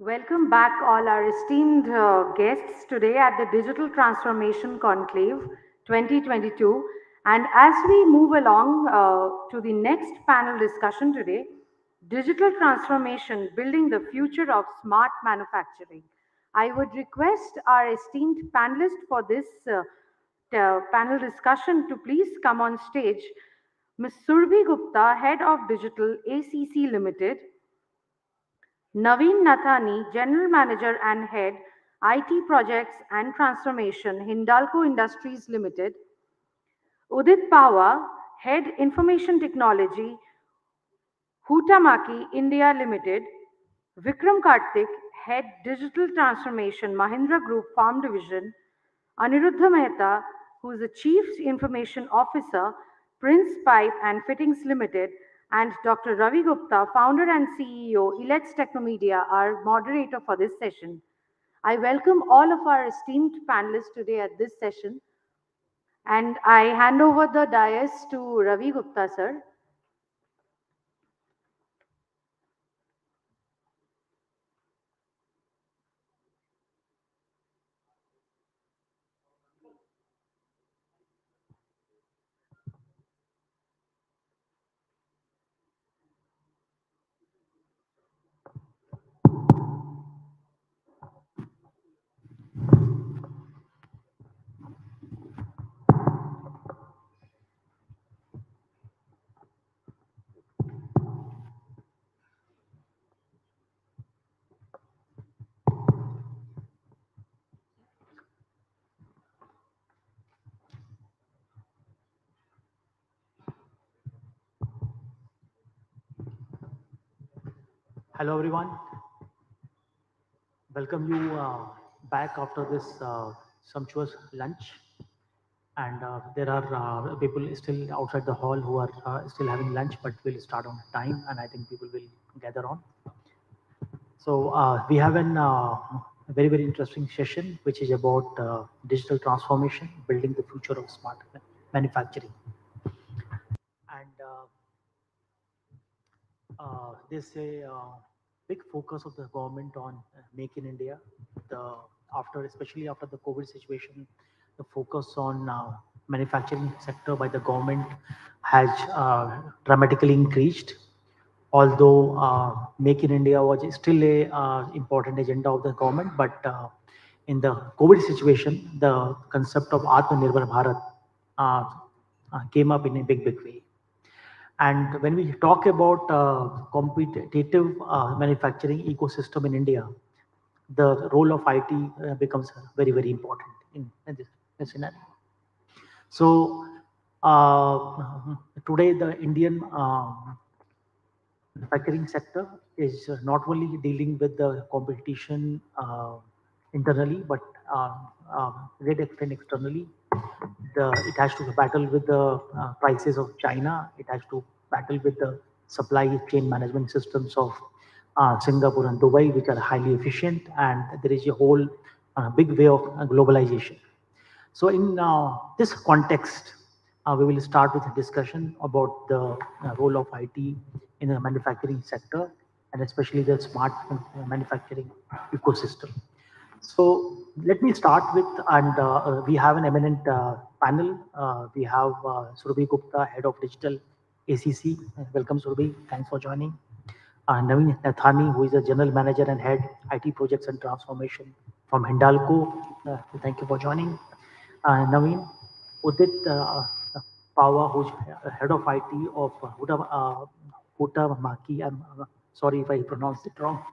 Welcome back, all our esteemed guests today at the Digital Transformation Conclave 2022. And as we move along to the next panel discussion today, Digital Transformation Building the Future of Smart Manufacturing. I would request our esteemed panelist for this panel discussion to please come on stage. Ms. Surbhi Gupta, Head of Digital ACC Limited, Naveen Nathani, General Manager and Head, IT Projects and Transformation, Hindalco Industries Limited; Udit Pahwa, Head Information Technology, Huhtamaki India Limited; Vikram Karthik, Head Digital Transformation, Mahindra Group Farm Division; Aniruddha Mehta, who is the Chief Information Officer, Prince Pipe and Fittings Limited; and Dr. Ravi Gupta, Founder and CEO, Elets Technomedia, our moderator for this session. I welcome all of our esteemed panelists today at this session, and I hand over the dais to Ravi Gupta, sir. Hello everyone, welcome you back after this sumptuous lunch. And there are people still outside the hall who are still having lunch, but we'll start on time, and I think people will gather on. So we have a very, very interesting session, which is about digital transformation, building the future of smart manufacturing. And there's a big focus of the government on Make in India. The especially after the COVID situation, the focus on manufacturing sector by the government has dramatically increased. Although Make in India was still a important agenda of the government, but in the COVID situation, the concept of Atmanirbhar Bharat came up in a big, big way. And when we talk about competitive manufacturing ecosystem in India, the role of IT becomes very, very important in this scenario. So today the Indian manufacturing sector is not only dealing with the competition internally, but great extent externally. It has to battle with the prices of China. It has to battle with the supply chain management systems of Singapore and Dubai, which are highly efficient, and there is a whole big way of globalization. So in this context, we will start with a discussion about the role of IT in the manufacturing sector, and especially the smart manufacturing ecosystem. So let me start with, and we have an eminent panel. We have Surbhi Gupta, Head of Digital ACC. Welcome, Surbhi. Thanks for joining. Naveen Nathani, who is the General Manager and Head IT Projects and Transformation from Hindalco. Thank you for joining. Naveen, Udit Pahwa, who's Head of IT of Huhtamaki. I'm sorry if I pronounced it wrong.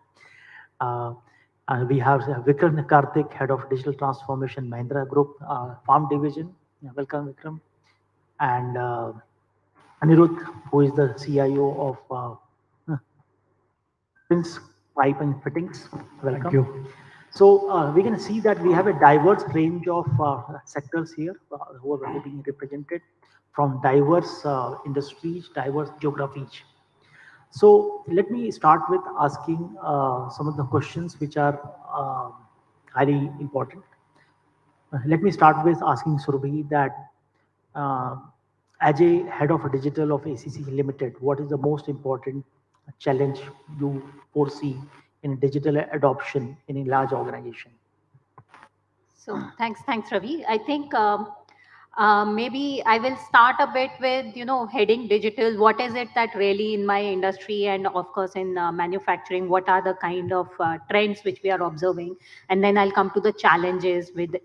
We have Vikram Karthik, Head of Digital Transformation, Mahindra Group, Farm Division. Welcome, Vikram. And Anirudh, who is the CIO of Prince Pipe and Fittings. Welcome. Thank you. So we can see that we have a diverse range of sectors here who are being represented from diverse industries, diverse geographies. So let me start with asking some of the questions which are highly important. Let me start with asking Surbhi that uh, as a head of digital of ACC Limited, what is the most important challenge you foresee in digital adoption in a large organization? So thanks, Ravi. I think maybe I will start a bit with heading digital. What is it that really in my industry and of course in manufacturing? What are the kind of trends which we are observing? And then I'll come to the challenges with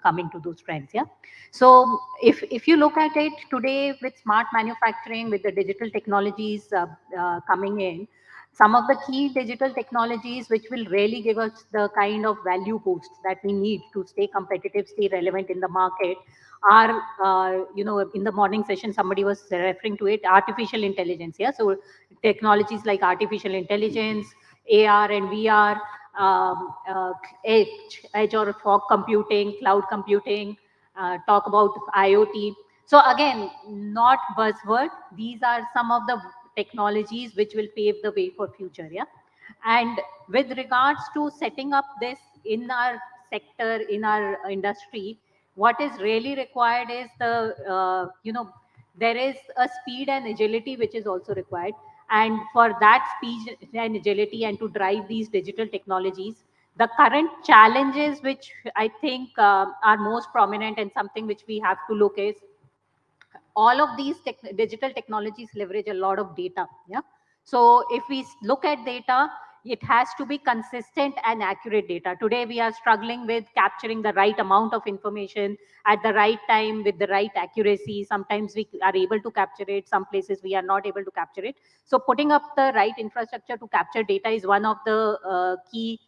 coming to those trends. Yeah. So if you look at it today with smart manufacturing, with the digital technologies coming in, some of the key digital technologies which will really give us the kind of value boosts that we need to stay competitive, stay relevant in the market are, in the morning session, somebody was referring to it, artificial intelligence. Yeah. So technologies like artificial intelligence, AR and VR, edge or fog computing, cloud computing, talk about IoT. So again, not buzzword. These are some of the technologies which will pave the way for future. Yeah. And with regards to setting up this in our sector, in our industry, what is really required is there is a speed and agility which is also required. And for that speed and agility and to drive these digital technologies, the current challenges which I think are most prominent and something which we have to look is all of these digital technologies leverage a lot of data. Yeah. So if we look at data, it has to be consistent and accurate data. Today we are struggling with capturing the right amount of information at the right time with the right accuracy. Sometimes we are able to capture it, some places we are not able to capture it. So putting up the right infrastructure to capture data is one of the key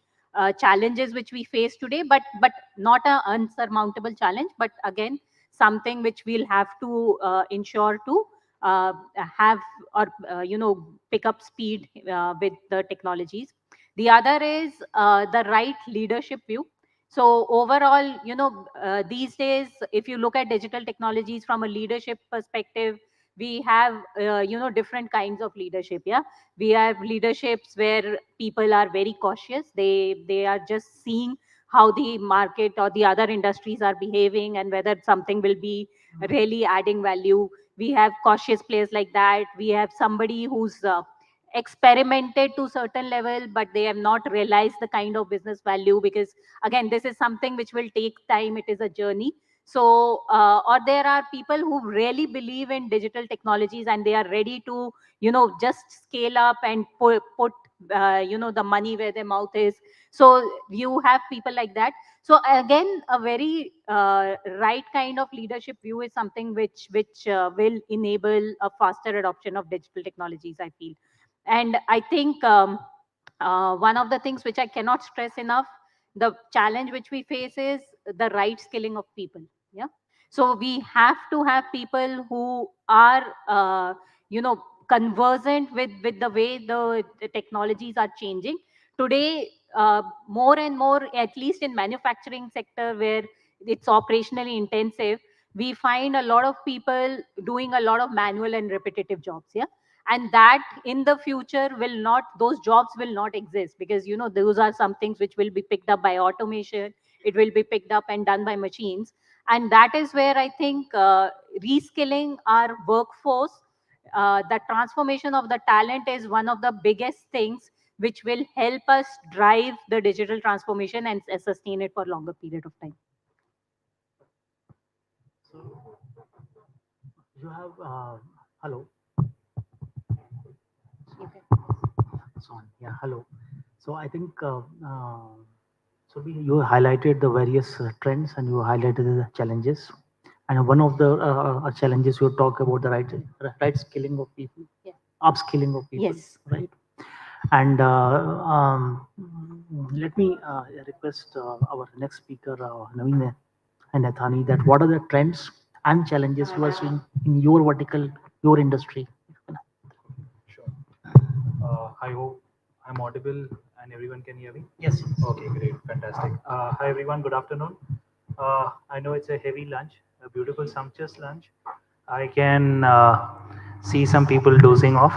challenges which we face today, but not an unsurmountable challenge, but again something which we'll have to ensure to have or pick up speed with the technologies. The other is the right leadership view. So overall, these days, if you look at digital technologies from a leadership perspective, we have different kinds of leadership. Yeah. We have leaderships where people are very cautious. They are just seeing how the market or the other industries are behaving and whether something will be really adding value. We have cautious players like that. We have somebody who's experimented to certain level, but they have not realized the kind of business value, because again, this is something which will take time. It is a journey. So or there are people who really believe in digital technologies and they are ready to just scale up and put the money where their mouth is. So you have people like that. So again, a very right kind of leadership view is something which will enable a faster adoption of digital technologies, I feel. And I think one of the things which I cannot stress enough, the challenge which we face is the right skilling of people. Yeah. So we have to have people who are conversant with the way the technologies are changing today. More and more, at least in manufacturing sector where it's operationally intensive, we find a lot of people doing a lot of manual and repetitive jobs. Yeah. And that in the future will not, those jobs will not exist, because those are some things which will be picked up by automation. It will be picked up and done by machines. And that is where I think reskilling our workforce, the transformation of the talent is one of the biggest things which will help us drive the digital transformation and sustain it for longer period of time. So you have, hello. Okay. So yeah, hello. So I think you highlighted the various trends and you highlighted the challenges. And one of the challenges you talk about the right skilling of people, Yeah. upskilling of people, Yes. right? And let me request our next speaker, Naveen and Nathani, that what are the trends and challenges you are seeing in your vertical, your industry? Sure. I hope I'm audible and everyone can hear me. Yes. Okay, great, fantastic. Hi everyone, good afternoon. I know it's a heavy lunch, a beautiful, sumptuous lunch. I can see some people dozing off.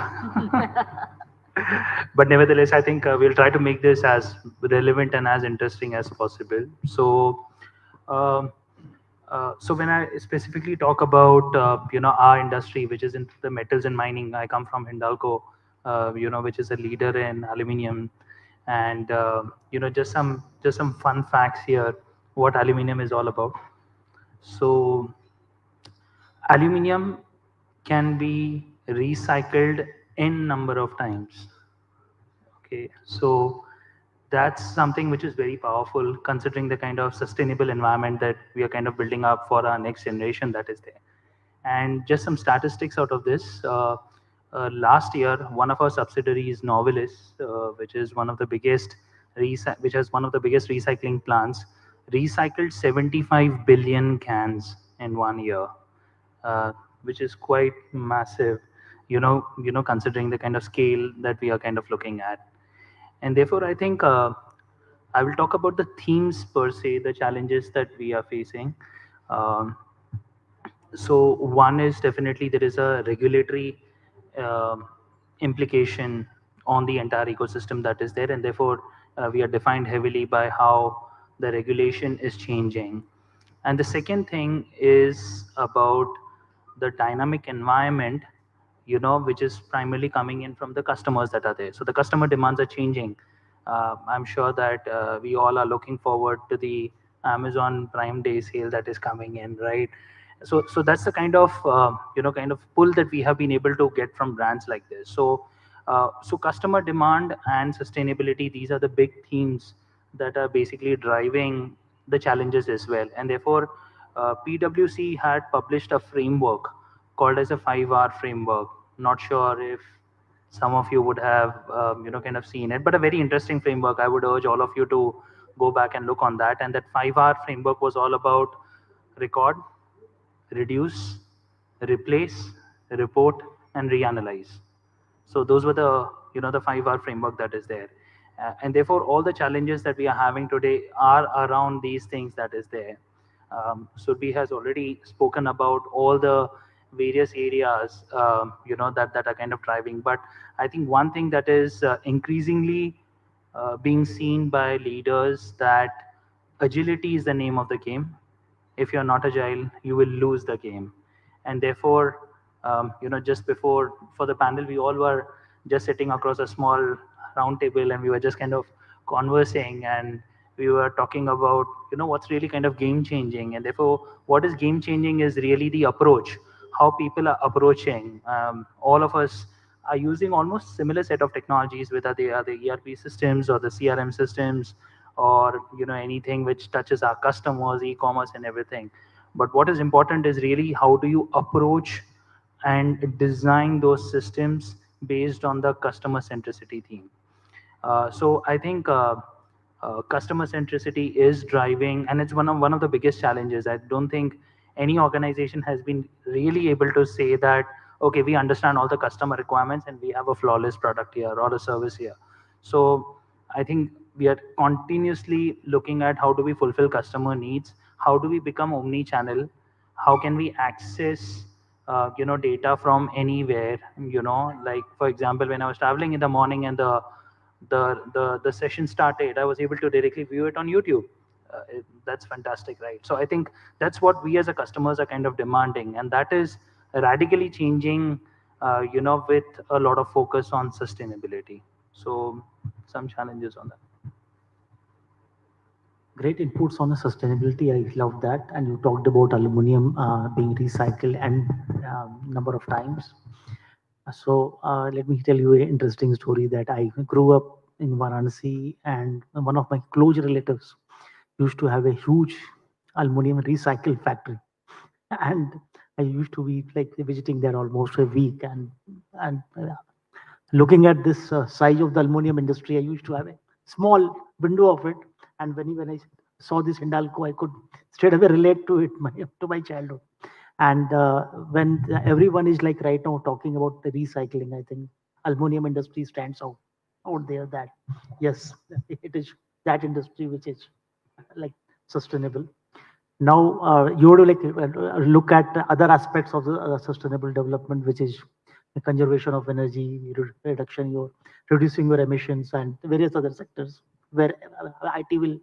But nevertheless, I think we'll try to make this as relevant and as interesting as possible. Um, so when I specifically talk about our industry, which is in the metals and mining, I come from Hindalco, which is a leader in aluminium, And just some fun facts here, what aluminum is all about. So aluminum can be recycled in number of times. Okay, so that's something which is very powerful considering the kind of sustainable environment that we are kind of building up for our next generation that is there. And just some statistics out of this. Last year, one of our subsidiaries, Novelis, which is one of the biggest, which has one of the biggest recycling plants, recycled 75 billion cans in 1 year, uh, which is quite massive. Considering the kind of scale that we are kind of looking at. And therefore, I think I will talk about the themes per se, the challenges that we are facing. Um, so one is definitely there is a regulatory um implication on the entire ecosystem that is there, and therefore we are defined heavily by how the regulation is changing. And the second thing is about the dynamic environment, which is primarily coming in from the customers that are there. So the customer demands are changing. I'm sure that we all are looking forward to the Amazon Prime Day sale that is coming in, right? So that's the kind of pull that we have been able to get from brands like this. So customer demand and sustainability, these are the big themes that are basically driving the challenges as well. And therefore, PwC had published a framework called as a 5R framework. Not sure if some of you would have kind of seen it, but a very interesting framework. I would urge all of you to go back and look on that. And that 5R framework was all about record, reduce, replace, report, and reanalyze. So those were the 5R framework that is there. And therefore, all the challenges that we are having today are around these things that is there. Surbi has already spoken about all the various areas, that are kind of driving. But I think one thing that is increasingly being seen by leaders, that agility is the name of the game. If you're not agile, you will lose the game. And therefore, just before for the panel, we all were just sitting across a small round table, and we were just kind of conversing, and we were talking about what's really kind of game changing. And therefore, what is game changing is really the approach, how people are approaching. All of us are using almost similar set of technologies, whether they are the ERP systems or the CRM systems, or anything which touches our customers, e-commerce, and everything. But what is important is really how do you approach and design those systems based on the customer centricity theme. So I think customer centricity is driving, and it's one of the biggest challenges. I don't think any organization has been really able to say that, okay, we understand all the customer requirements and we have a flawless product here or a service here. So I think we are continuously looking at how do we fulfill customer needs, how do we become omni-channel, how can we access data from anywhere. Like for example, when I was traveling in the morning and the session started, I was able to directly view it on YouTube. That's fantastic, right? So I think that's what we as a customers are kind of demanding, and that is radically changing, with a lot of focus on sustainability. So some challenges on that. Great inputs on the sustainability. I love that. And you talked about aluminum being recycled and number of times. So let me tell you an interesting story that I grew up in Varanasi, and one of my close relatives used to have a huge aluminum recycle factory, and I used to be like visiting there almost a week, and looking at this size of the aluminum industry, I used to have a small window of it, and when I saw this Hindalco, I could straight away relate to it, to my childhood. And when everyone is like right now talking about the recycling, I think aluminum industry stands out there. That yes, it is that industry which is like sustainable. Now you have to like look at other aspects of the sustainable development, which is the conservation of energy, reduction your reducing your emissions, and various other sectors where IT will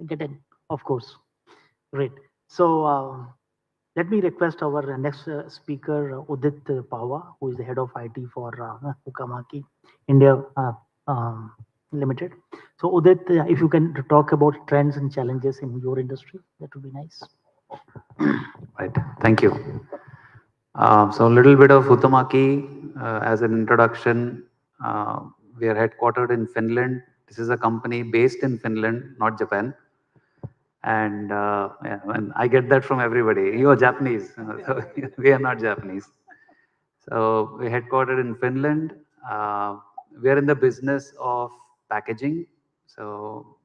get in, of course. Great. So let me request our next speaker, Udit Pawa, who is the head of IT for Hukamaki, India. limited. So Udit, if you can talk about trends and challenges in your industry, that would be nice. Right. Thank you. So a little bit of Huhtamaki as an introduction. Uh, we are headquartered in Finland. This is a company based in Finland, not Japan. And, yeah, and I get that from everybody. You are Japanese. So we are not Japanese. So we're headquartered in Finland. Uh, we are in the business of packaging. So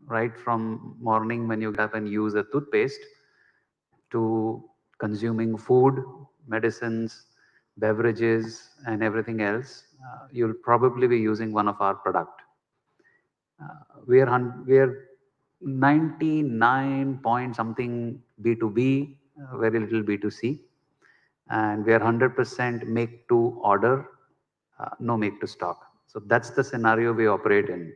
right from morning when you get up and use a toothpaste to consuming food, medicines, beverages, and everything else, you'll probably be using one of our product. We are 99 point something B2B, very little B2C, and we are 100% make to order, no make to stock. So that's the scenario we operate in.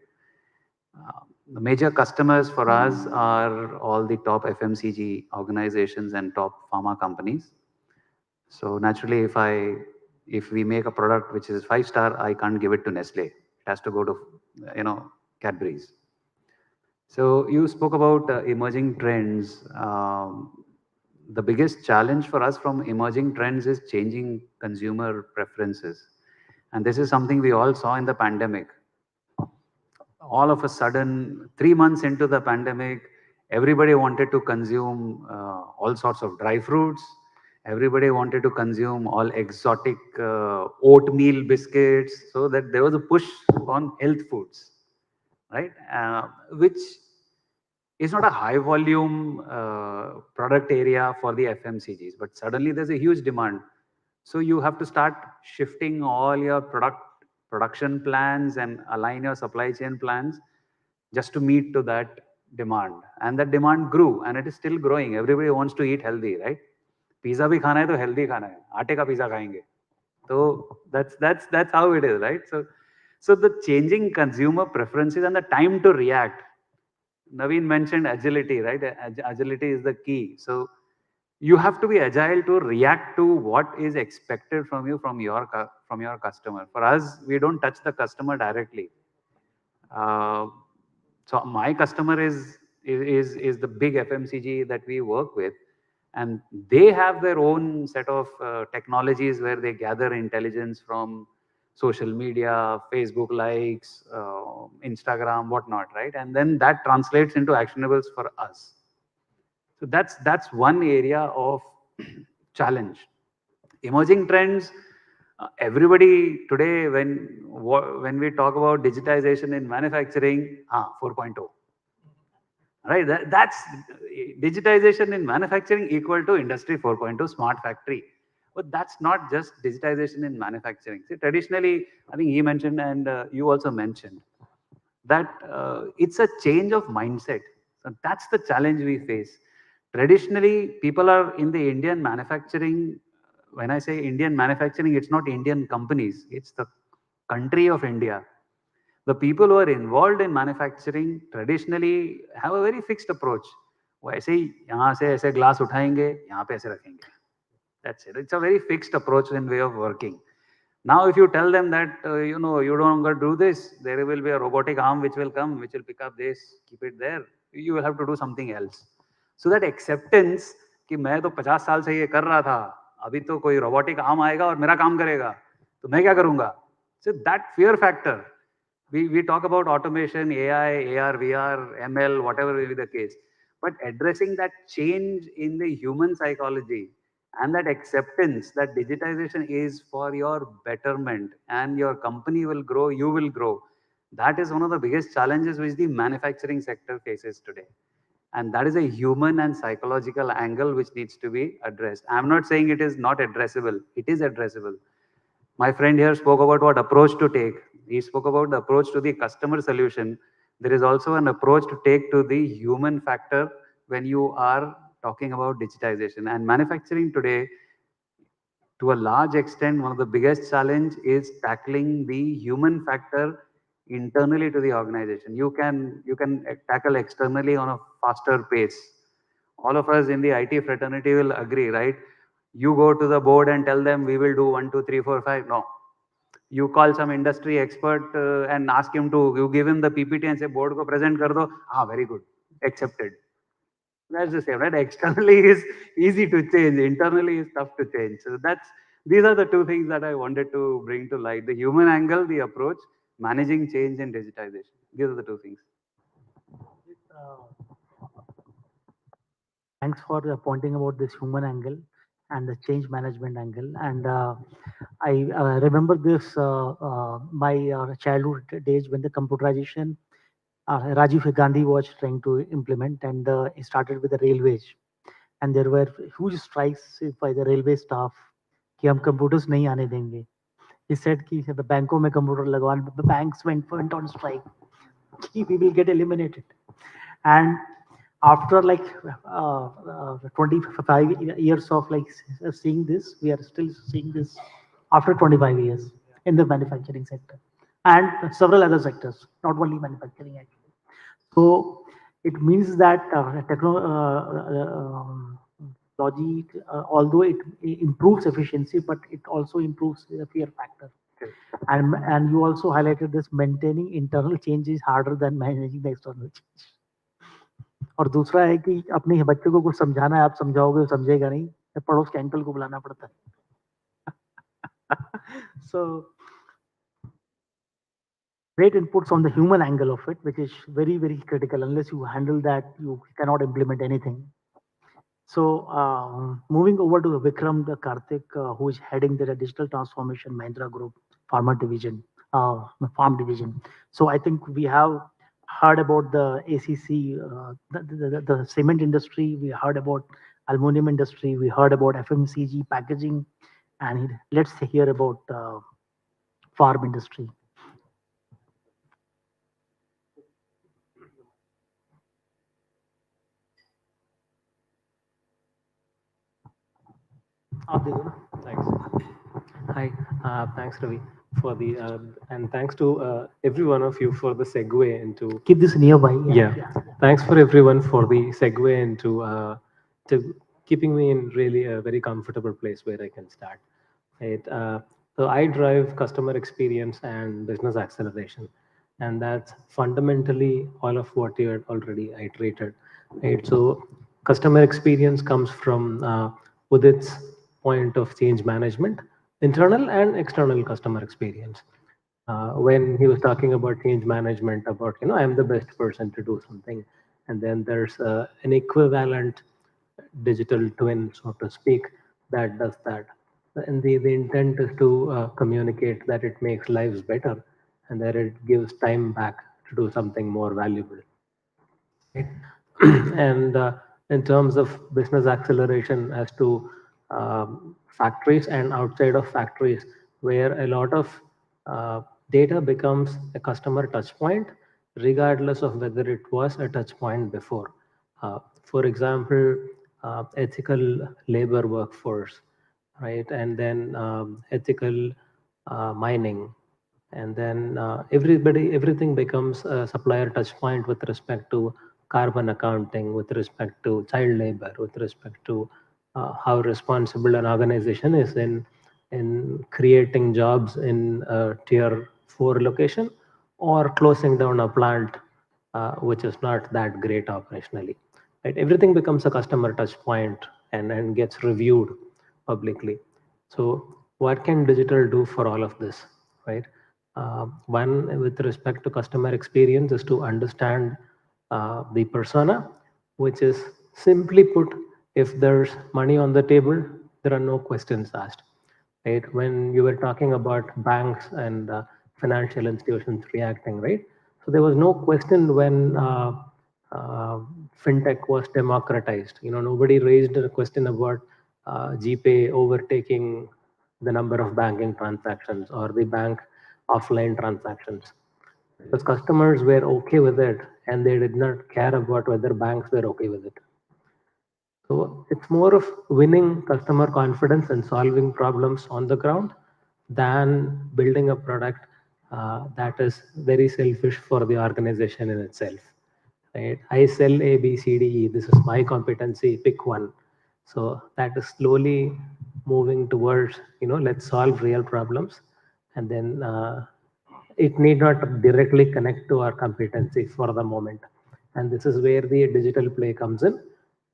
The major customers for us are all the top FMCG organizations and top pharma companies. So naturally, if we make a product which is 5-star, I can't give it to Nestle. It has to go to Cadbury's. So you spoke about emerging trends. The biggest challenge for us from emerging trends is changing consumer preferences, and this is something we all saw in the pandemic. All of a sudden, 3 months into the pandemic, everybody wanted to consume all sorts of dry fruits. Everybody wanted to consume all exotic oatmeal biscuits, so that there was a push on health foods, right? Which is not a high volume product area for the FMCGs, but suddenly there's a huge demand. So you have to start shifting all your production plans and align your supply chain plans just to meet to that demand. And that demand grew and it is still growing. Everybody wants to eat healthy, right? Pizza bhi khana hai to healthy khana hai. Aate ka pizza khayenge. So that's how it is, right? So the changing consumer preferences and the time to react. Naveen mentioned agility, right? Agility is the key. So you have to be agile to react to what is expected from you from your customer. For us, we don't touch the customer directly. Uh, so my customer is the big FMCG that we work with, and they have their own set of technologies where they gather intelligence from social media, Facebook likes, Instagram, whatnot, right? And then that translates into actionables for us. So that's one area of challenge. Emerging trends. Everybody today, when we talk about digitization in manufacturing, 4.0, right? That's digitization in manufacturing equal to industry 4.0 smart factory. But that's not just digitization in manufacturing. See, traditionally, I think he mentioned and you also mentioned that it's a change of mindset. So that's the challenge we face. Traditionally, people are in the Indian manufacturing. When I say Indian manufacturing, it's not Indian companies, it's the country of India. The people who are involved in manufacturing traditionally have a very fixed approach. वो ऐसे ही यहाँ से ऐसे glass उठाएंगे, यहाँ पे ऐसे रखेंगे. That's it. It's a very fixed approach and way of working. Now, if you tell them that, you no longer do this, there will be a robotic arm which will come, which will pick up this, keep it there. You will have to do something else. So that acceptance कि मैं तो 50 साल से ये कर रहा था, अभी तो कोई robotic arm आएगा और मेरा काम करेगा, तो मैं क्या करूँगा? So that fear factor. We talk about automation, AI, AR, VR, ML, whatever will be the case. But addressing that change in the human psychology and that acceptance that digitization is for your betterment and your company will grow, you will grow. That is one of the biggest challenges which the manufacturing sector faces today. And that is a human and psychological angle which needs to be addressed. I'm not saying it is not addressable. It is addressable. My friend here spoke about what approach to take. He spoke about the approach to the customer solution. There is also an approach to take to the human factor when you are talking about digitization. And manufacturing today, to a large extent, one of the biggest challenge is tackling the human factor internally to the organization. You can tackle externally on a faster pace. All of us in the IT fraternity will agree, right? You go to the board and tell them we will do 1, 2, 3, 4, 5. No, You call some industry expert and ask him to, you give him the PPT and say, board ko present kar do. Ah, very good. Accepted. That's the same, right? Externally is easy to change. Internally is tough to change. So these are the two things that I wanted to bring to light. The human angle, the approach, managing change and digitization. These are the two things. Thanks for pointing about this human angle and the change management angle. And I remember this my childhood days when the computerization Rajiv Gandhi was trying to implement, and it started with the railways. And there were huge strikes by the railway staff कि हम computers नहीं आने देंगे. He said कि the बैंकों में computer लगवान, the banks went on strike. कि we will get eliminated. And after like 25 years of like seeing this, we are still seeing this after 25 years in the manufacturing sector and several other sectors, not only manufacturing actually. So it means that technology, although it improves efficiency, but it also improves the fear factor. And you also highlighted this maintaining internal change is harder than managing the external change. और दूसरा है कि अपने बच्चे को कुछ समझाना है, आप समझाओगे वो समझेगा नहीं, तो पड़ोस के अंकल को बुलाना पड़ता है. So great inputs on the human angle of it, which is very, very critical. Unless you handle that, you cannot implement anything. So moving over to Vikram, the Karthik, who is heading the digital transformation Mahindra Group farm division. So I think we have heard about the ACC, the cement industry. We heard about aluminum industry. We heard about FMCG packaging, and let's hear about farm industry. Thanks. Hi, thanks Ravi for the and thanks to every one of you for the segue into. Keep this nearby. Yeah. Thanks for everyone for the segue into to keeping me in really a very comfortable place where I can start. Right. So I drive customer experience and business acceleration, and that's fundamentally all of what you had already iterated. Right. So customer experience comes from with its point of change management, internal and external customer experience. When he was talking about change management, about I'm the best person to do something, and then there's an equivalent digital twin, so to speak, that does that. And the intent is to communicate that it makes lives better and that it gives time back to do something more valuable. Right? And in terms of business acceleration as to factories and outside of factories, where a lot of data becomes a customer touch point, regardless of whether it was a touch point before. For example, ethical labor workforce, right? And then ethical mining, and then everything becomes a supplier touch point with respect to carbon accounting, with respect to child labor, with respect to how responsible an organization is in creating jobs in a tier 4 location or closing down a plant which is not that great operationally. Right? Everything becomes a customer touch point and gets reviewed publicly. So what can digital do for all of this, right? One, with respect to customer experience, is to understand the persona, which is simply put, if there's money on the table, there are no questions asked. Right? When you were talking about banks and financial institutions reacting, right? So there was no question when fintech was democratized. Nobody raised a question about GPay overtaking the number of banking transactions or the bank offline transactions. Because customers were okay with it and they did not care about whether banks were okay with it. So it's more of winning customer confidence and solving problems on the ground than building a product that is very selfish for the organization in itself. Right? I sell A, B, C, D, E. This is my competency. Pick one. So that is slowly moving towards let's solve real problems and then it need not directly connect to our competency for the moment. And this is where the digital play comes in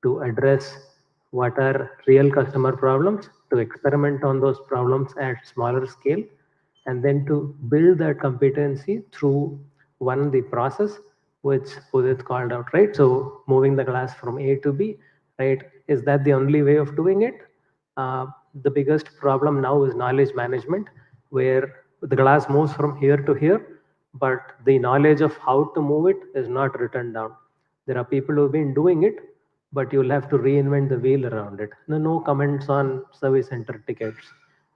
to address what are real customer problems, to experiment on those problems at smaller scale, and then to build that competency through one, the process, which Udit called out, right? So moving the glass from A to B, right? Is that the only way of doing it? The biggest problem now is knowledge management, where the glass moves from here to here, but the knowledge of how to move it is not written down. There are people who've been doing it, but you'll have to reinvent the wheel around it. No comments on service center tickets,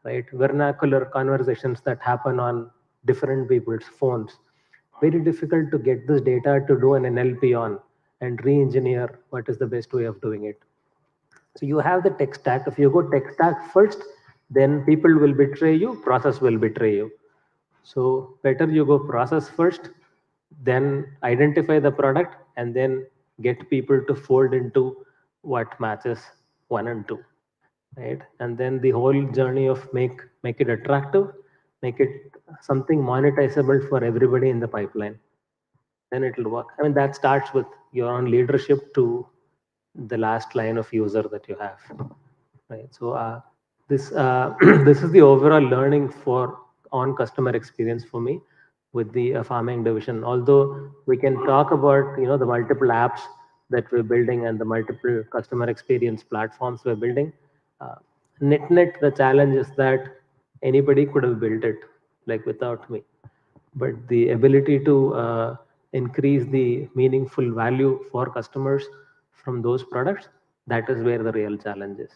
right? Vernacular conversations that happen on different people's phones. Very difficult to get this data to do an NLP on and re-engineer what is the best way of doing it. So you have the tech stack. If you go tech stack first, then people will betray you, process will betray you. So better you go process first, then identify the product, and then get people to fold into what matches one and two, right? And then the whole journey of make it attractive, make it something monetizable for everybody in the pipeline. Then it'll work. I mean, that starts with your own leadership to the last line of user that you have, right? So this this is the overall learning for on customer experience for me with the farming division. Although we can talk about the multiple apps that we're building and the multiple customer experience platforms we're building, uh, net the challenge is that anybody could have built it like without me, but the ability to increase the meaningful value for customers from those products, that is where the real challenge is.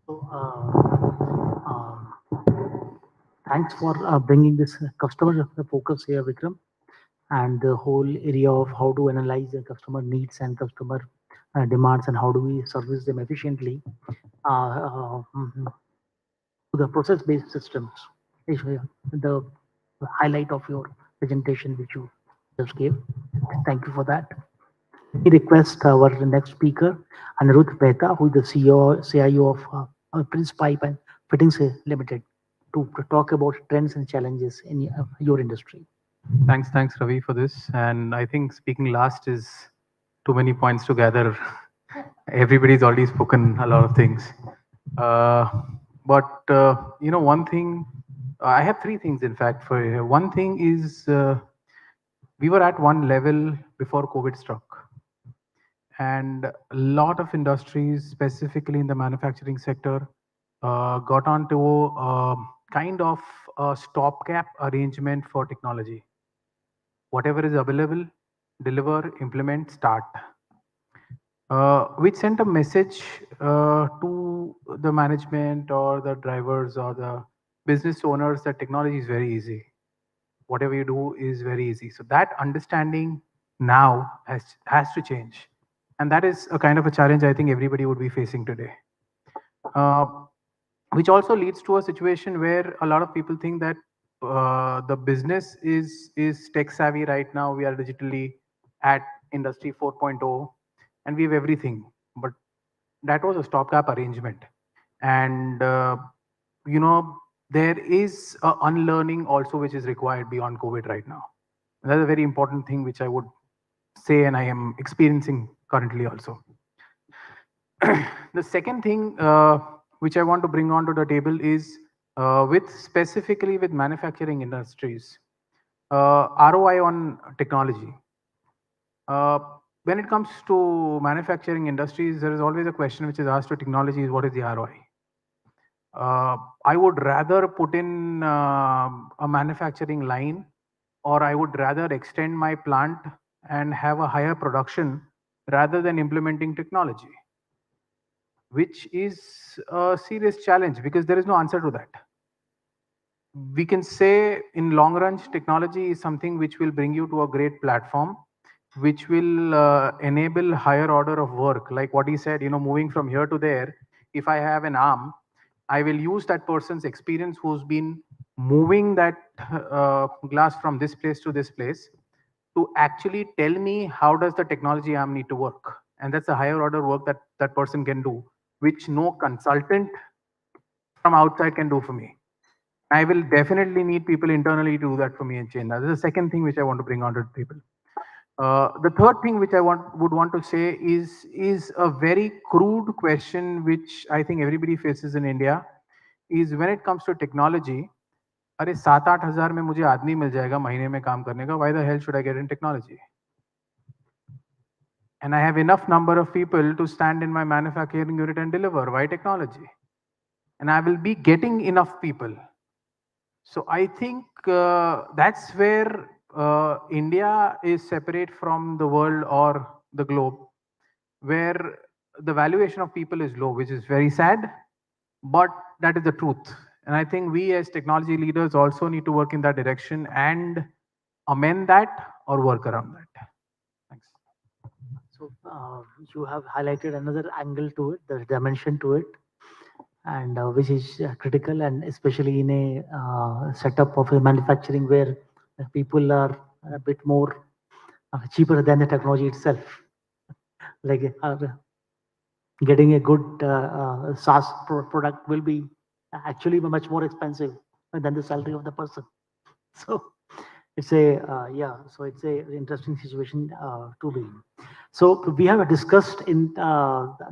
So, thanks for bringing this customer focus here, Vikram, and the whole area of how to analyze the customer needs and customer demands and how do we service them efficiently. The process-based systems is the highlight of your presentation, which you just gave. Thank you for that. We request our next speaker, Anirudh Mehta, who is the CIO of Prince Pipe and Fittings Limited, to talk about trends and challenges in your industry. Thanks, Ravi, for this. And I think speaking last is too many points to gather. Everybody's already spoken a lot of things. One thing, I have three things, in fact. For here. One thing is we were at one level before COVID struck. And a lot of industries, specifically in the manufacturing sector, got onto kind of a stopgap arrangement for technology. Whatever is available, deliver, implement, start. Which sent a message to the management or the drivers or the business owners that technology is very easy. Whatever you do is very easy. So that understanding now has to change. And that is a kind of a challenge I think everybody would be facing today. Which also leads to a situation where a lot of people think that the business is tech savvy right now. We are digitally at industry 4.0 and we have everything. But that was a stopgap arrangement. And, there is a unlearning also which is required beyond COVID right now. And that's a very important thing which I would say and I am experiencing currently also. The second thing which I want to bring onto the table is specifically with manufacturing industries, ROI on technology. When it comes to manufacturing industries, there is always a question which is asked to technology is what is the ROI? I would rather put in a manufacturing line, or I would rather extend my plant and have a higher production rather than implementing technology, which is a serious challenge because there is no answer to that. We can say in long run, technology is something which will bring you to a great platform, which will enable higher order of work. Like what he said, moving from here to there, if I have an arm, I will use that person's experience who's been moving that glass from this place to this place to actually tell me how does the technology arm need to work. And that's a higher order work that that person can do, which no consultant from outside can do for me. I will definitely need people internally to do that for me and change that. This is the second thing which I want to bring onto the table. The third thing which I would want to say is a very crude question which I think everybody faces in India, is when it comes to technology. अरे 7-8 हज़ार में मुझे आदमी मिल जाएगा महीने में काम करने का. Why the hell should I get in technology? And I have enough number of people to stand in my manufacturing unit and deliver. Why technology? And I will be getting enough people. So I think that's where India is separate from the world or the globe, where the valuation of people is low, which is very sad, but that is the truth. And I think we as technology leaders also need to work in that direction and amend that or work around that. Thanks. So you have highlighted another angle to it, the dimension to it, and which is critical, and especially in a setup of a manufacturing where people are a bit more cheaper than the technology itself. Like getting a good SaaS product will be actually much more expensive than the salary of the person. So it's a yeah, so it's a interesting situation to be in. So we have discussed in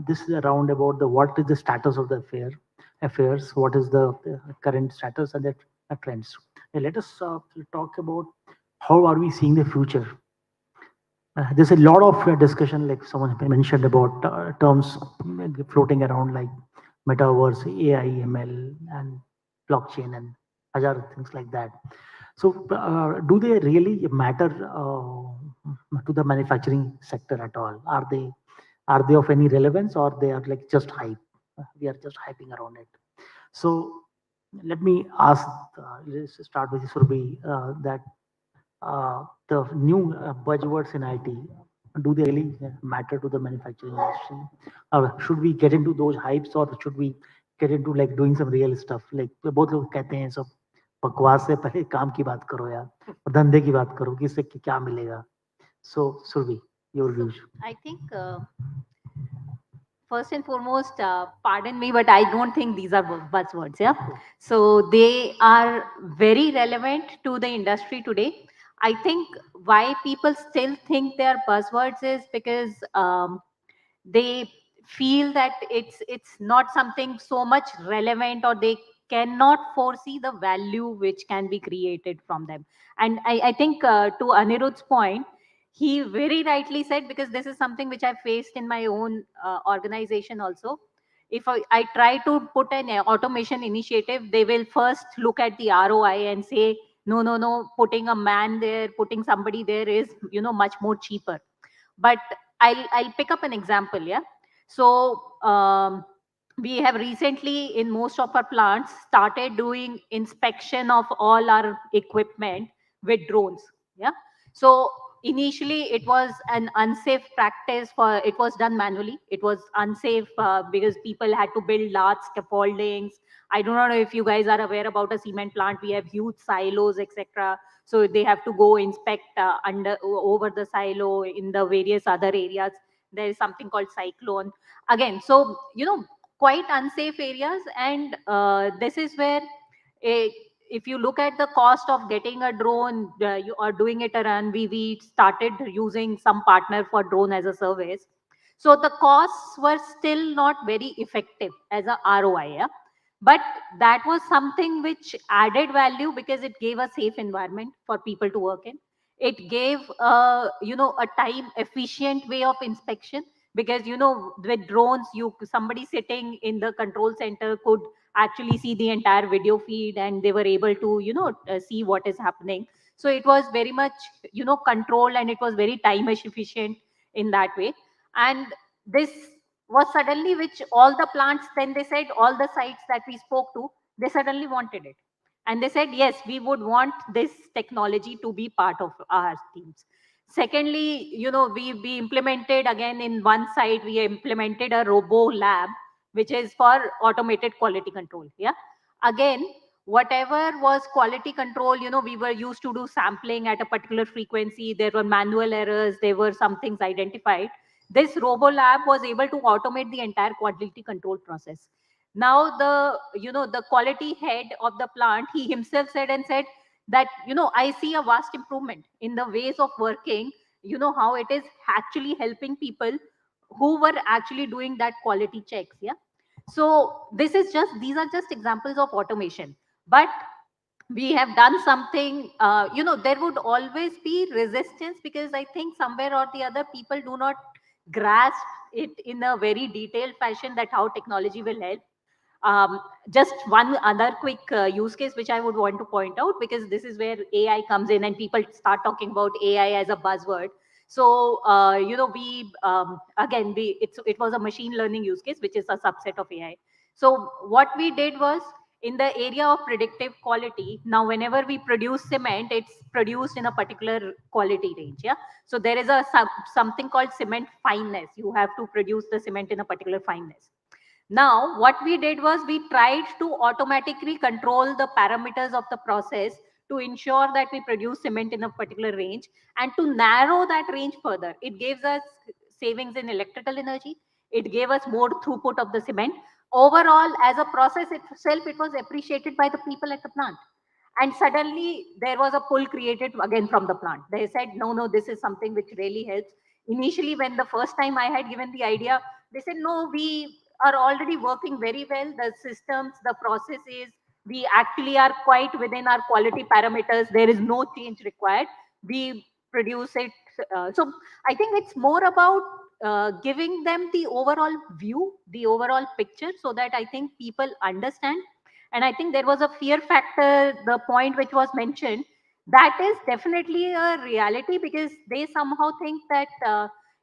this round about the what is the status of the affairs, what is the current status and the trends. Let us talk about how are we seeing the future. There's a lot of discussion, like someone mentioned, about terms floating around like metaverse, AI, ML, and blockchain, and other things like that. So, do they really matter to the manufacturing sector at all? Are they of any relevance, or they are like just hype? We are just hyping around it. So, let me ask. Let's start with Surabhi. That the new buzzwords in IT, do they really matter to the manufacturing industry? Or should we get into those hypes, or should we get into like doing some real stuff? Like बहुत लोग कहते हैं सब बकवास से पहले काम की बात करो यार, और धंधे की बात करो कि इससे क्या मिलेगा. So Survi, your views. I think first and foremost, pardon me, but I don't think these are buzzwords. Yeah, so they are very relevant to the industry today. I think why people still think they are buzzwords is because they feel that it's not something so much relevant, or they cannot foresee the value which can be created from them. And I think to Anirudh's point, he very rightly said, because this is something which I faced in my own organization also. If I try to put an automation initiative, they will first look at the ROI and say, no, putting a man there, putting somebody there is, much more cheaper. But I'll pick up an example. Yeah. So we have recently in most of our plants started doing inspection of all our equipment with drones. Yeah. So initially it was an unsafe practice, for it was done manually. It was unsafe because people had to build large scaffoldings. I do not know if you guys are aware about a cement plant. We have huge silos, etc. So they have to go inspect over the silo in the various other areas. There is something called cyclone again. So quite unsafe areas. And this is where a, if you look at the cost of getting a drone, you are doing it a run, we started using some partner for drone as a service. So the costs were still not very effective as a ROI. Yeah? But that was something which added value because it gave a safe environment for people to work in. It gave a time efficient way of inspection, because with drones, somebody sitting in the control center could actually see the entire video feed, and they were able to see what is happening. So it was very much controlled, and it was very time efficient in that way. And this was suddenly, which all the plants, then they said, all the sites that we spoke to, they suddenly wanted it, and they said, yes, we would want this technology to be part of our teams. Secondly, we implemented, again, in one site, we implemented a robo lab, which is for automated quality control. Yeah. Again, whatever was quality control, we were used to do sampling at a particular frequency. There were manual errors. There were some things identified. This robo lab was able to automate the entire quality control process. Now the quality head of the plant, he himself said that, I see a vast improvement in the ways of working, how it is actually helping people who were actually doing that quality checks. Yeah. So these are just examples of automation. But we have done something, there would always be resistance, because I think somewhere or the other people do not grasp it in a very detailed fashion, that how technology will help. Just one other quick use case which I would want to point out, because this is where AI comes in and people start talking about AI as a buzzword. So it was a machine learning use case, which is a subset of AI. So what we did was, in the area of predictive quality, now whenever we produce cement, it's produced in a particular quality range. Yeah. So there is something called cement fineness. You have to produce the cement in a particular fineness. Now, what we did was, we tried to automatically control the parameters of the process to ensure that we produce cement in a particular range, and to narrow that range further. It gives us savings in electrical energy. It gave us more throughput of the cement. Overall, as a process itself, it was appreciated by the people at the plant. And suddenly there was a pull created again from the plant. They said, no, this is something which really helps. Initially, when the first time I had given the idea, they said, no, we are already working very well. The systems, the processes, we actually are quite within our quality parameters. There is no change required. We produce it. So I think it's more about giving them the overall view, the overall picture, so that I think people understand. And I think there was a fear factor, the point which was mentioned, that is definitely a reality, because they somehow think that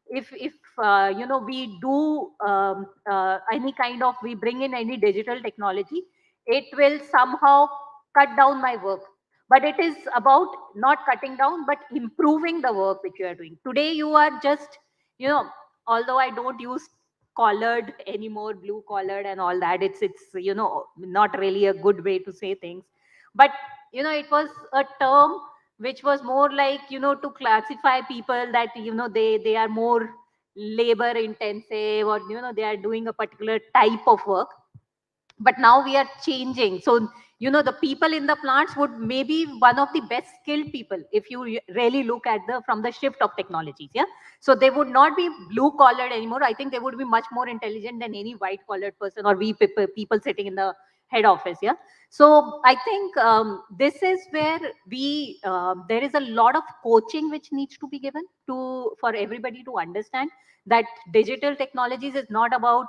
if we do any kind of, we bring in any digital technology, it will somehow cut down my work. But it is about not cutting down, but improving the work which you are doing today. You are just, you know although I don't use collared anymore, blue collared and all that, it's not really a good way to say things. But it was a term which was more like, to classify people that, they are more labor intensive, or they are doing a particular type of work. But now we are changing. So the people in the plants would maybe one of the best skilled people, if you really look at the from the shift of technologies. Yeah. So they would not be blue collared anymore. I think they would be much more intelligent than any white collared person, or we people sitting in the head office. Yeah. So I think this is where we there is a lot of coaching which needs to be given to for everybody to understand that digital technologies is not about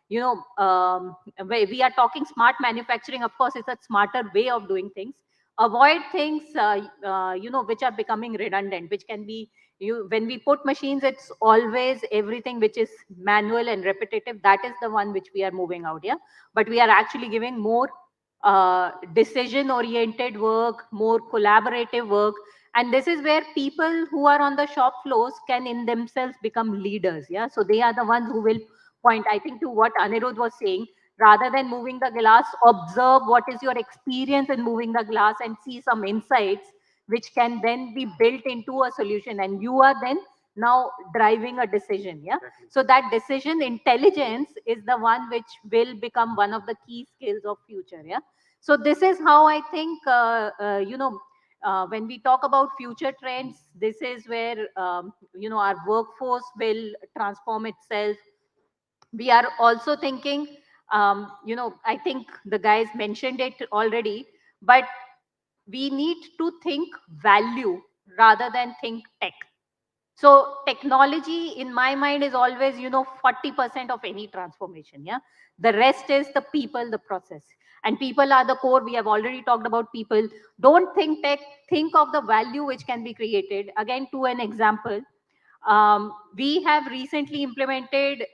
we are talking smart manufacturing. Of course, it's a smarter way of doing things. Avoid things which are becoming redundant, which can be, when we put machines, it's always everything which is manual and repetitive. That is the one which we are moving out. Yeah. But we are actually giving more decision oriented work, more collaborative work. And this is where people who are on the shop floors can in themselves become leaders. Yeah. So they are the ones who will point, I think, to what Anirudh was saying. Rather than moving the glass, observe what is your experience in moving the glass and see some insights which can then be built into a solution. And you are then now driving a decision. Yeah. Exactly. So that decision intelligence is the one which will become one of the key skills of future. Yeah. So this is how I think, when we talk about future trends, this is where, our workforce will transform itself. We are also thinking, I think the guys mentioned it already, but we need to think value rather than think tech. So technology in my mind is always 40% of any transformation. Yeah. The rest is the people, the process. And people are the core. We have already talked about people. Don't think tech, think of the value which can be created. Again, to an example, we have recently implemented,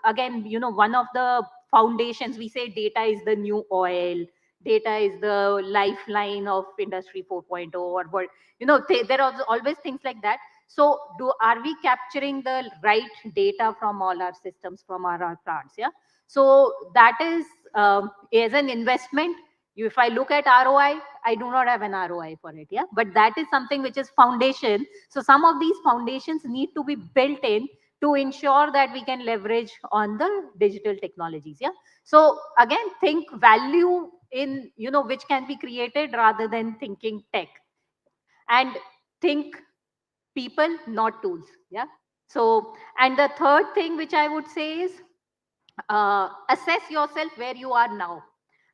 again, one of the foundations, we say data is the new oil, data is the lifeline of industry 4.0, or what, there are always things like that. So are we capturing the right data from all our systems, from our plants? Yeah. So that is, as an investment, if I look at ROI, I do not have an ROI for it. Yeah. But that is something which is foundation. So some of these foundations need to be built in to ensure that we can leverage on the digital technologies. Yeah. So again, think value in, which can be created rather than thinking tech, and think people, not tools. Yeah. So, and the third thing which I would say is, assess yourself where you are now.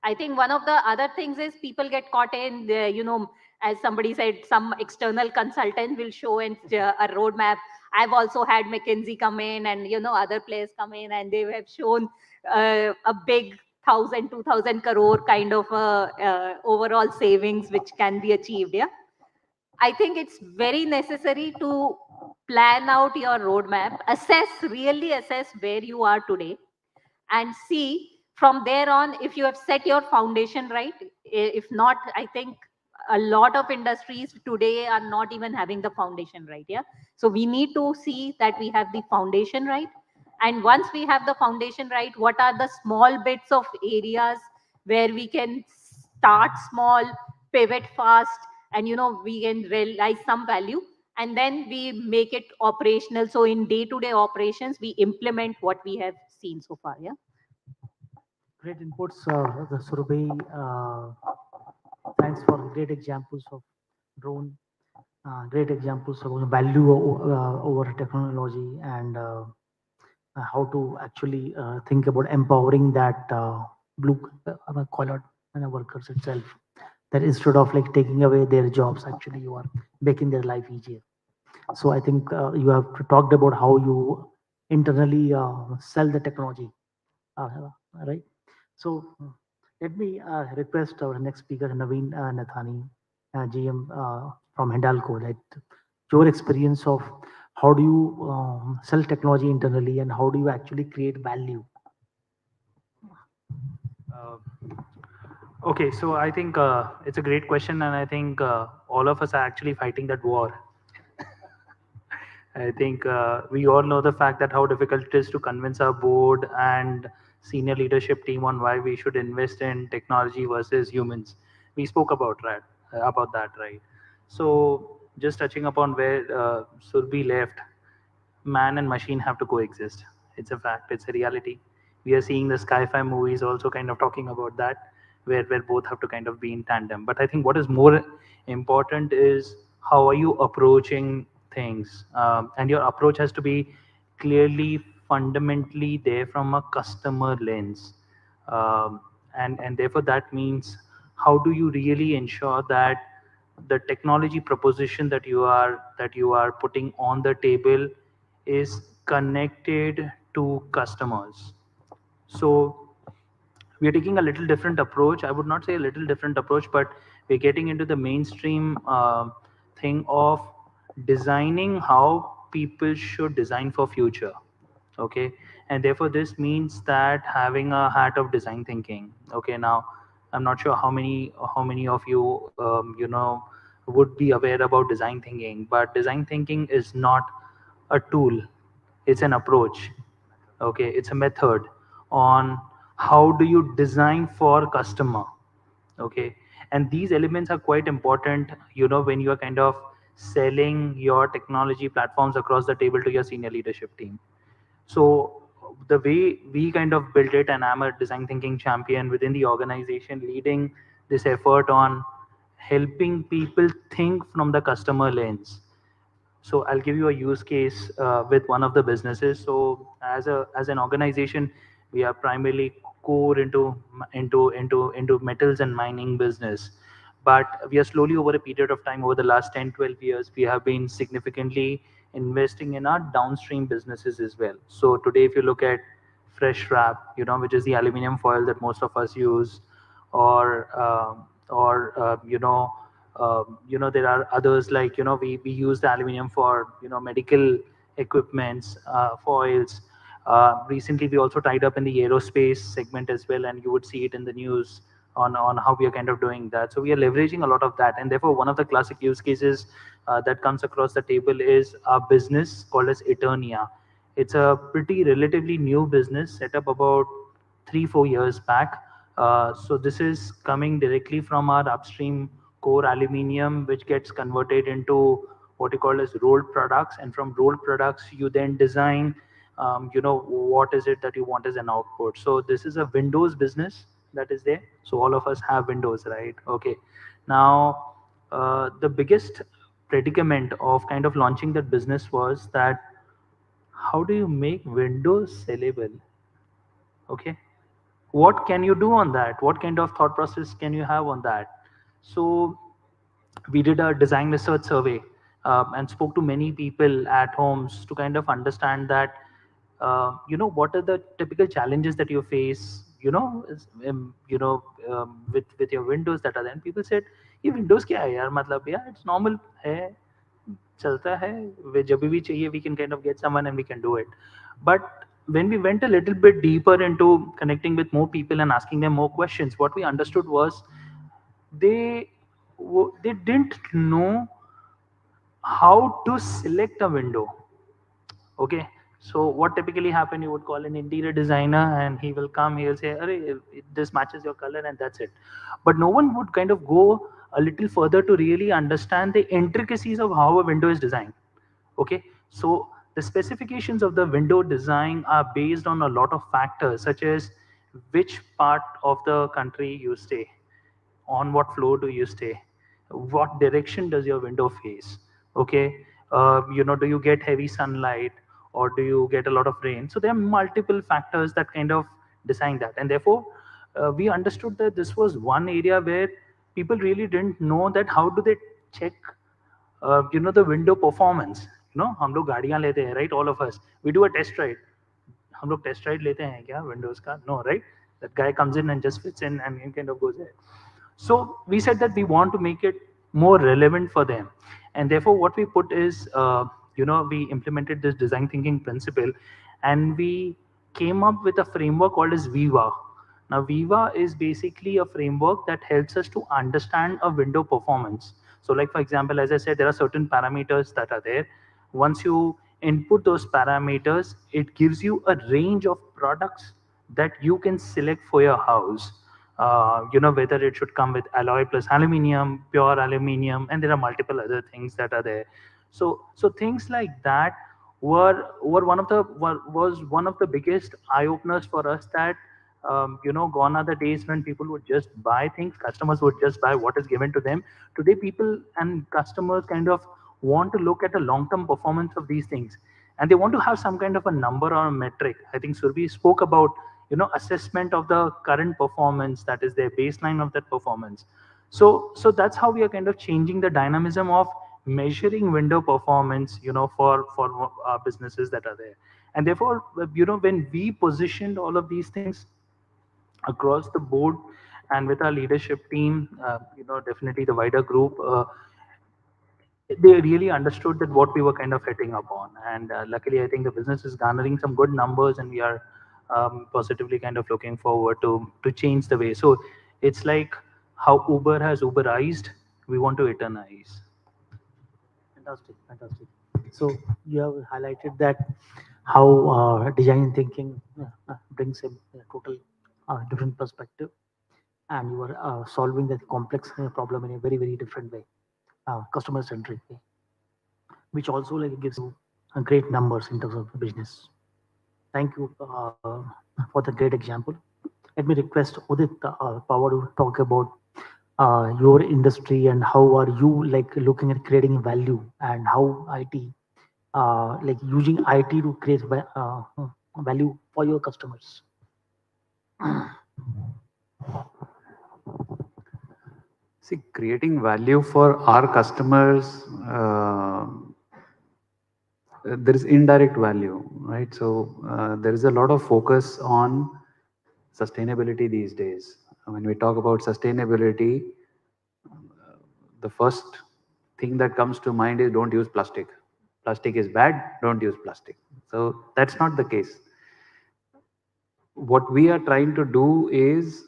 I think one of the other things is people get caught in the, as somebody said, some external consultant will show a roadmap. I've also had McKinsey come in, and other players come in, and they have shown a big 1,000, 2,000 crore kind of overall savings which can be achieved. Yeah. I think it's very necessary to plan out your roadmap, really assess where you are today, and see from there on if you have set your foundation right. If not, I think a lot of industries today are not even having the foundation right. Yeah. So we need to see that we have the foundation right. And once we have the foundation right, what are the small bits of areas where we can start small, pivot fast, and we can realize some value, and then we make it operational. So in day to day operations, we implement what we have seen so far. Yeah. Great inputs, the Surabhi. Thanks for great examples of drone, great examples of value over technology, and how to actually think about empowering that blue collar workers itself. That instead of like taking away their jobs, actually you are making their life easier. So I think you have talked about how you internally sell the technology, uh, right? So let me request our next speaker, Naveen Nathani, GM from Hindalco, that your experience of how do you sell technology internally and how do you actually create value? Uh, okay, so I think it's a great question, and I think all of us are actually fighting that war. I think we all know the fact that how difficult it is to convince our board and senior leadership team on why we should invest in technology versus humans. We spoke about that, right? So just touching upon where Surbhi left, man and machine have to coexist. It's a fact. It's a reality. We are seeing the sci-fi movies also kind of talking about that, where both have to kind of be in tandem. But I think what is more important is how are you approaching things, and your approach has to be clearly, fundamentally there from a customer lens, and therefore that means how do you really ensure that the technology proposition that you are putting on the table is connected to customers. So we are taking a little different approach. I would not say a little different approach, but we're getting into the mainstream thing of designing how people should design for future. Okay, and therefore this means that having a hat of design thinking. Okay, now I'm not sure how many of you would be aware about design thinking, but design thinking is not a tool, it's an approach. Okay, it's a method on how do you design for customer. Okay, and these elements are quite important, when you are kind of selling your technology platforms across the table to your senior leadership team. So the way we kind of built it, and I'm a design thinking champion within the organization, leading this effort on helping people think from the customer lens. So I'll give you a use case with one of the businesses. So as an organization, we are primarily core into metals and mining business. But we are slowly over a period of time, over the last 10, 12 years, we have been significantly investing in our downstream businesses as well. So today, if you look at fresh wrap, which is the aluminum foil that most of us use, or there are others like we use the aluminum for medical equipments, foils. Recently, we also tied up in the aerospace segment as well, and you would see it in the news on how we are kind of doing that. So we are leveraging a lot of that, and therefore one of the classic use cases that comes across the table is a business called as Eternia. It's a pretty relatively new business set up about 3-4 years back. So this is coming directly from our upstream core aluminium, which gets converted into what you call as rolled products, and from rolled products you then design what is it that you want as an output. So this is a Windows business that is there. So all of us have Windows, right? Okay. Now the biggest predicament of kind of launching that business was that how do you make Windows sellable? Okay, what can you do on that? What kind of thought process can you have on that? So we did a design research survey, and spoke to many people at homes to kind of understand that what are the typical challenges that you face, with your Windows that are there. And people said, ये Windows क्या है यार, मतलब यार it's normal है, चलता है, जब भी चाहिए we can kind of get someone and we can do it. But when we went a little bit deeper into connecting with more people and asking them more questions, what we understood was they they didn't know how to select a window. Okay, so what typically happen, you would call an interior designer and he will come, he will say, Arey, this matches your color, and that's it. But no one would kind of go a little further to really understand the intricacies of how a window is designed. Okay, so the specifications of the window design are based on a lot of factors, such as which part of the country you stay, on what floor do you stay, what direction does your window face. Okay, do you get heavy sunlight or do you get a lot of rain? So there are multiple factors that kind of decide that, and therefore we understood that this was one area where people really didn't know that how do they check the window performance. हम लोग गाड़ियां लेते हैं, right? All of us, we do a test ride. हम लोग test ride लेते हैं क्या विंडोज का? No, right? That guy comes in and just fits in and kind of goes there. So we said that we want to make it more relevant for them, and therefore what we put is, we implemented this design thinking principle, and we came up with a framework called as Viva. Now Viva is basically a framework that helps us to understand a window performance. So like for example, as I said, there are certain parameters that are there. Once you input those parameters, it gives you a range of products that you can select for your house. Whether it should come with alloy plus aluminium, pure aluminium, and there are multiple other things that are there. So things like that were was one of the biggest eye openers for us. That gone are the days when people would just buy things, customers would just buy what is given to them. Today, people and customers kind of want to look at a long-term performance of these things, and they want to have some kind of a number or a metric. I think Surbi spoke about assessment of the current performance, that is their baseline of that performance. So that's how we are kind of changing the dynamism of measuring window performance, for businesses that are there. And therefore, when we positioned all of these things across the board and with our leadership team, definitely the wider group, they really understood that what we were kind of hitting upon. And luckily, I think the business is garnering some good numbers, and we are positively kind of looking forward to change the way. So it's like how Uber has Uberized, we want to eternize. Fantastic, fantastic. So you have highlighted that how design thinking brings a total different perspective, and you are solving that complex problem in a very, very different way, customer centric way, which also like gives you great numbers in terms of business. Thank you for the great example. Let me request Udit Power to talk about your industry and how are you like looking at creating value, and how IT like using IT to create value for your customers. See, creating value for our customers, there is indirect value, right? So there is a lot of focus on sustainability these days. When we talk about sustainability, the first thing that comes to mind is don't use plastic. Plastic is bad, don't use plastic. So that's not the case. What we are trying to do is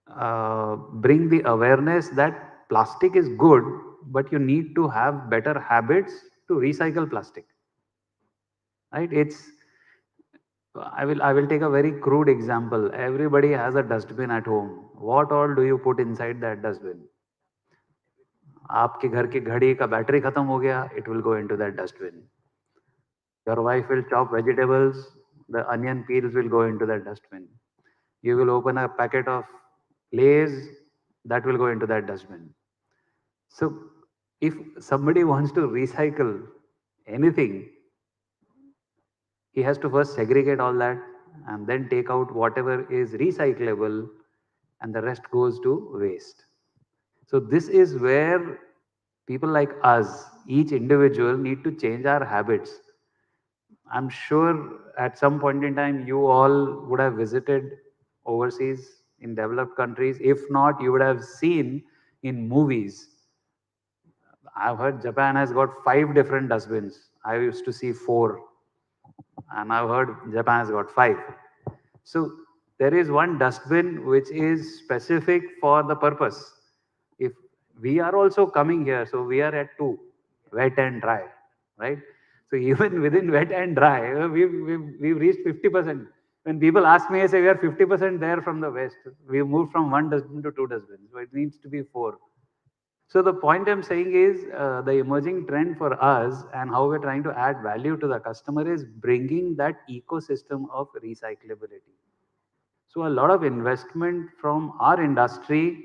bring the awareness that plastic is good, but you need to have better habits to recycle plastic. Right? I will take a very crude example. Everybody has a dustbin at home. What all do you put inside that dustbin? आपके घर की घड़ी का battery खत्म हो गया, it will go into that dustbin. Your wife will chop vegetables, the onion peels will go into that dustbin. You will open a packet of Lays, that will go into that dustbin. So if somebody wants to recycle anything, he has to first segregate all that and then take out whatever is recyclable, and the rest goes to waste. So this is where people like us, each individual, need to change our habits. I'm sure at some point in time you all would have visited overseas in developed countries. If not, you would have seen in movies. I've heard Japan has got 5 different dustbins. I used to see 4, and I've heard Japan has got 5. So there is one dustbin which is specific for the purpose. If we are also coming here, so we are at 2, wet and dry, right? So even within wet and dry, we've reached 50%. When people ask me, I say we are 50% there from the west. We moved from 1 dustbin to 2 dustbins. So it needs to be 4. So the point I'm saying is the emerging trend for us and how we're trying to add value to the customer is bringing that ecosystem of recyclability. So a lot of investment from our industry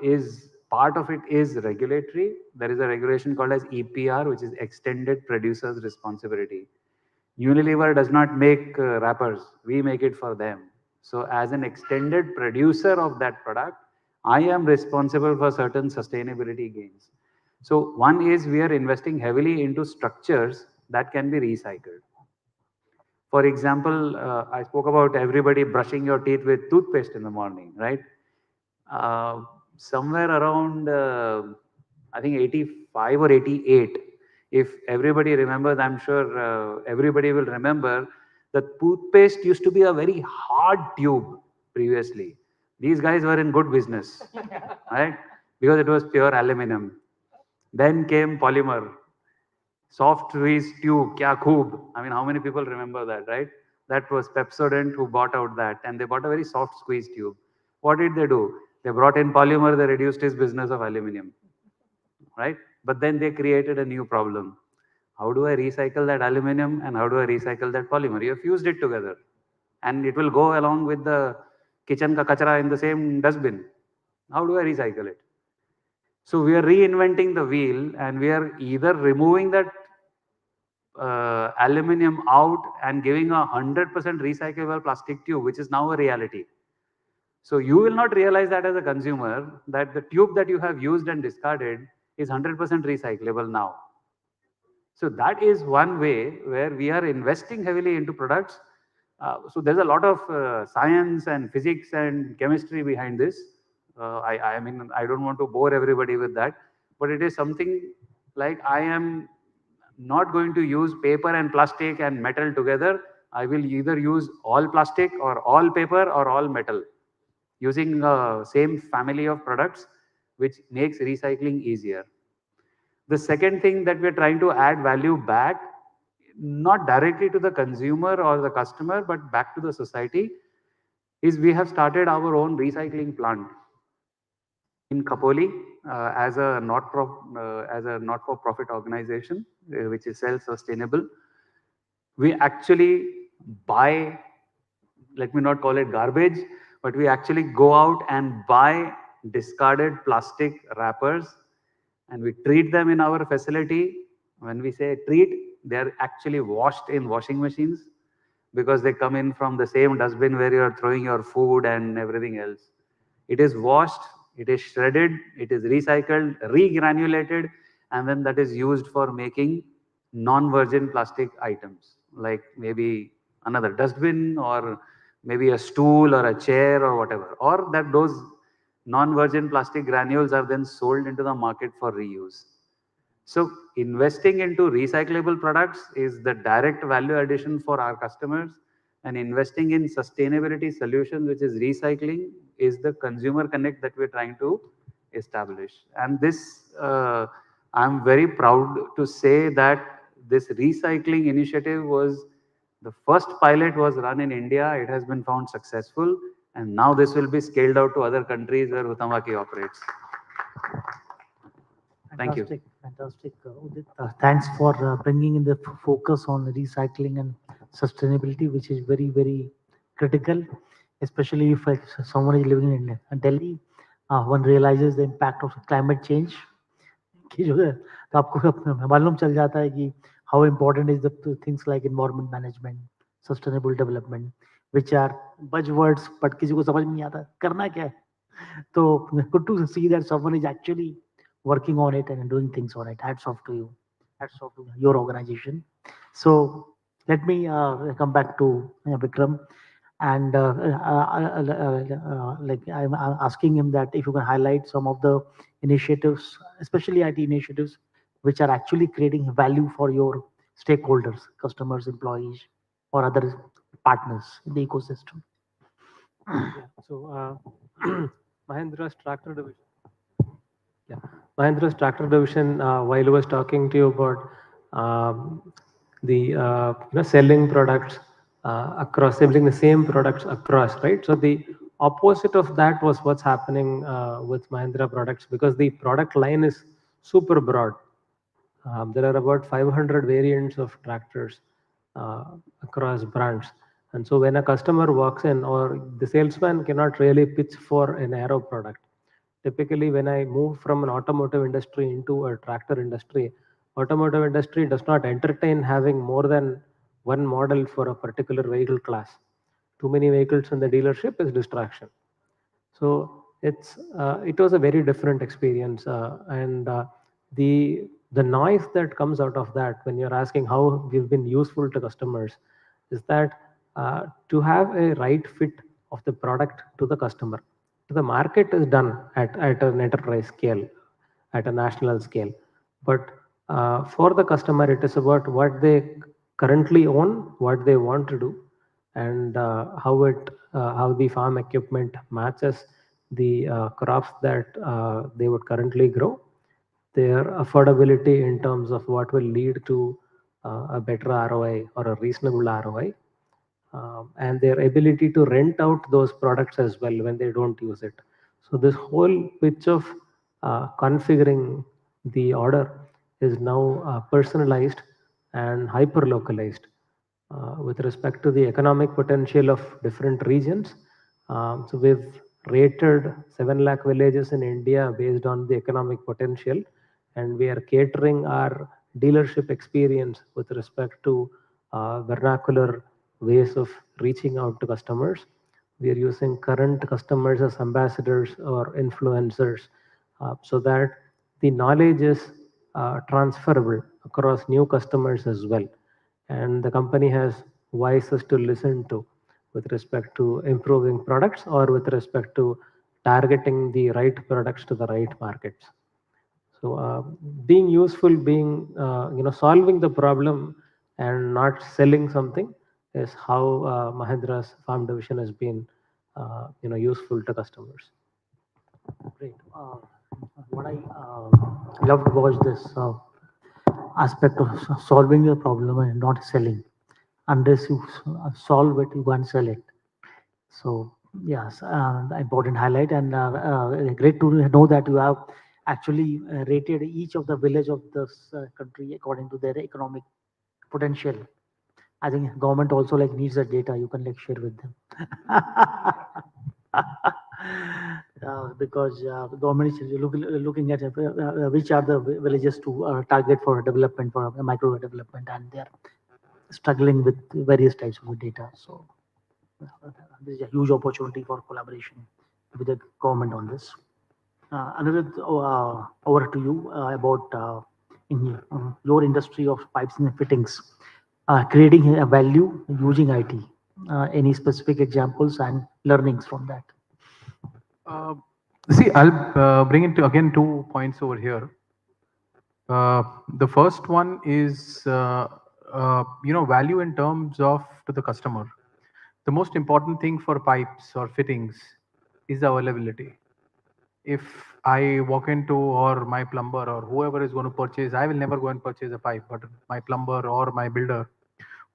is part of it is regulatory. There is a regulation called as EPR, which is Extended Producer's Responsibility. Unilever does not make wrappers. We make it for them. So as an extended producer of that product, I am responsible for certain sustainability gains. So one is we are investing heavily into structures that can be recycled. For example, I spoke about everybody brushing your teeth with toothpaste in the morning, right? Somewhere around, I think 85 or 88, if everybody remembers, I'm sure everybody will remember, the toothpaste used to be a very hard tube previously. These guys were in good business, right? Because it was pure aluminum. Then came polymer, soft squeeze tube, kya khoob. I mean, how many people remember that, right? That was Pepsodent who bought out that, and they bought a very soft squeeze tube. What did they do? They brought in polymer, they reduced his business of aluminum, right? But then they created a new problem. How do I recycle that aluminum and how do I recycle that polymer? You have fused it together and it will go along with the kitchen ka kachra in the same dustbin. How do I recycle it? So we are reinventing the wheel and we are either removing that aluminum out and giving a 100% recyclable plastic tube, which is now a reality. So you will not realize that as a consumer, that the tube that you have used and discarded is 100% recyclable now. So that is one way where we are investing heavily into products. So there's a lot of science and physics and chemistry behind this. I mean, I don't want to bore everybody with that, but it is something like I am not going to use paper and plastic and metal together. I will either use all plastic or all paper or all metal using the same family of products, which makes recycling easier. The second thing that we're trying to add value back, not directly to the consumer or the customer, but back to the society, is we have started our own recycling plant in Khopoli as a not-for-profit organization, which is self-sustainable. We actually buy, let me not call it garbage, but we actually go out and buy discarded plastic wrappers and we treat them in our facility. When we say treat, they are actually washed in washing machines because they come in from the same dustbin where you are throwing your food and everything else. It is washed, it is shredded, it is recycled, regranulated, and then that is used for making non-virgin plastic items, like maybe another dustbin or maybe a stool or a chair or whatever, or that those non-virgin plastic granules are then sold into the market for reuse. So investing into recyclable products is the direct value addition for our customers, and investing in sustainability solutions, which is recycling, is the consumer connect that we're trying to establish. And this, I'm very proud to say that this recycling initiative was the first pilot was run in India. It has been found successful, and now this will be scaled out to other countries where Huhtamaki operates. Thank you. Fantastic, Udit. Thanks for bringing in the focus on recycling and sustainability, which is very, very critical, especially if someone is living in Delhi. One realizes the impact of climate change. कि जो है तो आपको मालूम चल जाता है कि how important is the things like environment management, sustainable development, which are buzzwords, but किसी को समझ नहीं आता करना क्या है. So good to see that someone is actually working on it and doing things on it. Hats off to you. Hats off to your organization. So let me come back to Vikram. And like I'm asking him that if you can highlight some of the initiatives, especially IT initiatives, which are actually creating value for your stakeholders, customers, employees, or other partners in the ecosystem. Yeah. So Mahindra's tractor division. Yeah, Mahindra's tractor division. While I was talking to you about the selling products across, selling the same products across, right? So the opposite of that was what's happening with Mahindra products, because the product line is super broad. There are about 500 variants of tractors across brands. And so when a customer walks in, or the salesman cannot really pitch for an aero product. Typically, when I move from an automotive industry into a tractor industry, automotive industry does not entertain having more than one model for a particular vehicle class. Too many vehicles in the dealership is distraction. So it was a very different experience, and the noise that comes out of that when you're asking how we've been useful to customers is that to have a right fit of the product to the customer. The market is done at an enterprise scale, at a national scale, but for the customer, it is about what they currently own, what they want to do, and how the farm equipment matches the crops that they would currently grow, their affordability in terms of what will lead to a better ROI or a reasonable ROI, and their ability to rent out those products as well when they don't use it. So this whole pitch of configuring the order is now personalized and hyper localized with respect to the economic potential of different regions. So we've rated 7 lakh villages in India based on the economic potential, and we are catering our dealership experience with respect to vernacular ways of reaching out to customers. We are using current customers as ambassadors or influencers so that the knowledge is transferable across new customers as well. And the company has voices to listen to with respect to improving products or with respect to targeting the right products to the right markets. So being useful, being solving the problem and not selling something is how Mahindra's farm division has been useful to customers. Great. What I loved was this aspect of solving the problem and not selling. Unless you solve it, you can't sell it. So yes, the important highlight, and great to know that you have actually rated each of the village of this country according to their economic potential. I think government also like needs that data. You can like share with them. Because the government is looking at which are the villages to target for development, for micro development, and they are struggling with various types of data. So there is a huge opportunity for collaboration with the government on this. Another over to you about in your industry of pipes and fittings, creating a value using IT. Any specific examples and learnings from that? See, I'll bring it to again 2 points over here. The first one is value in terms of to the customer. The most important thing for pipes or fittings is the availability. If I walk into, or my plumber or whoever is going to purchase, I will never go and purchase a pipe, but my plumber or my builder,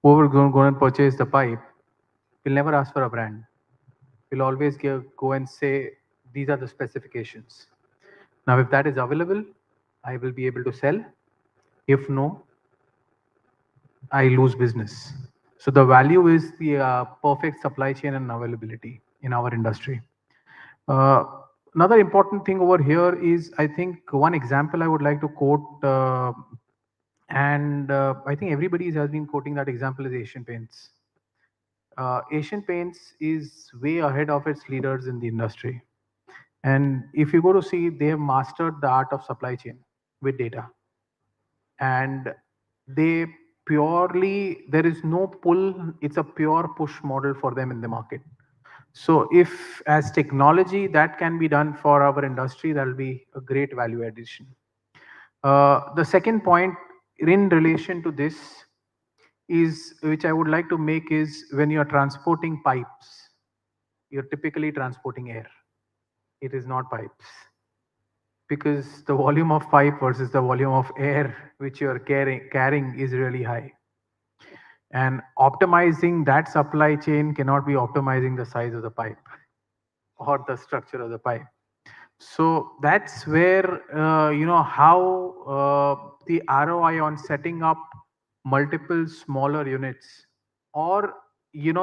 whoever is going to go and purchase the pipe, will never ask for a brand. Will always go and say, these are the specifications. Now, if that is available, I will be able to sell. If no, I lose business. So the value is the perfect supply chain and availability in our industry. Uh, Another important thing over here is, I think one example I would like to quote, and I think everybody has been quoting that example, is Asian Paints. Asian Paints is way ahead of its leaders in the industry. And if you go to see, they have mastered the art of supply chain with data. And they purely, there is no pull, it's a pure push model for them in the market. So if as technology that can be done for our industry, that will be a great value addition. The second point in relation to this is, which I would like to make, is when you are transporting pipes, you're typically transporting air. It is not pipes, because the volume of pipe versus the volume of air which you are carrying is really high. And optimizing that supply chain cannot be optimizing the size of the pipe or the structure of the pipe. So that's where, how the ROI on setting up multiple smaller units, or,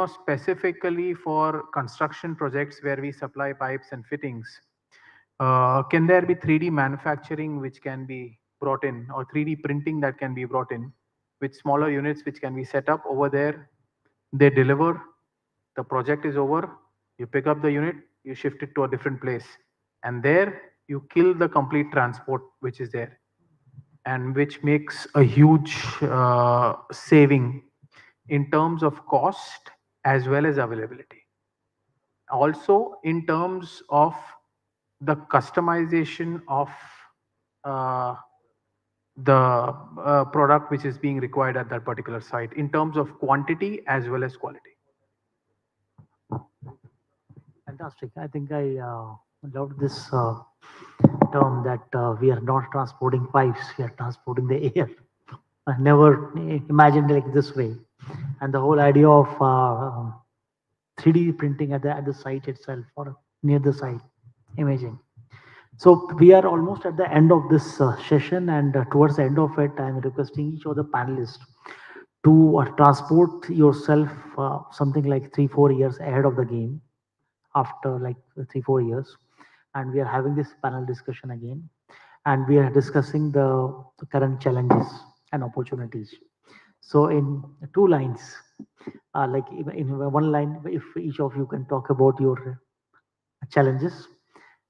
specifically for construction projects where we supply pipes and fittings, can there be 3D manufacturing which can be brought in, or 3D printing that can be brought in with smaller units which can be set up over there? They deliver, the project is over, you pick up the unit, you shift it to a different place, and there you kill the complete transport which is there, and which makes a huge saving in terms of cost as well as availability. Also in terms of the customization of uh, the product which is being required at that particular site in terms of quantity as well as quality. Fantastic. I think I loved this term that we are not transporting pipes, we are transporting the air. I never imagined like this way. And the whole idea of 3D printing at the site itself or near the site, imaging. So we are almost at the end of this session, and towards the end of it, I'm requesting each of the panelists to transport yourself something like 3-4 years ahead of the game, after like 3-4 years, and we are having this panel discussion again, and we are discussing the current challenges and opportunities. So in 2 lines, like in 1 line, if each of you can talk about your challenges,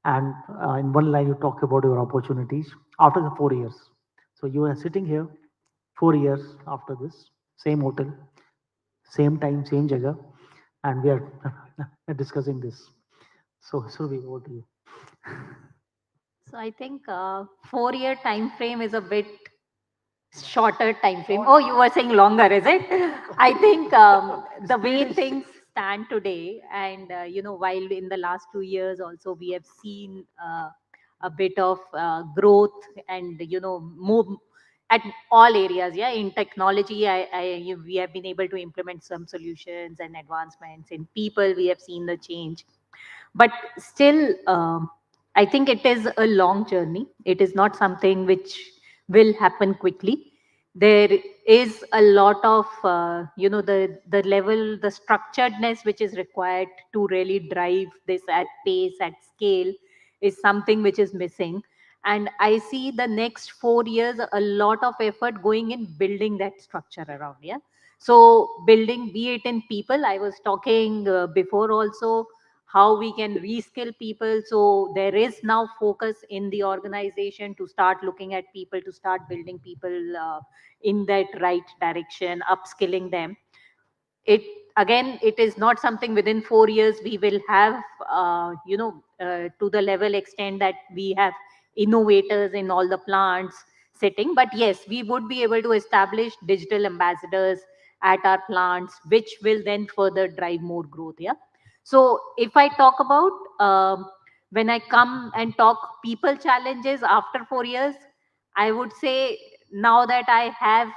and in 1 line you talk about your opportunities after the 4 years. So you are sitting here 4 years after this, same hotel, same time, same jagah, and we are discussing this. So Survi, over to you. So I think 4 year time frame is a bit shorter time frame. Oh, you were saying longer, is it? I think the way things stand today, and while in the last 2 years also we have seen a bit of growth, and move at all areas. Yeah, in technology, we have been able to implement some solutions and advancements. In people, we have seen the change, but still, I think it is a long journey. It is not something which will happen quickly. There is a lot of the level, the structuredness which is required to really drive this at pace, at scale, is something which is missing. And I see the next 4 years a lot of effort going in building that structure around. Yeah, so building, be it in people, I was talking before also, how we can reskill people. So there is now focus in the organization to start looking at people, to start building people in that right direction, upskilling them. It, again, it is not something within 4 years we will have to the level extent that we have innovators in all the plants sitting, but yes, we would be able to establish digital ambassadors at our plants, which will then further drive more growth. Yeah, so if I talk about when I come and talk people challenges after 4 years, I would say, now that I have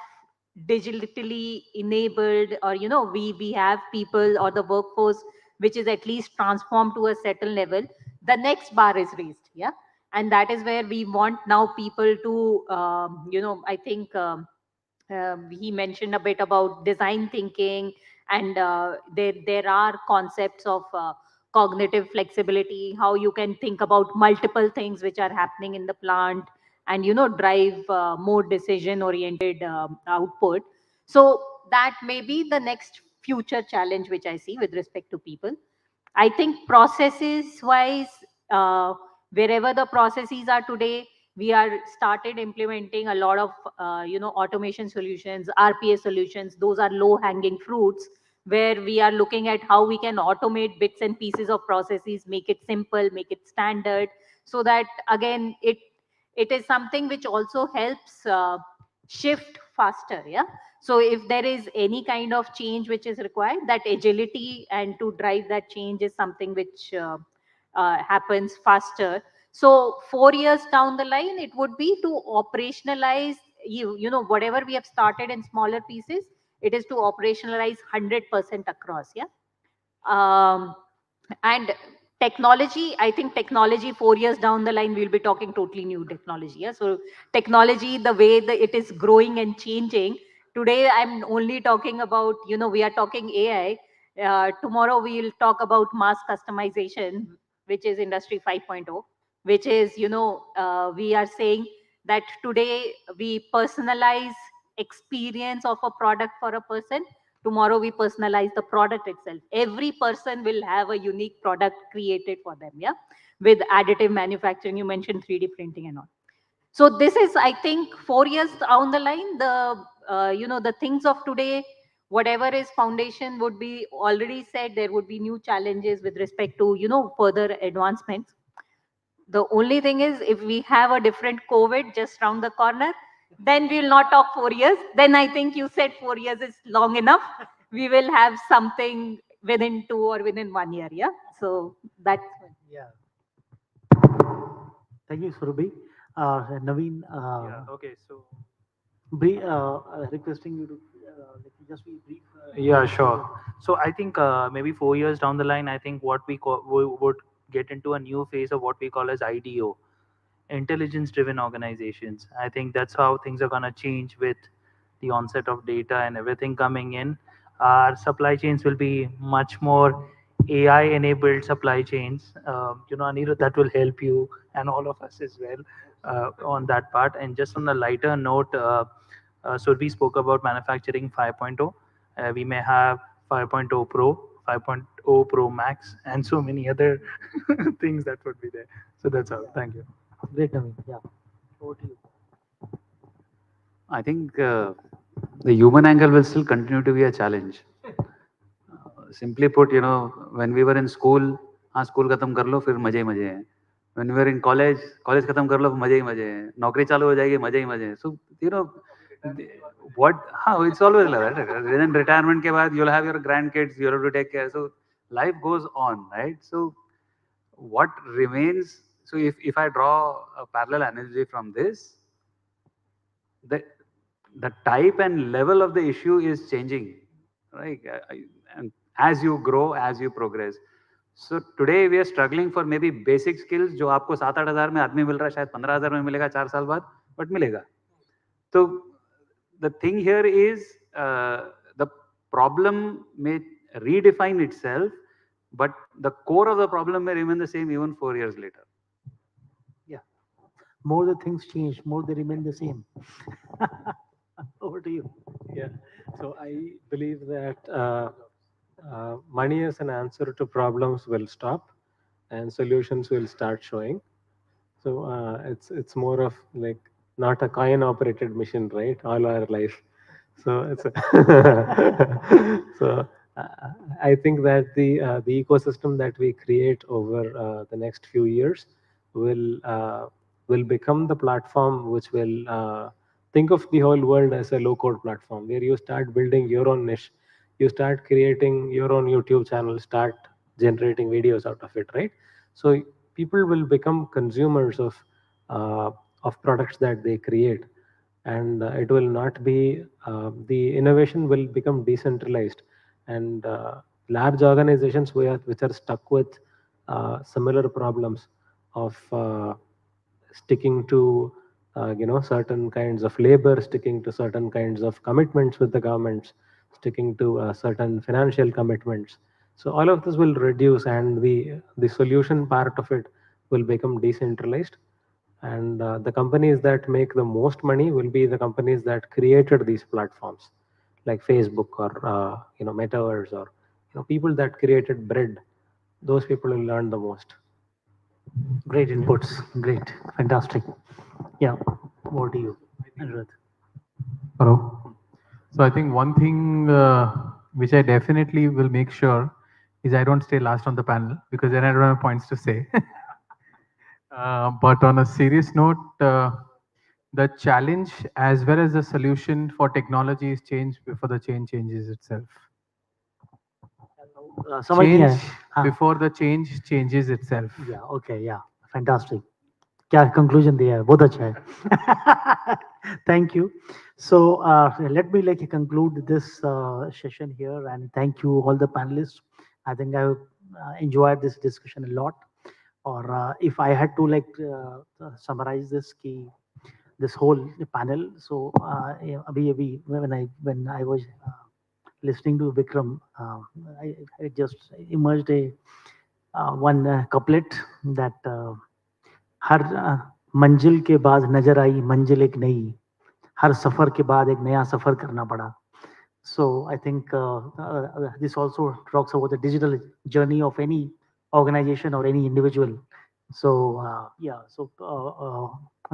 digitally enabled, or we have people or the workforce which is at least transformed to a certain level, the next bar is raised. Yeah, And that is where we want now people to, I think he mentioned a bit about design thinking, and there are concepts of cognitive flexibility, how you can think about multiple things which are happening in the plant, and drive more decision oriented output. So that may be the next future challenge which I see with respect to people. I think processes wise, uh, wherever the processes are today, we are started implementing a lot of automation solutions, RPA solutions. Those are low hanging fruits, where we are looking at how we can automate bits and pieces of processes, make it simple, make it standard, so that again it is something which also helps shift faster. Yeah. So if there is any kind of change which is required, that agility and to drive that change is something which happens faster. So 4 years down the line, it would be to operationalize whatever we have started in smaller pieces. It is to operationalize 100% across. Yeah. And technology, I think technology 4 years down the line, we'll be talking totally new technology. Yeah. So technology, the way that it is growing and changing, today I'm only talking about, we are talking AI. Tomorrow we'll talk about mass customization, which is industry 5.0, which is, we are saying that today we personalize experience of a product for a person. Tomorrow we personalize the product itself. Every person will have a unique product created for them. Yeah. With additive manufacturing, you mentioned 3D printing and all. So this is, I think, 4 years down the line, the things of today, whatever is foundation would be already set. There would be new challenges with respect to further advancements. The only thing is, if we have a different COVID just round the corner, then we will not talk 4 years. Then I think you said 4 years is long enough. We will have something within 2 or within 1 year. Yeah. So that's. Yeah. Thank you, Surabhi. Naveen, Yeah. Okay. So. requesting you to just be brief. Yeah, sure. So I think maybe 4 years down the line, I think what we would get into a new phase of what we call as IDO, intelligence driven organizations. I think that's how things are going to change with the onset of data and everything coming in. Our supply chains will be much more AI enabled supply chains. Anirudh, that will help you and all of us as well on that part. And just on a lighter note, so we spoke about manufacturing 5.0. We may have 5.0 Pro, 5.0 Pro Max, and so many other things that would be there. So that's all. Thank you. Great, Naveen. Yeah. Over to you. I think the human angle will still continue to be a challenge. Simply put, when we were in school, हाँ school खत्म कर लो फिर मजे ही मजे हैं. When we were in college, college खत्म कर लो मजे ही मजे हैं. नौकरी चालू हो जाएगी मजे ही मजे हैं. So what? हाँ, it's always like that. Then retirement के बाद you'll have your grandkids, you have to take care. So life goes on, right? So what remains? So if I draw a parallel analogy from this, the type and level of the issue is changing, right? And as you grow, as you progress. So today we are struggling for maybe basic skills जो आपको 7-8 हजार में आदमी मिल रहा है शायद 15 हजार में मिलेगा 4 साल बाद, but मिलेगा. So the thing here is the problem may redefine itself, but the core of the problem may remain the same even 4 years later. Yeah. More the things change, more they remain the same. Over to you. Yeah. So I believe that money as an answer to problems will stop, and solutions will start showing. So it's more of like not a coin operated machine, right? All our life. So it's so I think that the ecosystem that we create over the next few years will become the platform which will think of the whole world as a low code platform, where you start building your own niche, you start creating your own YouTube channel, start generating videos out of it, right? So people will become consumers of products that they create, and it will not be the innovation will become decentralized, and large organizations which are stuck with similar problems of sticking to certain kinds of labor, sticking to certain kinds of commitments with the governments, sticking to certain financial commitments. So all of this will reduce, and the solution part of it will become decentralized. And the companies that make the most money will be the companies that created these platforms, like Facebook or Metaverse, or people that created bread. Those people will learn the most. Great inputs. Great. Fantastic. Yeah. Over to you, Anirudh. Hello. So I think one thing which I definitely will make sure is I don't stay last on the panel, because then I don't have points to say. But on a serious note, the challenge as well as the solution for technology is change before the change changes itself. समझ नहीं Change आया. हाँ. before the change changes itself. Yeah. Okay. Yeah. Fantastic. क्या conclusion दिया है, बहुत अच्छा है. Thank you. So let me conclude this session here, and thank you all the panelists. I think I enjoyed this discussion a lot. Or if I had to summarize this key, this whole panel. So when I was listening to Vikram, I just emerged a one couplet that हर मंजिल के बाद नजर आई मंजिल एक नई, हर सफर के बाद एक नया सफर करना पड़ा. So I think this also talks about the digital journey of any organization or any individual. So yeah, so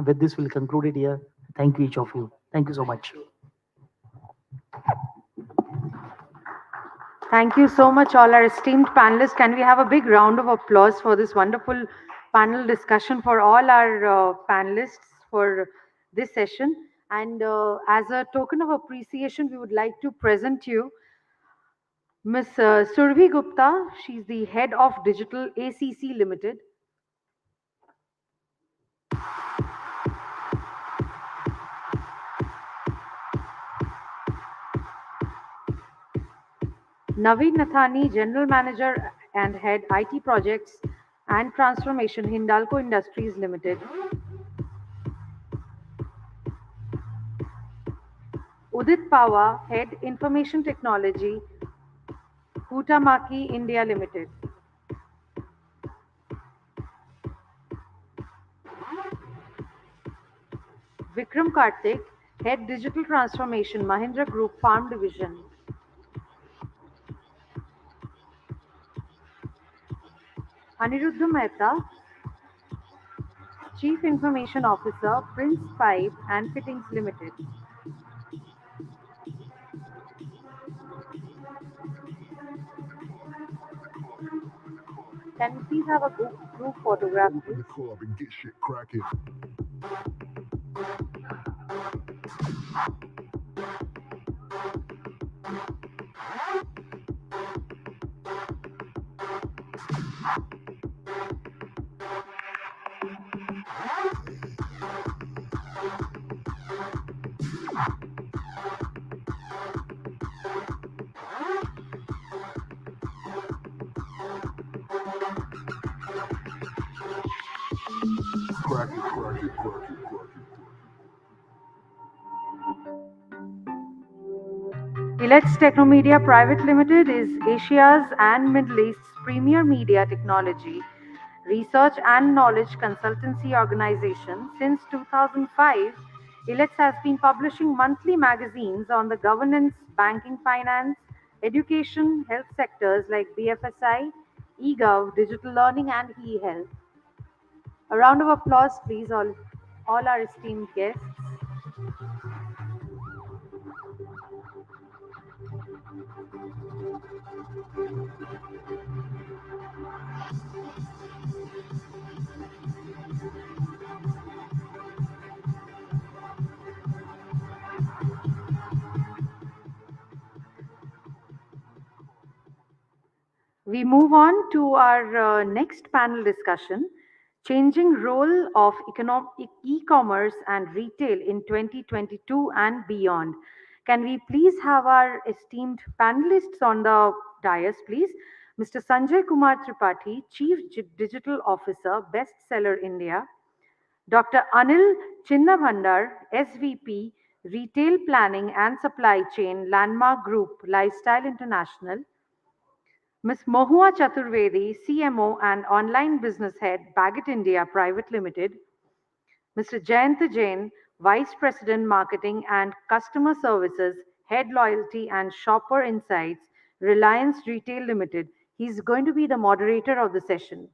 with this we'll conclude it here. Thank you each of you. Thank you so much. Thank you so much, all our esteemed panelists. Can we have a big round of applause for this wonderful panel discussion for all our panelists for this session? And as a token of appreciation, we would like to present you Ms. Survi Gupta. She's the head of Digital ACC Limited. Naveen Nathani, General Manager and Head IT Projects and Transformation, Hindalco Industries Limited. Udit Pawa, Head Information Technology, Huhtamaki India Limited. Vikram Karthik, Head Digital Transformation, Mahindra Group Farm Division. Aniruddha Mehta, Chief Information Officer, Prince Pipe and Fittings Limited. Can we please have a group photograph, please? Elets Technomedia Private Limited is Asia's and Middle East's premier media technology, research and knowledge consultancy organization. Since 2005, Elets has been publishing monthly magazines on the governance, banking, finance, education, health sectors like BFSI, eGov, digital learning, and e-health. A round of applause, please, all our esteemed guests. We move on to our next panel discussion, changing role of e-commerce and retail in 2022 and beyond. Can we please have our esteemed panelists on the dais, please? Mr. Sanjay Kumar Tripathi, Chief Digital Officer, Bestseller India. Dr. Anil Chinnabhandar, SVP, Retail Planning and Supply Chain, Landmark Group, Lifestyle International. Ms. Mahwah Chaturvedi, CMO and Online Business Head, Bagot India Private Limited. Mr. Jayant Jain, Vice President Marketing and Customer Services, Head Loyalty and Shopper Insights, Reliance Retail Limited. He's going to be the moderator of the session.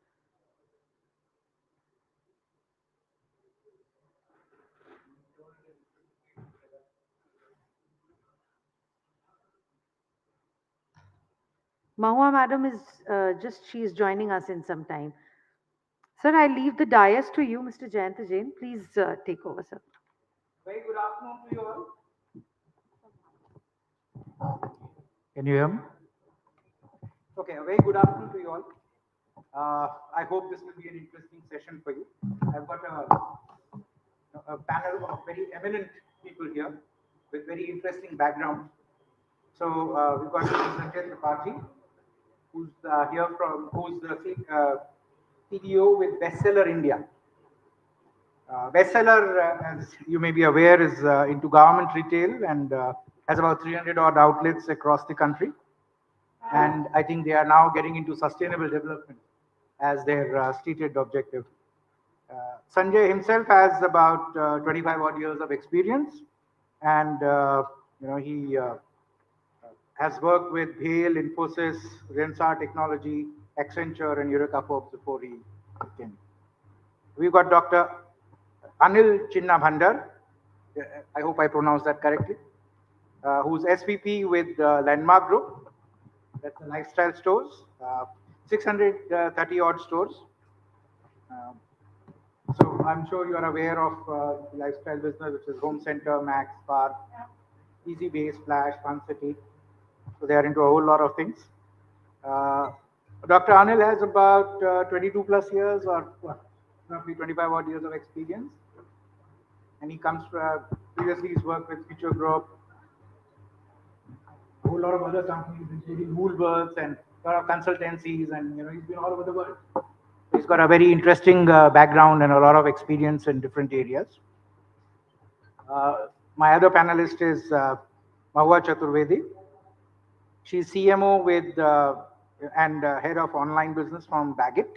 Mahwah madam is she is joining us in some time. Sir, I leave the dais to you, Mr. Jayant Jain. Please take over, sir. Very good afternoon to you all. Can you hear me? Okay, a very good afternoon to you all. I hope this will be an interesting session for you. I've got a panel of very eminent people here with very interesting backgrounds. So we've got Centricity, who's here who's the CEO with Bestseller India. Bestseller, as you may be aware, is into government retail and has about 300 odd outlets across the country. And I think they are now getting into sustainable development as their stated objective. Sanjay himself has about 25 odd years of experience, and he has worked with Hale, Infosys, Rensar Technology, Accenture, and Eureka Forbes before he came. We've got Dr. Anil Chinnabhandar, I hope I pronounced that correctly, who's SVP with Landmark Group. That's the lifestyle stores, 630 odd stores. So I'm sure you are aware of the lifestyle business, which is Home Center, Max, Park, Easy Base, Flash, Fun City. So they are into a whole lot of things. Dr. Anil has about 22 plus years or roughly 25 odd years of experience. And he comes previously he's worked with Future Group, a whole lot of other companies, including Woolworths and a lot of consultancies, and he's been all over the world. He's got a very interesting background and a lot of experience in different areas. My other panelist is Mahwah Chaturvedi. She's CMO with and head of online business from Bagot.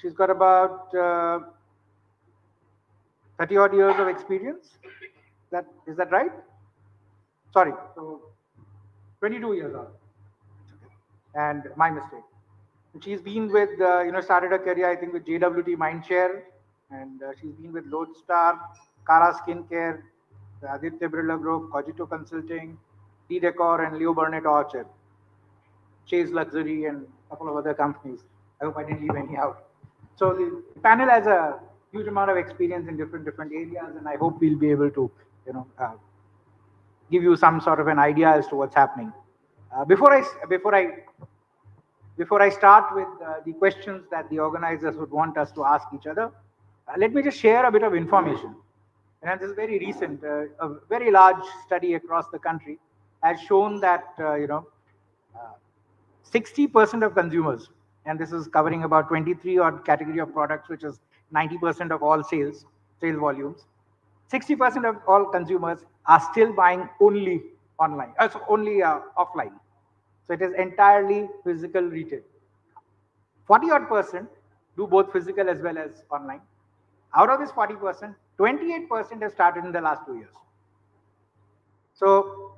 She's got about 30 odd years of experience. Is that right? Sorry, so 22 years old. And my mistake. She's been with, started her career, I think, with JWT Mindshare, and she's been with Lodestar, Cara Skincare, the Aditya Birla Group, Cogito Consulting, D-Decor, and Leo Burnett Orchard, Chase Luxury, and a couple of other companies. I hope I didn't leave any out. So the panel has a huge amount of experience in different areas, and I hope we'll be able to, give you some sort of an idea as to what's happening. Before I start with the questions that the organizers would want us to ask each other, let me just share a bit of information. And this is very recent. A very large study across the country has shown that 60% of consumers, and this is covering about 23 odd category of products, which is 90% of all sale volumes. 60% of all consumers are still buying only online, only offline. So it is entirely physical retail. 40 odd percent do both physical as well as online. Out of this 40%, 28% have started in the last 2 years. So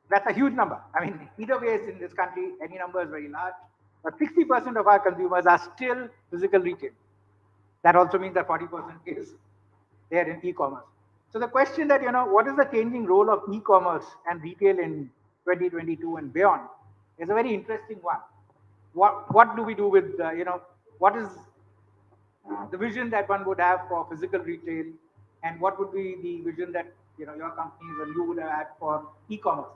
that's a huge number. I mean, either way, in this country, any number is very large. But 60% of our consumers are still physical retail. That also means that 40% is there in e-commerce. So the question that, what is the changing role of e-commerce and retail in 2022 and beyond is a very interesting one. What do we do with, what is the vision that one would have for physical retail, and what would be the vision that, your companies and you would have had for e-commerce,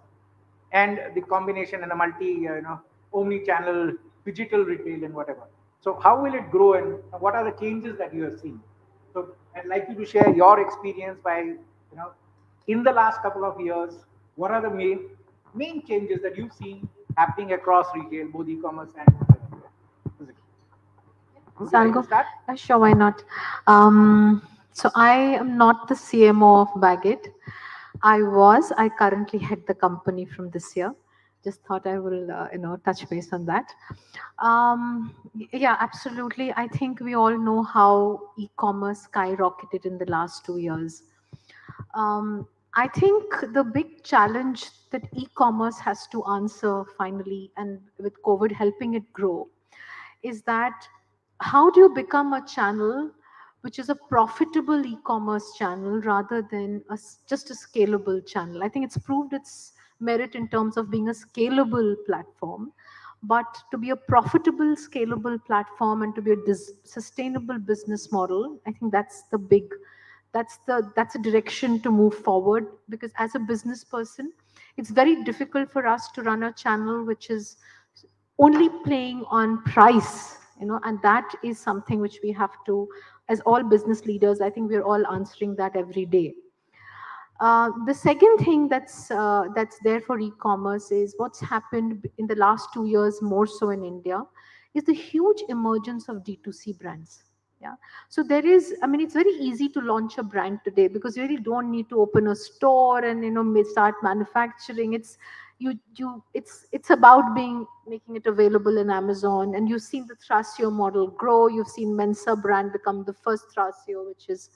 and the combination and the omni-channel digital retail and whatever. So how will it grow, and what are the changes that you have seen? So I'd like you to share your experience by, in the last couple of years, what are the main changes that you've seen happening across retail, both e-commerce and physical? So I'll go. Start? Sure, why not? So I am not the CMO of Baggett. I currently head the company from this year. Just thought I will, touch base on that. Yeah, absolutely. I think we all know how e-commerce skyrocketed in the last 2 years. I think the big challenge that e-commerce has to answer finally, and with COVID helping it grow, is that how do you become a channel which is a profitable e-commerce channel rather than just a scalable channel? I think it's proved its merit in terms of being a scalable platform, but to be a profitable scalable platform and to be a sustainable business model, I think that's a direction to move forward. Because as a business person, it's very difficult for us to run a channel which is only playing on price, and that is something which we have to, as all business leaders, I think we're all answering that every day. The second thing that's there for e-commerce is what's happened in the last 2 years, more so in India, is the huge emergence of D2C brands. Yeah. So there is, I mean, it's very easy to launch a brand today because you really don't need to open a store and start manufacturing. It's about making it available in Amazon, and you've seen the Thrasio model grow. You've seen Mensa brand become the first Thrasio, which is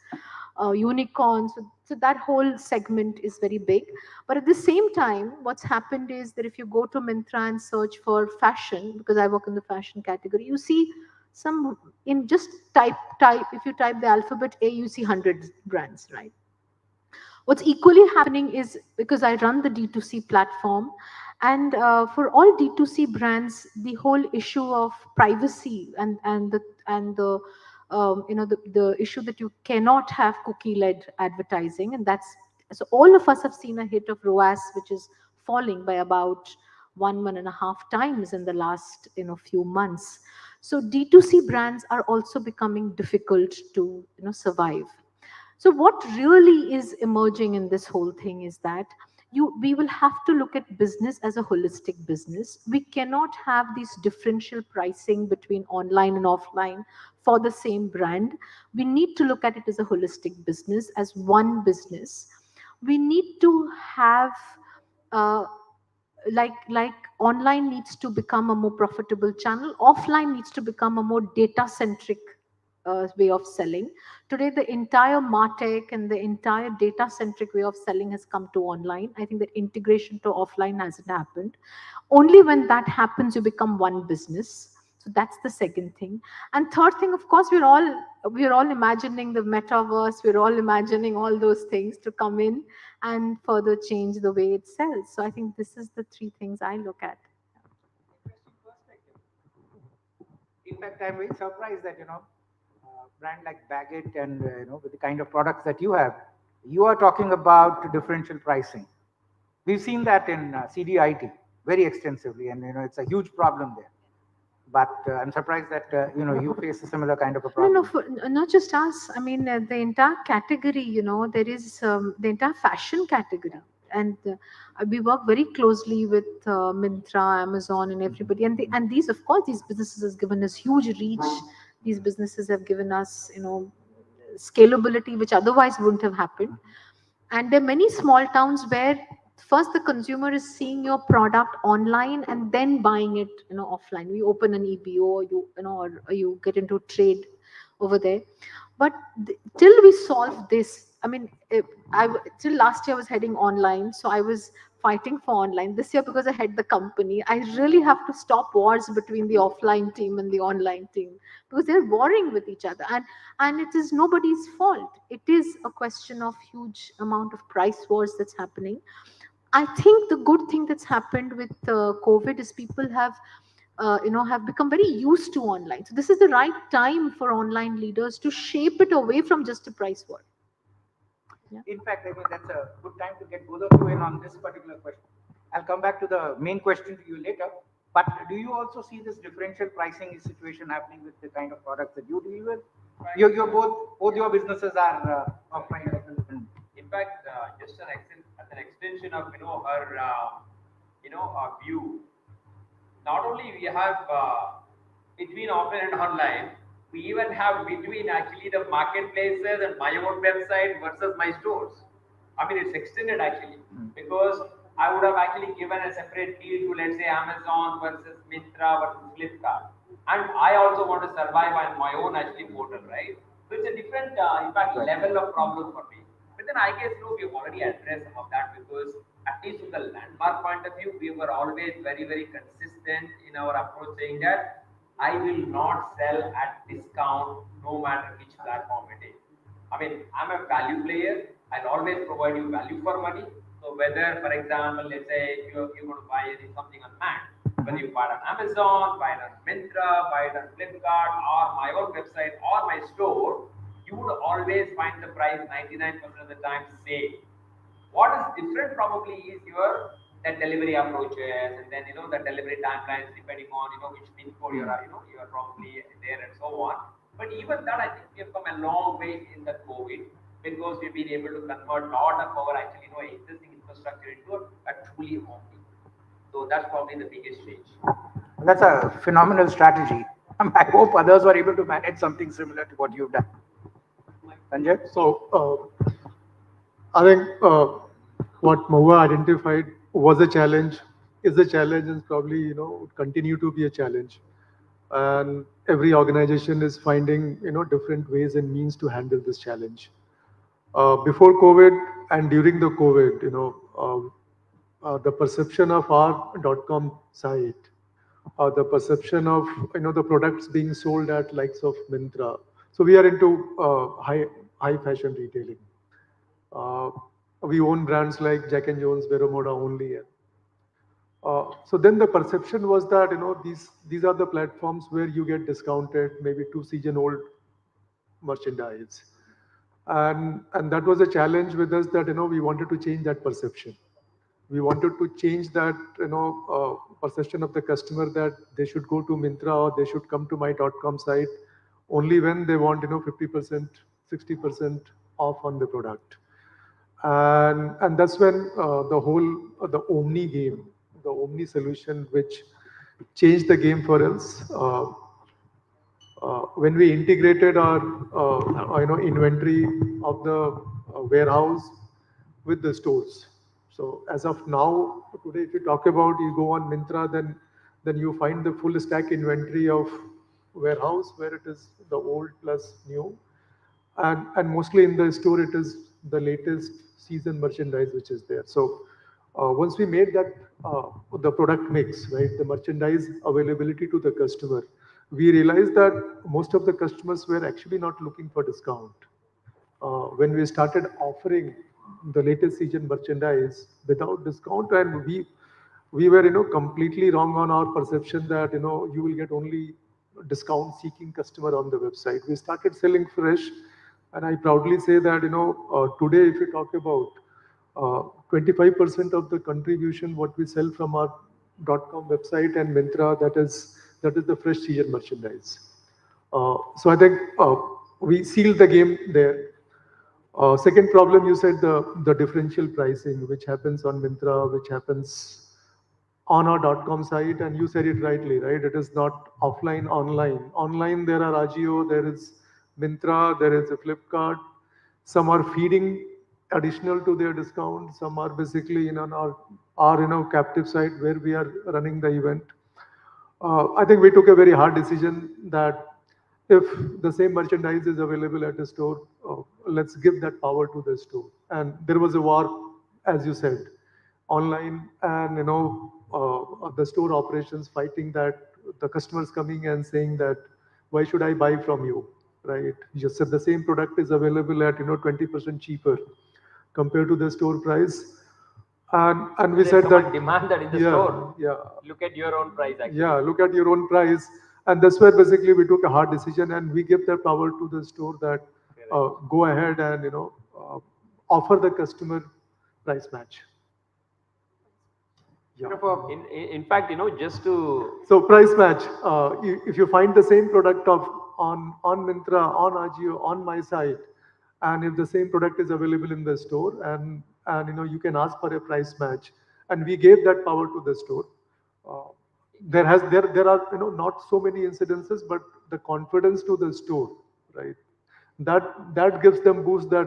unicorn. So that whole segment is very big. But at the same time, what's happened is that if you go to Myntra and search for fashion, because I work in the fashion category, you see some in just type. If you type the alphabet A, you see hundreds brands, right? What's equally happening is, because I run the D2C platform, and for all D2C brands, the whole issue of privacy and the issue that you cannot have cookie-led advertising, and that's, so all of us have seen a hit of ROAS, which is falling by about 1.5 times in the last few months. So D2C brands are also becoming difficult to survive. So what really is emerging in this whole thing is that we will have to look at business as a holistic business. We cannot have this differential pricing between online and offline for the same brand. We need to look at it as a holistic business, as one business. We need to have uh, like online needs to become a more profitable channel, offline needs to become a more data centric way of selling. Today the entire martech and the entire data centric way of selling has come to online. I think that integration to offline hasn't happened. Only when that happens you become one business. So that's the second thing. And third thing, of course, we're all imagining the metaverse, we're all imagining all those things to come in and further change the way it sells. So I think this is the three things I look at. Interesting perspective. In fact, I'm very surprised that brand like Baggett and with the kind of products that you have, you are talking about differential pricing. We've seen that in CDIT very extensively, and it's a huge problem there. But I'm surprised that you face a similar kind of a problem. Not just us. I mean, the entire category. There is the entire fashion category, and we work very closely with Myntra, Amazon, and everybody. And these, of course, these businesses has given us huge reach. These businesses have given us, scalability, which otherwise wouldn't have happened. And there are many small towns where first the consumer is seeing your product online and then buying it offline. We open an EBO, or or you get into trade over there. But till we solve this, I mean, till last year I was heading online, so I was fighting for online. This year, because I head the company, I really have to stop wars between the offline team and the online team, because they're warring with each other, and it is nobody's fault. It is a question of huge amount of price wars that's happening. I think the good thing that's happened with COVID is people have become very used to online. So this is the right time for online leaders to shape it away from just a price war. Yeah. In fact, I mean, that's a good time to get both of you in on this particular question. I'll come back to the main question to you later. But do you also see this differential pricing situation happening with the kind of products that you deal with? You're both your businesses are offline. In fact, just as an extension of her view. Not only we have between offline and online, We even have between actually the marketplaces and my own website versus my stores. I mean, it's extended actually because I would have actually given a separate deal to, let's say, Amazon versus Myntra versus Flipkart. And I also want to survive on my own actually portal, right? So it's a different, in fact, level of problem for me. But then I guess, no, we've already addressed some of that because at least from the landmark point of view, we were always very, very consistent in our approach saying that I will not sell at discount no matter which platform it is. I mean, I'm a value player. I'll always provide you value for money. So whether, for example, let's say you're going to buy something on Mac, whether you buy it on Amazon, buy it on Myntra, buy it on Flipkart, or my own website or my store, you would always find the price 99% of the time same. What is different probably is your the delivery approaches and then the delivery timelines depending on which pin code you're probably there and so on. But even that I think we have come a long way in the COVID because we've been able to convert a lot of our actually existing infrastructure into a truly omni. So that's probably the biggest change. That's a phenomenal strategy. I hope others were able to manage something similar to what you've done. Sanjay? So, I think what Mahwah identified was a challenge, is a challenge, and probably would continue to be a challenge. And every organization is finding different ways and means to handle this challenge. Before COVID and during the COVID, the perception of our .com site, the perception of the products being sold at likes of Myntra. So we are into high fashion retailing. Uh, we own brands like Jack and Jones, Veromoda only. So then the perception was that these are the platforms where you get discounted, maybe 2 season old merchandise, and that was a challenge with us that we wanted to change that perception. We wanted to change that perception of the customer that they should go to Myntra or they should come to my .com site only when they want 50%, 60% off on the product. And that's when the Omni game, the Omni solution, which changed the game for us. When we integrated our inventory of the warehouse with the stores. So as of now, today, if you talk about you go on Myntra, then you find the full stack inventory of warehouse where it is the old plus new, and mostly in the store it is the latest season merchandise which is there. So once we made that the product mix, right, the merchandise availability to the customer, we realized that most of the customers were actually not looking for discount. When we started offering the latest season merchandise without discount, and we were completely wrong on our perception that you will get only discount seeking customer on the website. We started selling fresh, and I proudly say that today if you talk about 25% of the contribution what we sell from our .com website and Myntra, that is the fresh season merchandise. So I think we sealed the game there. Second problem, you said the differential pricing, which happens on Myntra, which happens on our .com site, and you said it rightly, right? It is not offline, online. Online, there are Agio, there is Myntra, there is a Flipkart. Some are feeding additional to their discount. Some are basically in our captive site where we are running the event. I think we took a very hard decision that if the same merchandise is available at a store, let's give that power to the store. And there was a war, as you said, online and the store operations fighting that, the customers coming and saying that why should I buy from you, right? You said the same product is available at 20% cheaper compared to the store price. And we said that demand that in the store. Yeah. Look at your own price actually. Yeah, look at your own price. And that's where basically we took a hard decision and we give that power to the store that go ahead and offer the customer price match. Yeah. In fact, just to So price match. If you find the same product on Myntra, on Agio, on my site, and if the same product is available in the store, and you can ask for a price match, and we gave that power to the store. There are not so many incidences, but the confidence to the store, right? That gives them boost that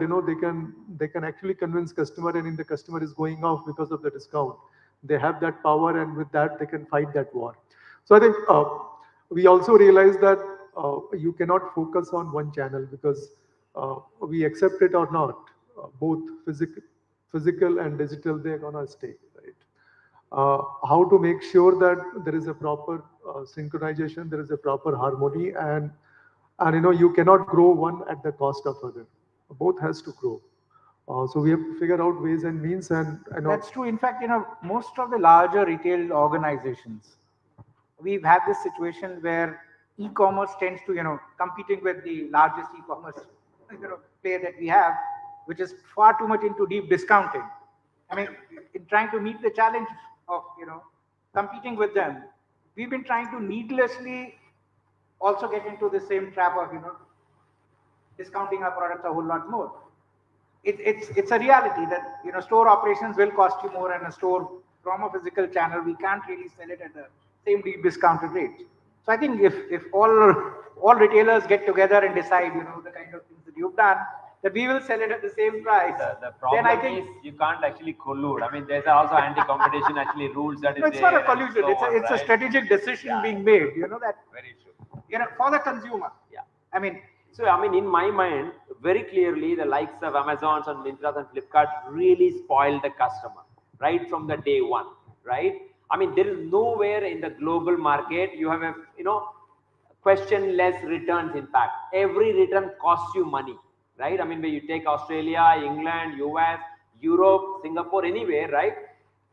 they can actually convince customer, and if the customer is going off because of the discount, they have that power, and with that they can fight that war. So I think we also realize that you cannot focus on one channel, because we accept it or not, both physical and digital, they're gonna stay, right? How to make sure that there is a proper synchronization, there is a proper harmony, and you cannot grow one at the cost of other. Both has to grow. So we have to figure out ways and means, and That's true. In fact, most of the larger retail organizations, we've had this situation where e-commerce tends to, competing with the largest e-commerce, player that we have, which is far too much into deep discounting. I mean, in trying to meet the challenge of, competing with them, we've been trying to needlessly also get into the same trap of, discounting our products a whole lot more. It's a reality that, store operations will cost you more, and a store from a physical channel, we can't really sell it at the same deep discounted rate. So I think if all retailers get together and decide, the kind of things that you've done, that we will sell it at the same price. The problem then I think, is you can't actually collude. I mean, there's also anti-competition actually rules that is no, it's there. not a collusion. It's a strategic decision being made. That. Very true. For the consumer. Yeah. I mean, so I mean, in my mind, very clearly, the likes of Amazons and Myntras and Flipkart really spoiled the customer right from the day one, right? I mean, there is nowhere in the global market you have a questionless returns impact. Every return costs you money, right? I mean, when you take Australia, England, US, Europe, Singapore, anywhere, right?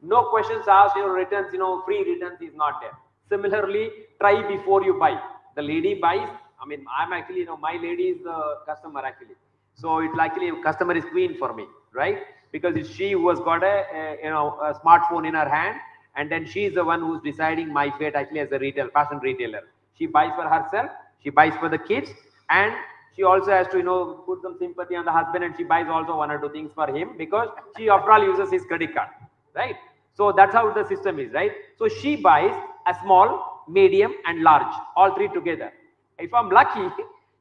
No questions asked, your returns, free returns is not there. Similarly, try before you buy. The lady buys. I mean, I'm actually, my lady is the customer actually. So it's actually a customer is queen for me, right? Because it's she who has got a smartphone in her hand, and then she is the one who's deciding my fate actually as a fashion retailer. She buys for herself, she buys for the kids, and she also has to, put some sympathy on the husband, and she buys also one or two things for him because she after all uses his credit card, right? So that's how the system is, right? So she buys a small, medium, and large, all three together. If I'm lucky,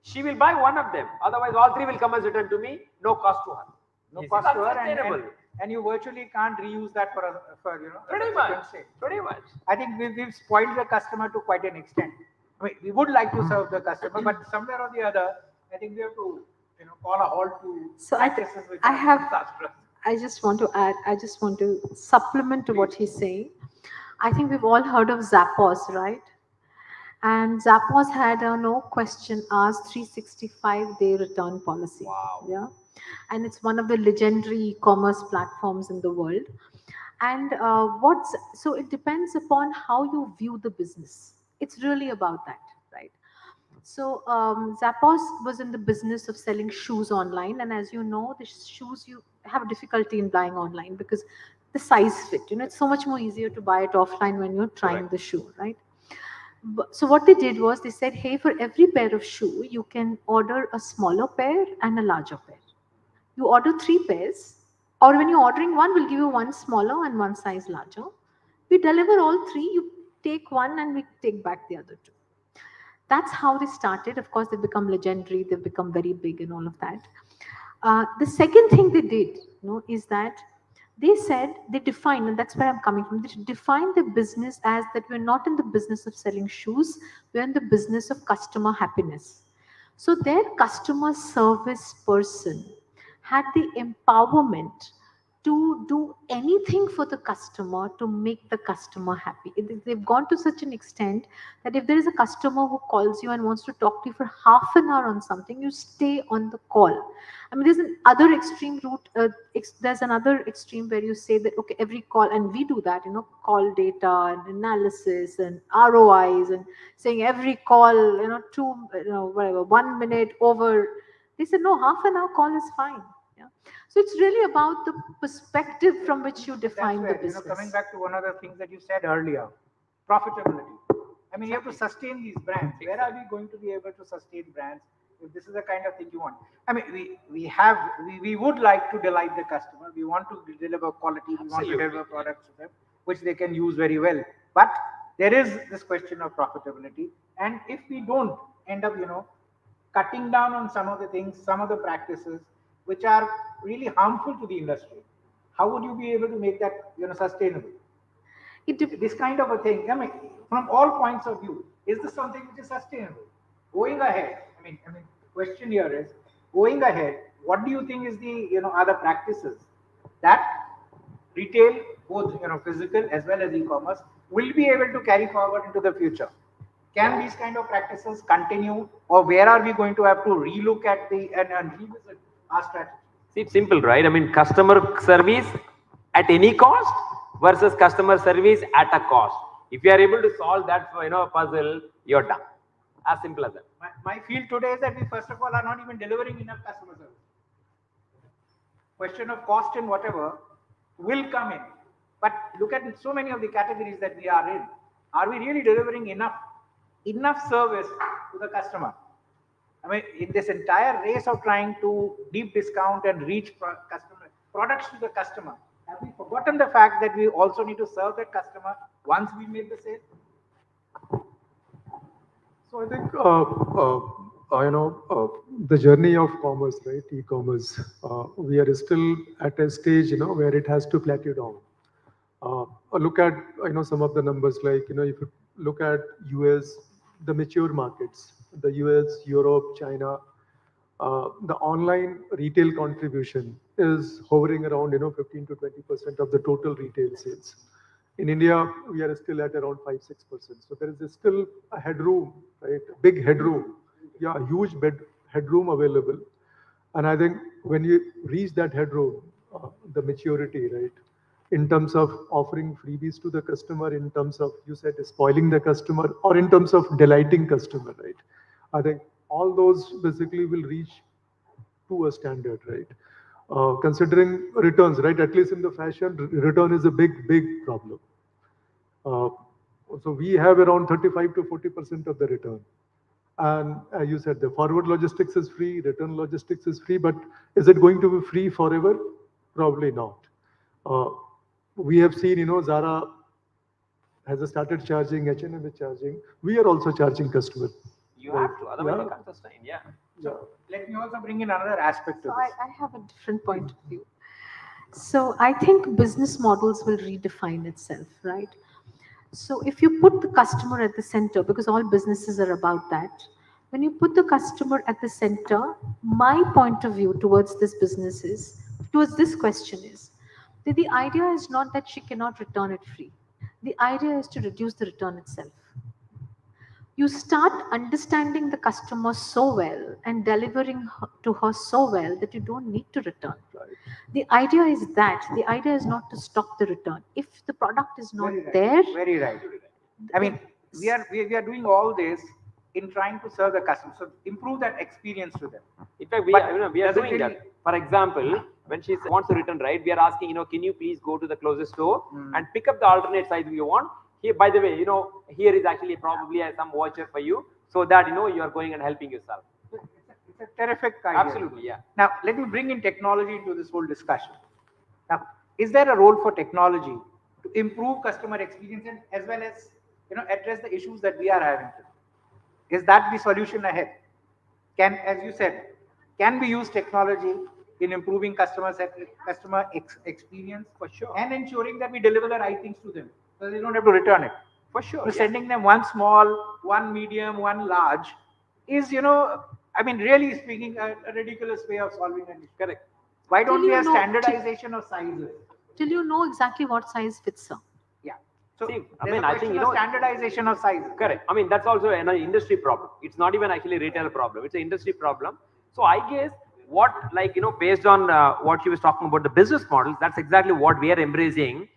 she will buy one of them. Otherwise, all three will come as return to me, no cost to her. No cost to her, and you virtually can't reuse that for pretty much. I think we've spoiled the customer to quite an extent. I mean, we would like to serve the customer, but somewhere or the other, I think we have to call a halt to So I just want to add, I just want to supplement to what he's saying. I think we've all heard of Zappos, right? And Zappos had a no question asked 365-day return policy. Wow. Yeah. And it's one of the legendary e-commerce platforms in the world. And so it depends upon how you view the business. It's really about that, right? So Zappos was in the business of selling shoes online, and as you know, the shoes you have difficulty in buying online because the size fit. It's so much more easier to buy it offline when you're trying the shoe, right? So what they did was they said, hey, for every pair of shoe, you can order a smaller pair and a larger pair. You order 3 pairs, or when you're ordering one, we'll give you one smaller and one size larger. We deliver all 3, you take one and we take back the other 2. That's how they started. Of course, they've become legendary, they've become very big and all of that. The second thing they did is that they said, they defined, and that's where I'm coming from, they defined the business as that we're not in the business of selling shoes, we're in the business of customer happiness. So their customer service person had the empowerment to do anything for the customer to make the customer happy. They've gone to such an extent that if there is a customer who calls you and wants to talk to you for half an hour on something, you stay on the call. I mean, there's another extreme route. There's another extreme where you say that, okay, every call, and we do that, call data and analysis and ROIs and saying every call, 1 minute over. They said, no, half an hour call is fine. Yeah. So it's really about the perspective from which you define the business. Coming back to one of the things that you said earlier, profitability. I mean, you have to sustain these brands. Where are we going to be able to sustain brands if this is the kind of thing you want? I mean, we would like to delight the customer. We want to deliver quality. We want to deliver products to them, which they can use very well. But there is this question of profitability. And if we don't end up, cutting down on some of the things, some of the practices which are really harmful to the industry? How would you be able to make that, sustainable? This kind of a thing, I mean, from all points of view, is this something which is sustainable? Going ahead, the question here is, going ahead, what do you think is the, other practices that retail, both, physical as well as e-commerce, will be able to carry forward into the future? Can these kind of practices continue, or where are we going to have to relook at and revisit our strategy? See, it's simple, right? I mean, customer service at any cost versus customer service at a cost. If you are able to solve that, puzzle, you're done. As simple as that. My feel today is that we first of all are not even delivering enough customer service. Question of cost and whatever will come in, but look at so many of the categories that we are in. Are we really delivering enough service to the customer? I mean, in this entire race of trying to deep discount and reach customer products to the customer, have we forgotten the fact that we also need to serve that customer once we make the sale? So I think, the journey of commerce, right, e-commerce, we are still at a stage, where it has to plateau down. Look at, some of the numbers, like, if you look at US, the mature markets, the US, Europe, China, the online retail contribution is hovering around, 15 to 20% of the total retail sales. In India, we are still at around 5-6%. So there is still a headroom, right? Big headroom. Yeah, a huge headroom available. And I think when you reach that headroom, the maturity, right? In terms of offering freebies to the customer, in terms of, you said, spoiling the customer, or in terms of delighting customer, right? I think all those basically will reach to a standard, right? Considering returns, right? At least in the fashion, return is a big problem. So we have around 35 to 40% of the return. And you said the forward logistics is free, return logistics is free, but is it going to be free forever? Probably not. We have seen, Zara has started charging, H&M is charging. We are also charging customers. You have to, otherwise you can't sustain. Yeah. So let me also bring in another aspect to this. I have a different point of view. So I think business models will redefine itself, right? So if you put the customer at the center, because all businesses are about that, when you put the customer at the center, my point of view towards this business is, towards this question is, that the idea is not that she cannot return it free. The idea is to reduce the return itself. You start understanding the customer so well and delivering to her so well that you don't need to return. Right. The idea is that. The idea is not to stop the return. If the product is not there. Very right. I mean, we are doing all this in trying to serve the customer, so improve that experience to them. In fact, we are doing that. For example, when she wants to return, right, we are asking, can you please go to the closest store and pick up the alternate size you want? Here, by the way, here is actually probably some voucher for you, so that you are going and helping yourself. It's a terrific idea. Absolutely, yeah. Now, let me bring in technology into this whole discussion. Now, is there a role for technology to improve customer experience and as well as address the issues that we are having today? Is that the solution ahead? As you said, can we use technology in improving customer experience? For sure. And ensuring that we deliver the right things to them, so they don't have to return it. For sure. So sending them one small, one medium, one large is, really speaking, a ridiculous way of solving an issue. Correct. Why don't we have standardization of sizes? Till you know exactly what size fits her. Yeah. So see, I think standardization of sizes. Correct. I mean, that's also an industry problem. It's not even actually a retail problem. It's an industry problem. So I guess what, based on what she was talking about, the business models, that's exactly what we are embracing.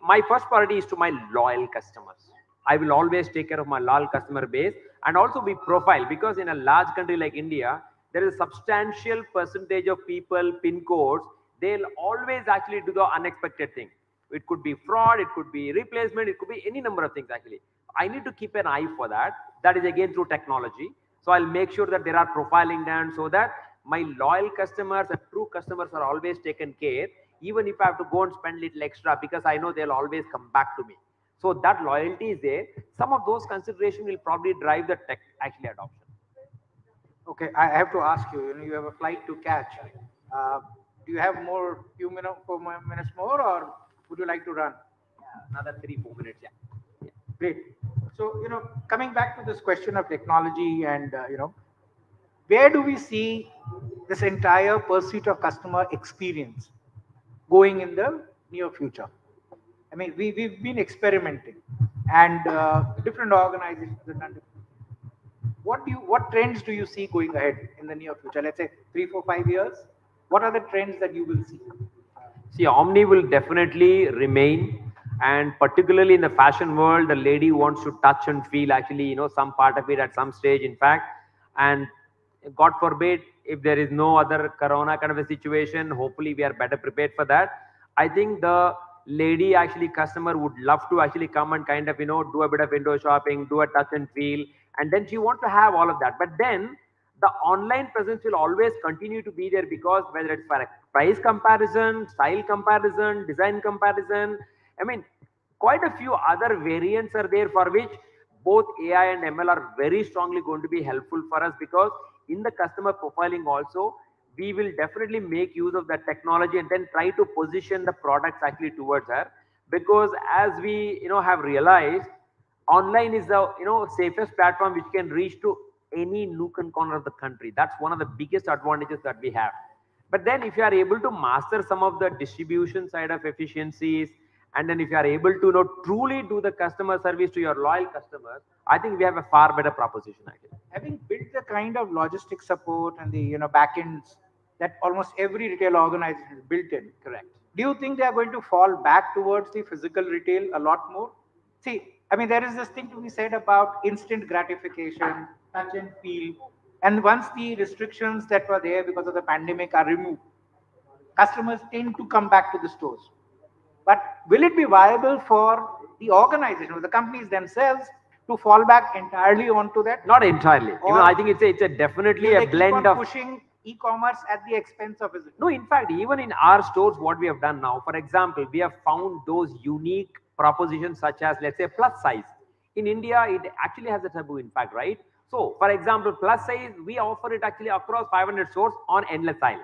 My first priority is to my loyal customers. I will always take care of my loyal customer base, and also we profile, because in a large country like India, there is a substantial percentage of people, pin codes, they'll always actually do the unexpected thing. It could be fraud, it could be replacement, it could be any number of things actually. I need to keep an eye for that. That is again through technology. So I'll make sure that there are profiling done so that my loyal customers and true customers are always taken care, even if I have to go and spend a little extra, because I know they'll always come back to me. So that loyalty is there. Some of those consideration will probably drive the tech actually adoption. Okay, I have to ask you, you have a flight to catch. Do you have more few minutes, 4 minutes more, or would you like to run? Another 3-4 minutes, yeah. Great. So, coming back to this question of technology and, where do we see this entire pursuit of customer experience going in the near future? I mean, we've been experimenting and different organizations have done different. What trends do you see going ahead in the near future? Let's say 3, 4, 5 years. What are the trends that you will see? See, Omni will definitely remain, and particularly in the fashion world, the lady wants to touch and feel actually, some part of it at some stage, in fact. And God forbid, if there is no other corona kind of a situation, hopefully we are better prepared for that. I think the lady actually customer would love to actually come and kind of, do a bit of window shopping, do a touch and feel, and then she want to have all of that. But then the online presence will always continue to be there, because whether it's for a price comparison, style comparison, design comparison, I mean, quite a few other variants are there for which both AI and ML are very strongly going to be helpful for us, because in the customer profiling also, we will definitely make use of that technology and then try to position the products actually towards her. Because as we have realized, online is the safest platform which can reach to any nook and corner of the country. That's one of the biggest advantages that we have. But then if you are able to master some of the distribution side of efficiencies, and then if you are able to truly do the customer service to your loyal customers, I think we have a far better proposition actually. Having built the kind of logistic support and the backends that almost every retail organization is built in, correct? Do you think they are going to fall back towards the physical retail a lot more? See, I mean, there is this thing to be said about instant gratification, touch and feel, and once the restrictions that were there because of the pandemic are removed, customers tend to come back to the stores. But will it be viable for the organization, or the companies themselves, to fall back entirely onto that? Not entirely. I think it's a definitely a blend of pushing e-commerce at the expense of physical. No, in fact, even in our stores, what we have done now, for example, we have found those unique propositions such as, let's say, plus size. In India, it actually has a taboo, in fact, right? So, for example, plus size, we offer it actually across 500 stores on endless aisle.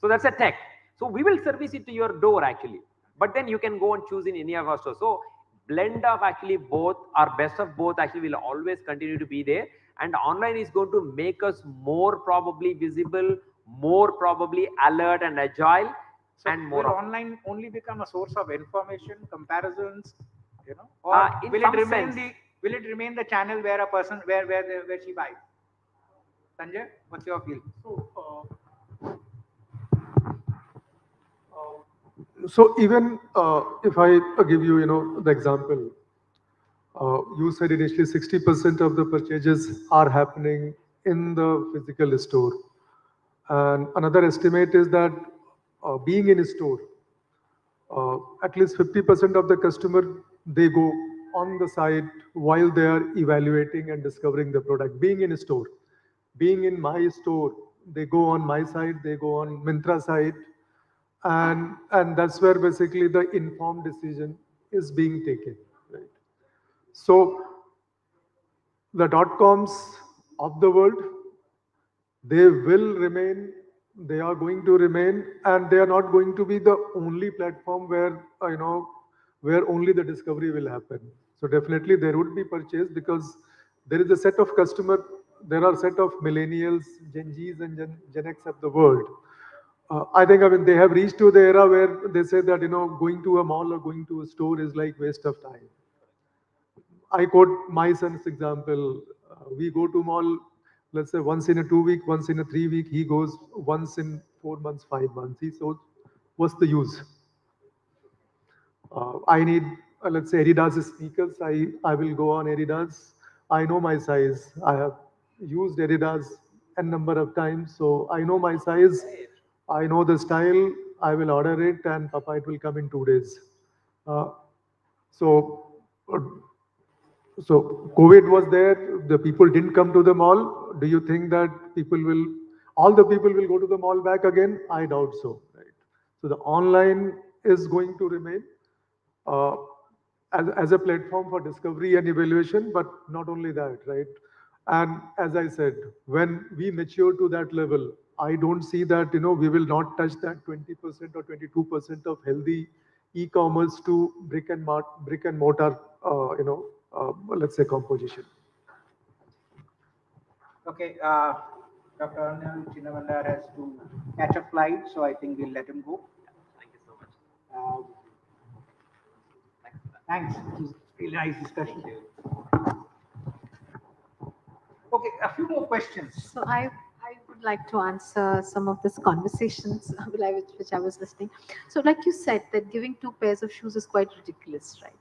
So that's a tech. So we will service it to your door actually. But then you can go and choose in any of our stores. So blend of actually both, or best of both actually will always continue to be there. And online is going to make us more probably visible, more probably alert and agile, so and more. Will online only become a source of information, comparisons, or will it remain the channel where a person where she buys? Sanjay, what's your feel? So even if I give you, the example, you said initially 60% of the purchases are happening in the physical store. And another estimate is that being in a store, at least 50% of the customer, they go on the site while they are evaluating and discovering the product. Being in a store, being in my store, they go on my site, they go on Myntra site, and that's where basically the informed decision is being taken, right? So the .coms of the world, they will remain, they are going to remain, and they are not going to be the only platform where where only the discovery will happen. So definitely there would be purchase, because there is a set of customer, there are set of millennials, Gen Zs and Gen X of the world. I mean, they have reached to the era where they say that, going to a mall or going to a store is like waste of time. I quote my son's example. We go to mall, let's say once in a 2 week, once in a 3 week. He goes once in 4 months, 5 months. He says, what's the use? I need, let's say, Adidas sneakers. I will go on Adidas. I know my size. I have used Adidas n number of times, so I know my size. I know the style. I will order it, and Papa, it will come in 2 days. So COVID was there. The people didn't come to the mall. Do you think that all the people will go to the mall back again? I doubt so. Right. So the online is going to remain. as a platform for discovery and evaluation, but not only that, right? And as I said, when we mature to that level, I don't see that, we will not touch that 20% or 22% of healthy e-commerce to brick and mortar, let's say composition. Okay, Dr. Arnal Chinnavandar has to catch a flight, so I think we'll let him go. Thank you so much. Thanks. It was a really nice discussion. Okay, a few more questions. So I would like to answer some of these conversations which I was listening. So like you said, that giving 2 pairs of shoes is quite ridiculous, right?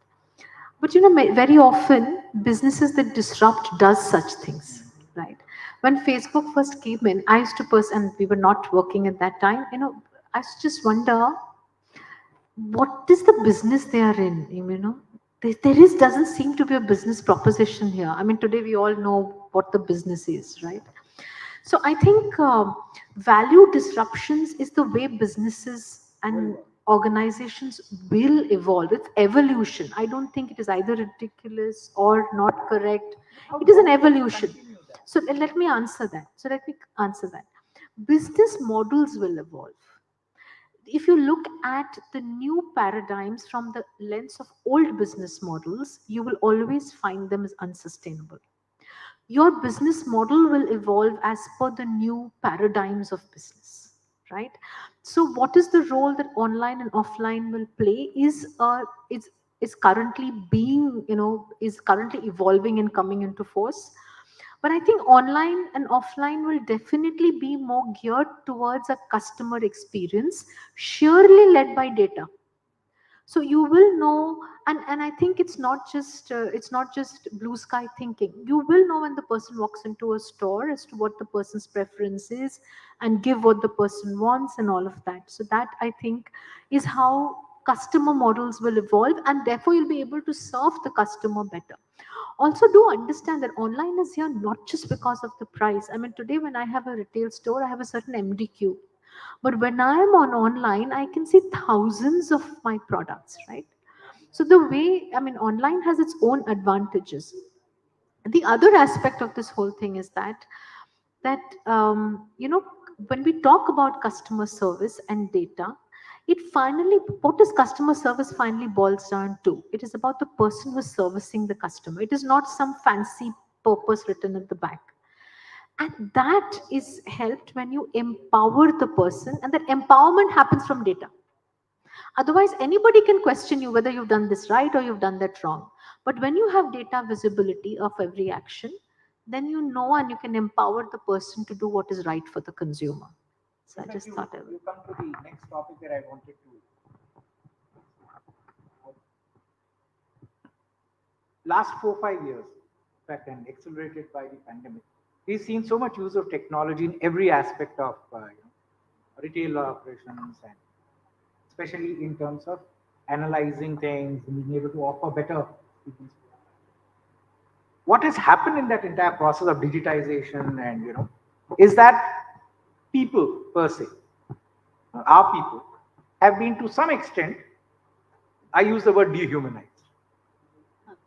But very often businesses that disrupt does such things, right? When Facebook first came in, I used to and we were not working at that time, I used to just wonder what is the business they are in, doesn't seem to be a business proposition here. I mean, today we all know what the business is, right? So I think value disruptions is the way businesses and organizations will evolve. It's evolution. I don't think it is either ridiculous or not correct. It is an evolution. So let me answer that. Business models will evolve. If you look at the new paradigms from the lens of old business models, you will always find them as unsustainable. Your business model will evolve as per the new paradigms of business, right? So what is the role that online and offline will play is currently is currently evolving and coming into force. But I think online and offline will definitely be more geared towards a customer experience, surely led by data. So you will know, and I think it's not just blue sky thinking. You will know when the person walks into a store as to what the person's preference is, and give what the person wants and all of that. So that, I think, is how customer models will evolve, and therefore you'll be able to serve the customer better. Also, do understand that online is here not just because of the price. I mean, today when I have a retail store, I have a certain MDQ. But when I am on online, I can see thousands of my products, right? So the way, I mean, online has its own advantages. The other aspect of this whole thing is that when we talk about customer service and data, what does customer service finally boils down to? It is about the person who is servicing the customer. It is not some fancy purpose written at the back. And that is helped when you empower the person, and that empowerment happens from data. Otherwise, anybody can question you whether you've done this right or you've done that wrong. But when you have data visibility of every action, then you know and you can empower the person to do what is right for the consumer. So I just thought I would. You come to the next topic that I wanted to. Last 4-5 years, in fact, and accelerated by the pandemic, we've seen so much use of technology in every aspect of retail operations, and especially in terms of analyzing things and being able to offer better. What has happened in that entire process of digitization and is that people per se, our people, have been to some extent, I use the word dehumanized.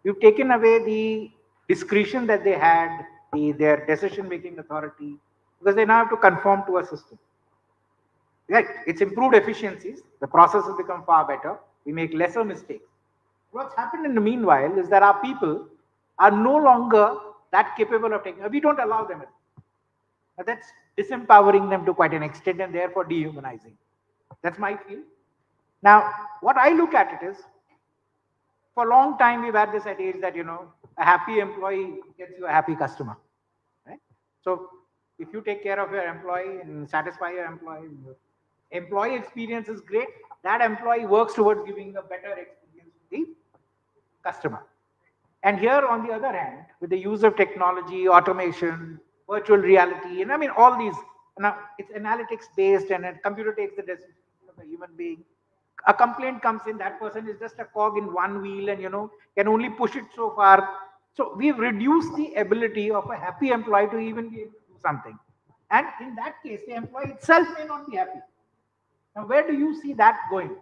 You've taken away the discretion that they had, their decision-making authority, because they now have to conform to a system. Right? It's improved efficiencies. The process has become far better. We make lesser mistakes. What's happened in the meanwhile is that our people are no longer that capable of taking. We don't allow them. That's disempowering them to quite an extent, and therefore dehumanizing. That's my feel. Now, what I look at it is, for a long time we've had this idea that a happy employee gets you a happy customer, right? So if you take care of your employee and satisfy your employee experience is great, that employee works towards giving a better experience to the customer. And here, on the other hand, with the use of technology, automation, virtual reality, and I mean all these, now it's analytics based, and a computer takes the decision of a human being. A complaint comes in, that person is just a cog in one wheel, and can only push it so far. So we've reduced the ability of a happy employee to even be able to do something. And in that case, the employee itself may not be happy. Now, where do you see that going?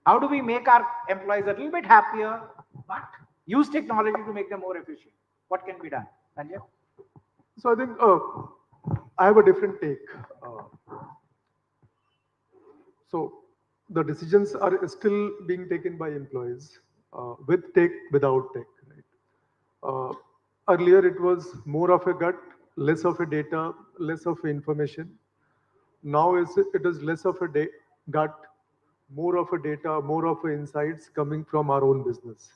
How do we make our employees a little bit happier but use technology to make them more efficient. What can be done? Sanjay? So I think I have a different take. So the decisions are still being taken by employees with tech, without tech. Right? Earlier, it was more of a gut, less of a data, less of information. Now it is less of a gut, more of a data, more of a insights coming from our own business.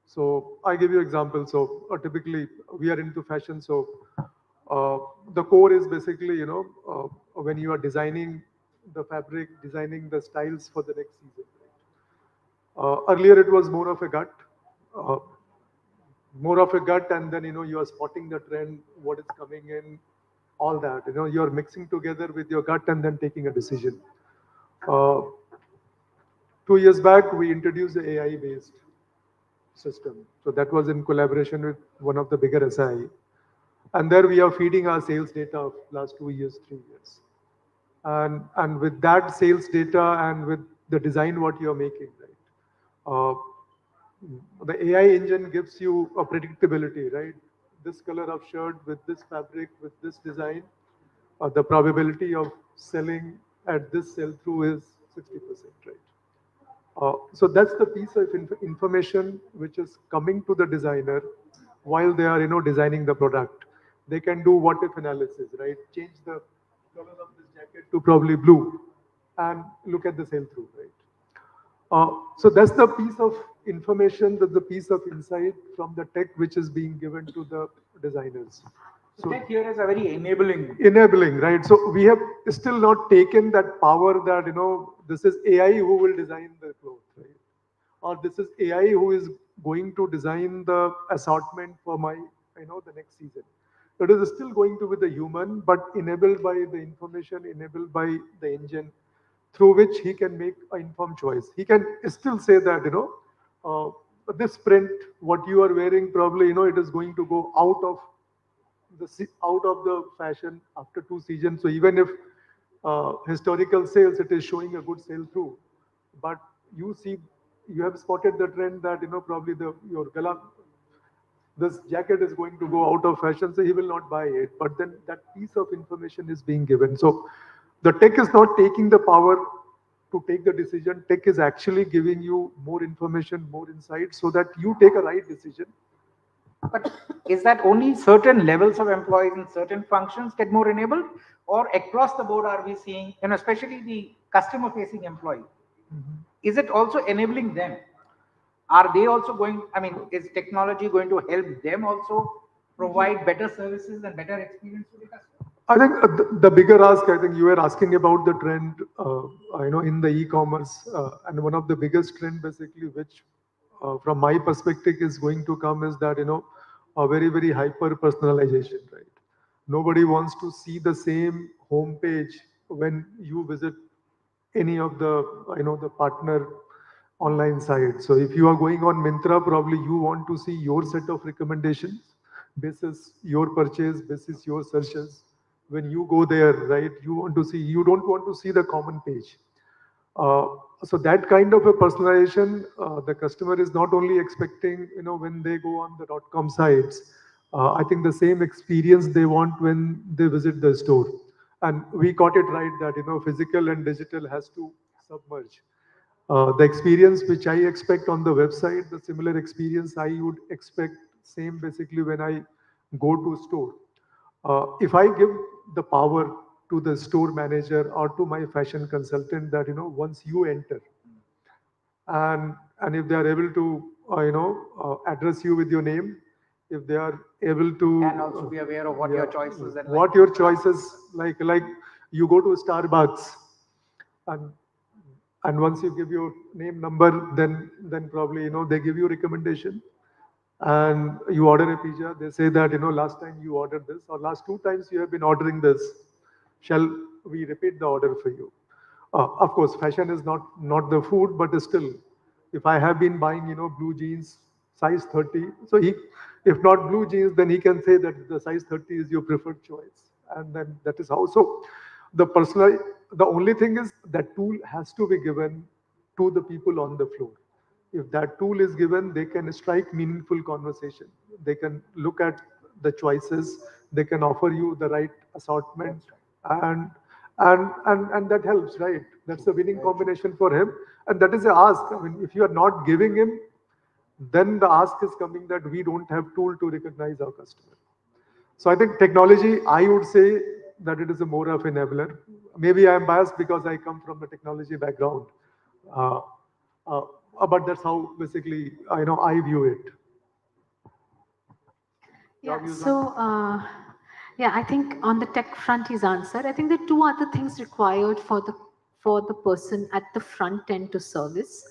So I give you example. So typically we are into fashion. So the core is basically, when you are designing the fabric, designing the styles for the next season. Earlier it was uh, more of a gut, and then you are spotting the trend, what is coming in, all that. You are mixing together with your gut and then taking a decision. Uh, 2 years back, we introduced the AI-based system. So that was in collaboration with one of the bigger SI. And there we are feeding our sales data of last 2 years, 3 years. And with that sales data and with the design what you're making, right? The AI engine gives you a predictability, right? This color of shirt with this fabric, with this design, the probability of selling at this sell-through is 60%, right? So that's the piece of information which is coming to the designer while they are, designing the product. They can do what if analysis, right? Change the color of this jacket to probably blue and look at the sell through, right? So that's the piece of information, that's the piece of insight from the tech which is being given to the designers. So tech here is a very enabling, right? So we have still not taken that power that, this is AI who will design the clothes, right? Or this is AI who is going to design the assortment for my, the next season. It is still going to be the human, but enabled by the information, enabled by the engine, through which he can make an informed choice. He can still say that, this print, what you are wearing, probably, it is going to go out of the fashion after 2 seasons. So even if historical sales, it is showing a good sale through, but you have spotted the trend that probably your gala, this jacket is going to go out of fashion, so he will not buy it. But then that piece of information is being given. So the tech is not taking the power to take the decision. Tech is actually giving you more information, more insight, so that you take a right decision. But is that only certain levels of employees in certain functions get more enabled, or across the board are we seeing, especially the customer-facing employee, is it also enabling them? Are they also going, is technology going to help them also provide better services and better experience to the customer? I think the bigger ask, I think you were asking about the trend, in the e-commerce, and one of the biggest trend basically, which from my perspective is going to come is that, a very, very hyper personalization, right? Nobody wants to see the same homepage when you visit any of the, the partner online sites. So if you are going on Myntra, probably you want to see your set of recommendations. This is your purchase, this is your searches. When you go there, right, you don't want to see the common page. So that kind of a personalization, the customer is not only expecting, when they go on the .com sites, I think the same experience they want when they visit the store. And we got it right that, physical and digital has to submerge. The experience which I expect on the website, the similar experience I would expect same basically when I go to store. If I give the power to the store manager or to my fashion consultant that, once you enter, and if they are able to, address you with your name, if they are able to... And also be aware of what your choices and... What your choices, like you go to Starbucks, and once you give your name, number, then probably, they give you recommendation. And you order a pizza, they say that, last time you ordered this, or last 2 times you have been ordering this. Shall we repeat the order for you? Of course, fashion is not the food, but still, if I have been buying, blue jeans, size 30, so if not blue jeans, then he can say that the size 30 is your preferred choice. And then that is how. So the only thing is that tool has to be given to the people on the floor. If that tool is given, they can strike meaningful conversation. They can look at the choices. They can offer you the right assortment, and and that helps, right? That's a winning combination for him, and that is a ask. I mean, if you are not giving him, then the ask is coming that we don't have tool to recognize our customer. So I think technology, I would say that it is a more of enabler. Maybe I am biased because I come from the technology background. Uh, uh, but that's how basically I view it. Yeah, so yeah, I think on the tech front he's answered. I think there are two other things required for the person at the front end to service.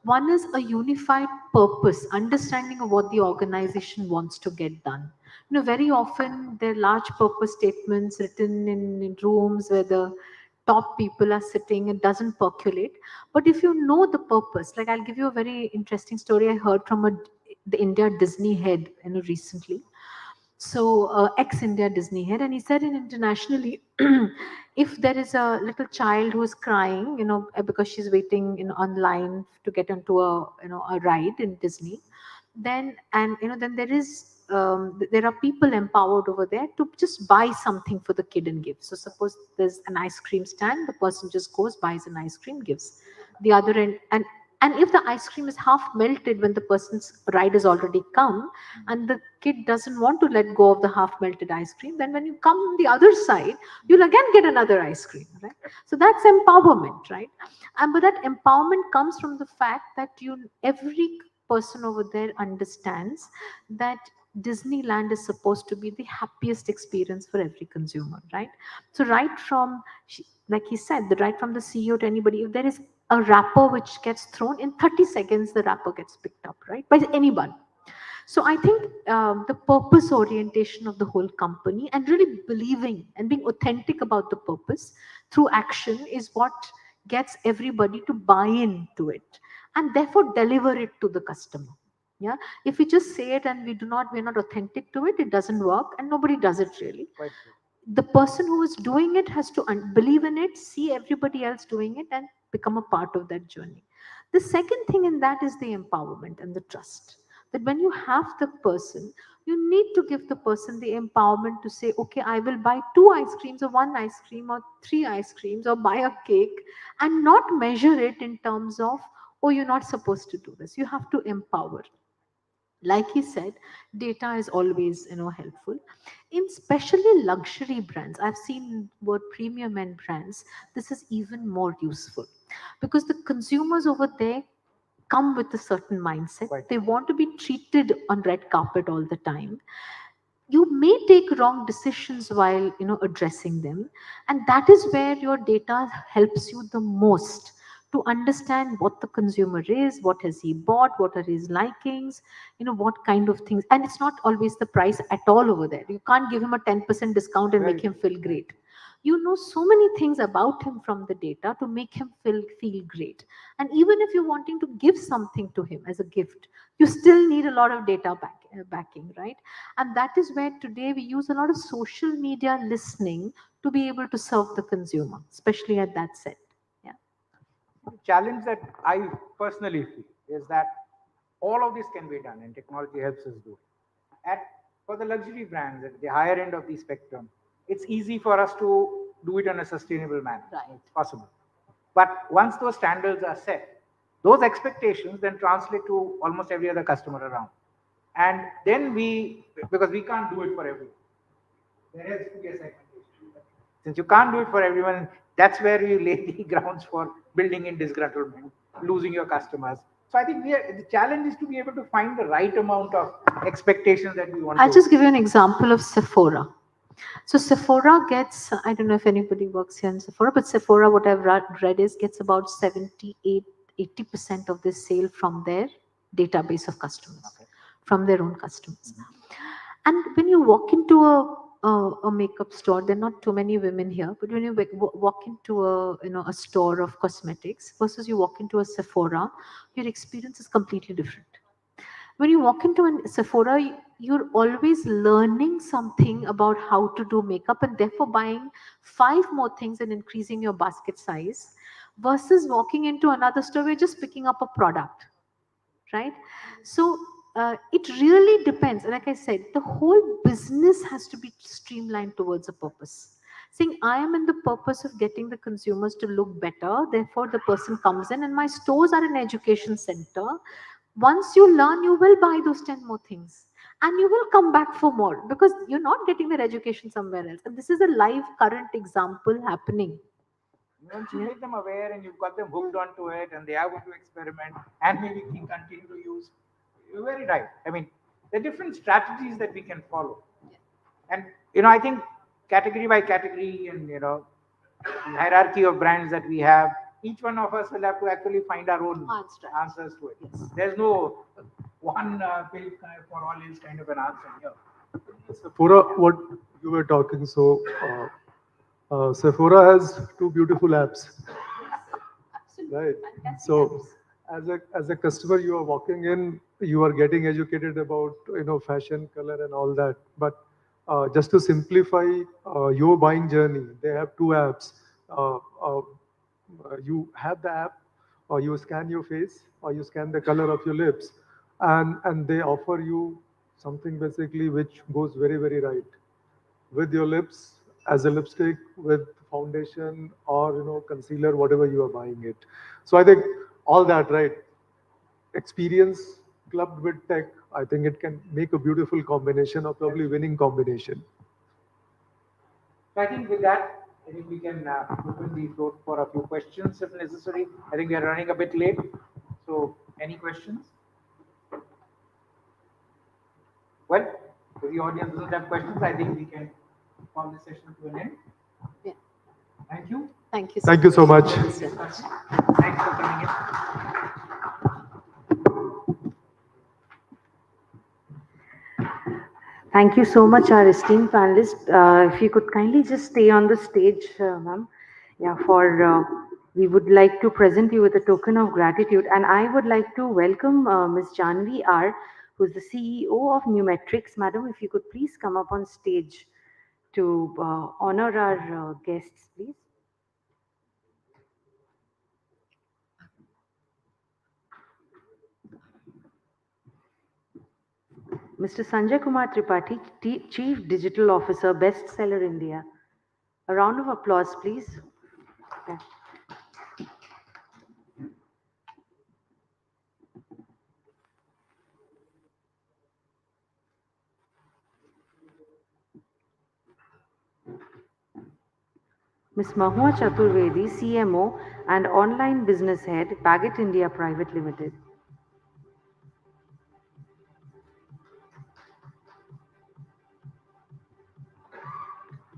One is a unified purpose, understanding of what the organization wants to get done. You know, very often there are large purpose statements written in rooms where the top people are sitting, it doesn't percolate. But if you know the purpose, like I'll give you a very interesting story I heard from the India Disney head, recently. So ex-India Disney head, and he said in internationally, if there is a little child who is crying, because she's waiting online to get onto a ride in Disney, then then there are people empowered over there to just buy something for the kid and give. So suppose there's an ice cream stand, the person just goes, buys an ice cream, gives. The other end, and if the ice cream is half melted when the person's ride has already come, and the kid doesn't want to let go of the half melted ice cream, then when you come on the other side, you'll again get another ice cream, right? So that's empowerment, right? But that empowerment comes from the fact that every person over there understands that Disneyland is supposed to be the happiest experience for every consumer, right? So right from, like he said, right from the CEO to anybody, if there is a wrapper which gets thrown, in 30 seconds the wrapper gets picked up, right, by anyone. So I think the purpose orientation of the whole company and really believing and being authentic about the purpose through action is what gets everybody to buy into it and therefore deliver it to the customer. Yeah, if we just say it and we're not authentic to it, it doesn't work and nobody does it really. The person who is doing it has to believe in it, see everybody else doing it, and become a part of that journey. The second thing in that is the empowerment and the trust. That when you have the person, you need to give the person the empowerment to say, okay, I will buy 2 ice creams or 1 ice cream or 3 ice creams or buy a cake, and not measure it in terms of, oh, you're not supposed to do this. You have to empower. Like he said, data is always helpful. In especially luxury brands, I've seen word premium and brands, this is even more useful because the consumers over there come with a certain mindset. They want to be treated on red carpet all the time. You may take wrong decisions while addressing them, and that is where your data helps you the most to understand what the consumer is, what has he bought, what are his likings, what kind of things. And it's not always the price at all over there. You can't give him a 10% discount and make him feel great. You know so many things about him from the data to make him feel great. And even if you're wanting to give something to him as a gift, you still need a lot of data backing, right? And that is where today we use a lot of social media listening to be able to serve the consumer, especially at that set. Yeah. The challenge that I personally feel is that all of this can be done and technology helps us do it. For the luxury brands at the higher end of the spectrum, it's easy for us to do it in a sustainable manner. Right. It's possible. But once those standards are set, those expectations then translate to almost every other customer around. And then because we can't do it for everyone, there has to be a segmentation. Since you can't do it for everyone, that's where you lay the grounds for building in disgruntlement, losing your customers. So I think the challenge is to be able to find the right amount of expectations that we want. I'll just give you an example of Sephora. So Sephora gets, I don't know if anybody works here in Sephora, but Sephora, what I've read is gets about 80% of this sale from their database of customers, from their own customers. And when you walk into a makeup store, there are not too many women here, but when you walk into a store of cosmetics versus you walk into a Sephora, your experience is completely different. When you walk into a Sephora, you're always learning something about how to do makeup and therefore buying 5 more things and increasing your basket size versus walking into another store where you're just picking up a product. right? So it really depends. Like I said, the whole business has to be streamlined towards a purpose. Saying, I am in the purpose of getting the consumers to look better, therefore the person comes in, and my stores are an education center. Once you learn, you will buy those 10 more things. And you will come back for more because you're not getting that education somewhere else. And this is a live current example happening. Once you make them aware and you've got them hooked onto it and they are going to experiment and maybe continue to use, you're very right. I mean, there are different strategies that we can follow. And, I think category by category and, hierarchy of brands that we have, each one of us will have to actually find our own answers to it. Yes. There's no one pill for all is kind of an answer here. Sephora, what you were talking, so Sephora has two beautiful apps. Right. So as a customer, you are walking in, you are getting educated about fashion, color, and all that. But just to simplify your buying journey, they have two apps. You have the app, or you scan your face, or you scan the color of your lips, and they offer you something basically which goes very, very right with your lips as a lipstick, with foundation, or concealer, whatever you are buying it. So I think all that, right, experience clubbed with tech, I think it can make a beautiful combination, or probably winning combination. So I think with that, I think we can open the floor for a few questions if necessary. I think we are running a bit late. So any questions? Well, if the audience doesn't have questions, I think we can call this session to an end. Yeah. Thank you. Thank you. Thank you so much. Thanks for coming in. Thank you so much, our esteemed panelists. If you could kindly just stay on the stage, ma'am. Yeah, we would like to present you with a token of gratitude. And I would like to welcome Ms. Janvi R., who's the CEO of Numetrics. Madam, if you could please come up on stage to honor our guests, please. Mr. Sanjay Kumar Tripathi, Chief Digital Officer, Bestseller India. A round of applause, please. Okay. Ms. Mahwah Chaturvedi, CMO and Online Business Head, Bagot India Private Limited.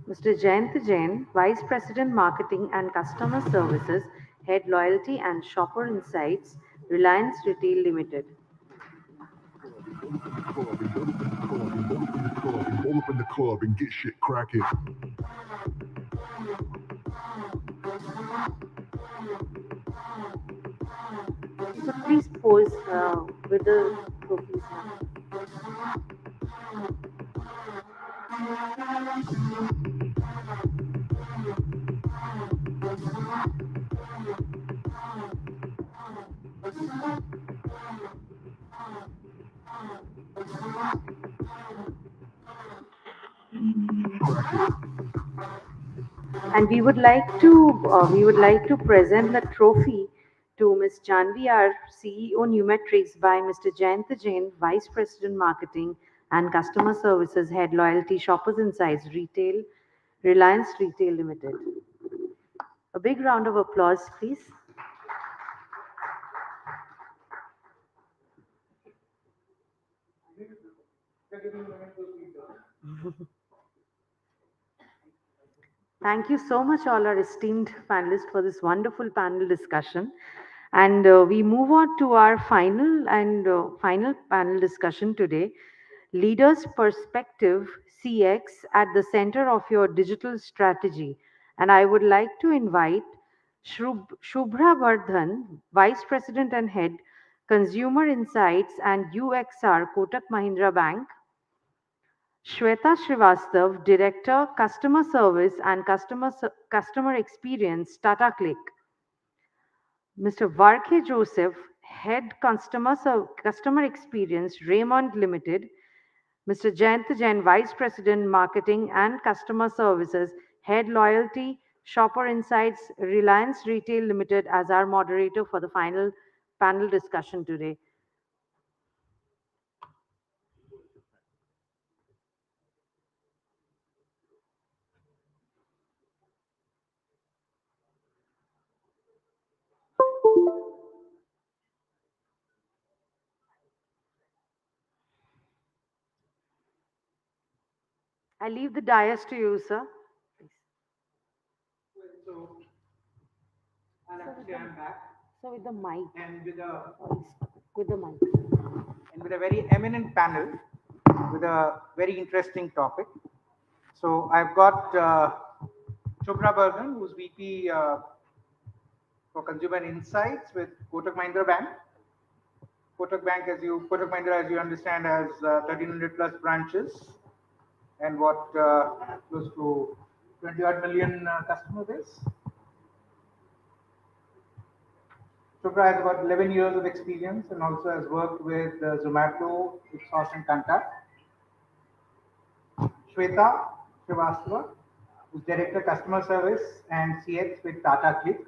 Mr. Jayant Jain, Vice President Marketing and Customer Services, Head Loyalty and Shopper Insights, Reliance Retail Limited. Roll up in the club and get shit cracking. So please pose with the trophies now. And we would like to present the trophy to Ms. Janvi R, CEO Numetrics, by Mr. Jayant Jain, Vice President Marketing and Customer Services, Head Loyalty Shoppers Insights Retail, Reliance Retail Limited. A big round of applause, please. Thank you so much, all our esteemed panelists, for this wonderful panel discussion. And we move on to our final panel discussion today. Leaders' Perspective, CX at the center of your digital strategy. And I would like to invite Shubhra Vardhan, Vice President and Head, Consumer Insights and UXR, Kotak Mahindra Bank. Shweta Srivastav, Director, Customer Service and Customer Experience, Tata Click. Mr. Varke Joseph, Head Customer Experience, Raymond Limited, Mr. Jayant Jain, Vice President, Marketing and Customer Services, Head Loyalty, Shopper Insights, Reliance Retail Limited as our moderator for the final panel discussion today. I leave the dais to you, sir. So, and actually I'm back. So with the mic. And With the mic. And with a very eminent panel with a very interesting topic. So I've got Shubhra Bergen, who's VP for Consumer Insights with Kotak Mahindra Bank. Kotak Mahindra, as you understand, has 1,300 plus branches and what close to 20 odd million customer base. Shubhra has got 11 years of experience and also has worked with Zomato, Ipsos and Kantar. Shweta Srivastava, who's Director Customer Service and CX with Tata Click.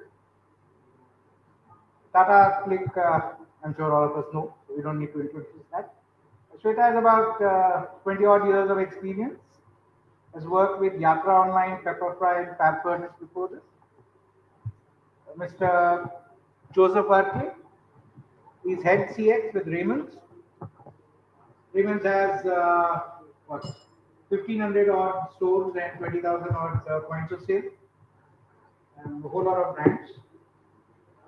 Tata Click, I'm sure all of us know, so we don't need to introduce that. Shweta has about 20 odd years of experience, has worked with Yatra Online, Pepperfry and Fab Furnace before this. Mr. Joseph Arke, he's Head CX with Raymond's. Raymond's has what, 1,500 odd stores and 20,000 odd points of sale, and a whole lot of brands.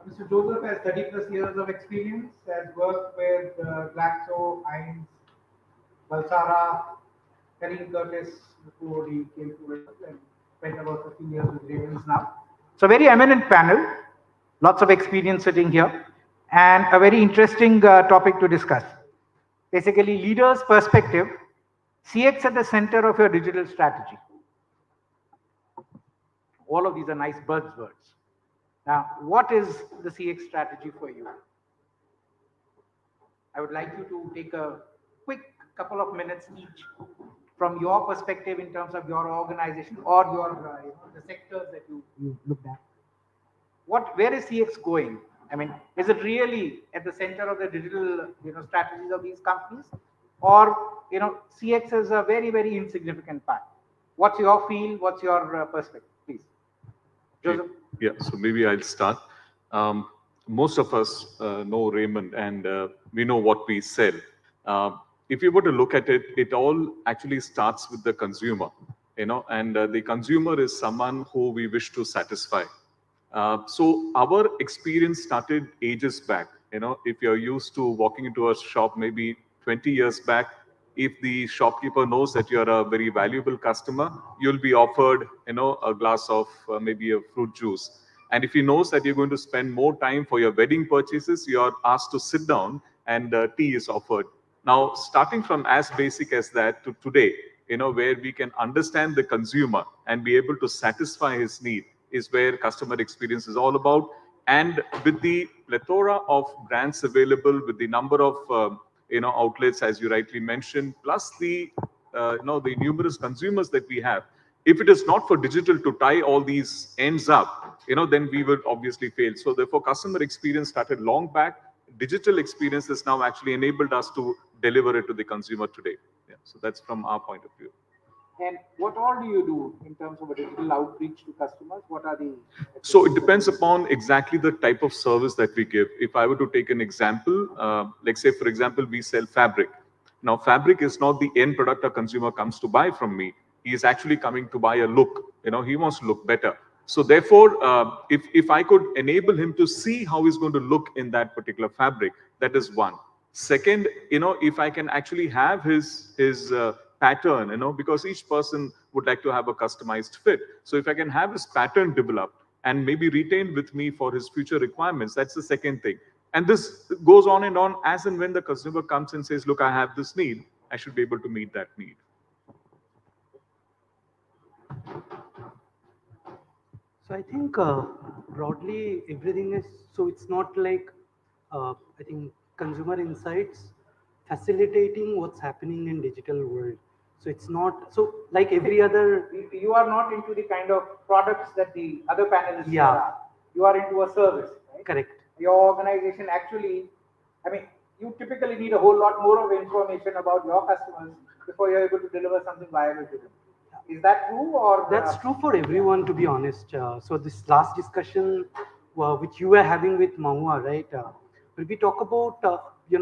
Mr. Joseph has 30 plus years of experience, has worked with Glaxo, Heinz, Valsara, Karim Curtis before he came to Wales and spent about 15 years with Ravens now. So very eminent panel, lots of experience sitting here, and a very interesting topic to discuss. Basically, leaders' perspective, CX at the center of your digital strategy. All of these are nice buzzwords. Now, what is the CX strategy for you? I would like you to take a quick couple of minutes each from your perspective in terms of your organization or your the sectors that you looked at. Where is CX going? I mean, is it really at the center of the digital strategies of these companies, or CX is a very, very insignificant part? What's your feel? What's your perspective, please? Joseph? Yeah, so maybe I'll start. Most of us know Raymond, and we know what we sell. If you were to look at it, it all actually starts with the consumer, and the consumer is someone who we wish to satisfy. So our experience started ages back. If you're used to walking into a shop maybe 20 years back, if the shopkeeper knows that you're a very valuable customer, you'll be offered, a glass of maybe a fruit juice. And if he knows that you're going to spend more time for your wedding purchases, you're asked to sit down and tea is offered. Now, starting from as basic as that to today, where we can understand the consumer and be able to satisfy his need is where customer experience is all about. And with the plethora of brands available, with the number of outlets, as you rightly mentioned, plus the the numerous consumers that we have, if it is not for digital to tie all these ends up, then we will obviously fail. So therefore, customer experience started long back. Digital experience has now actually enabled us to deliver it to the consumer today. Yeah, so that's from our point of view. And what all do you do in terms of a digital outreach to customers? What are the... So it depends upon exactly the type of service that we give. If I were to take an example, like say, for example, we sell fabric. Now, fabric is not the end product a consumer comes to buy from me. He is actually coming to buy a look. He wants to look better. So therefore, if I could enable him to see how he's going to look in that particular fabric, that is one. Second, if I can actually have his pattern, because each person would like to have a customized fit. So if I can have his pattern developed and maybe retained with me for his future requirements, that's the second thing. And this goes on and on as and when the consumer comes and says, look, I have this need, I should be able to meet that need. So I think broadly everything is, so it's not like I think consumer insights facilitating what's happening in digital world. So it's not so like every other. You are not into the kind of products that the other panelists Yeah. are. You are into a service, right? Correct. Your organization actually, I mean, you typically need a whole lot more of information about your customers before you're able to deliver something viable to them. Is that true, or That's true for everyone, to be honest. So this last discussion, which you were having with Mahwah, right? When we talk about, we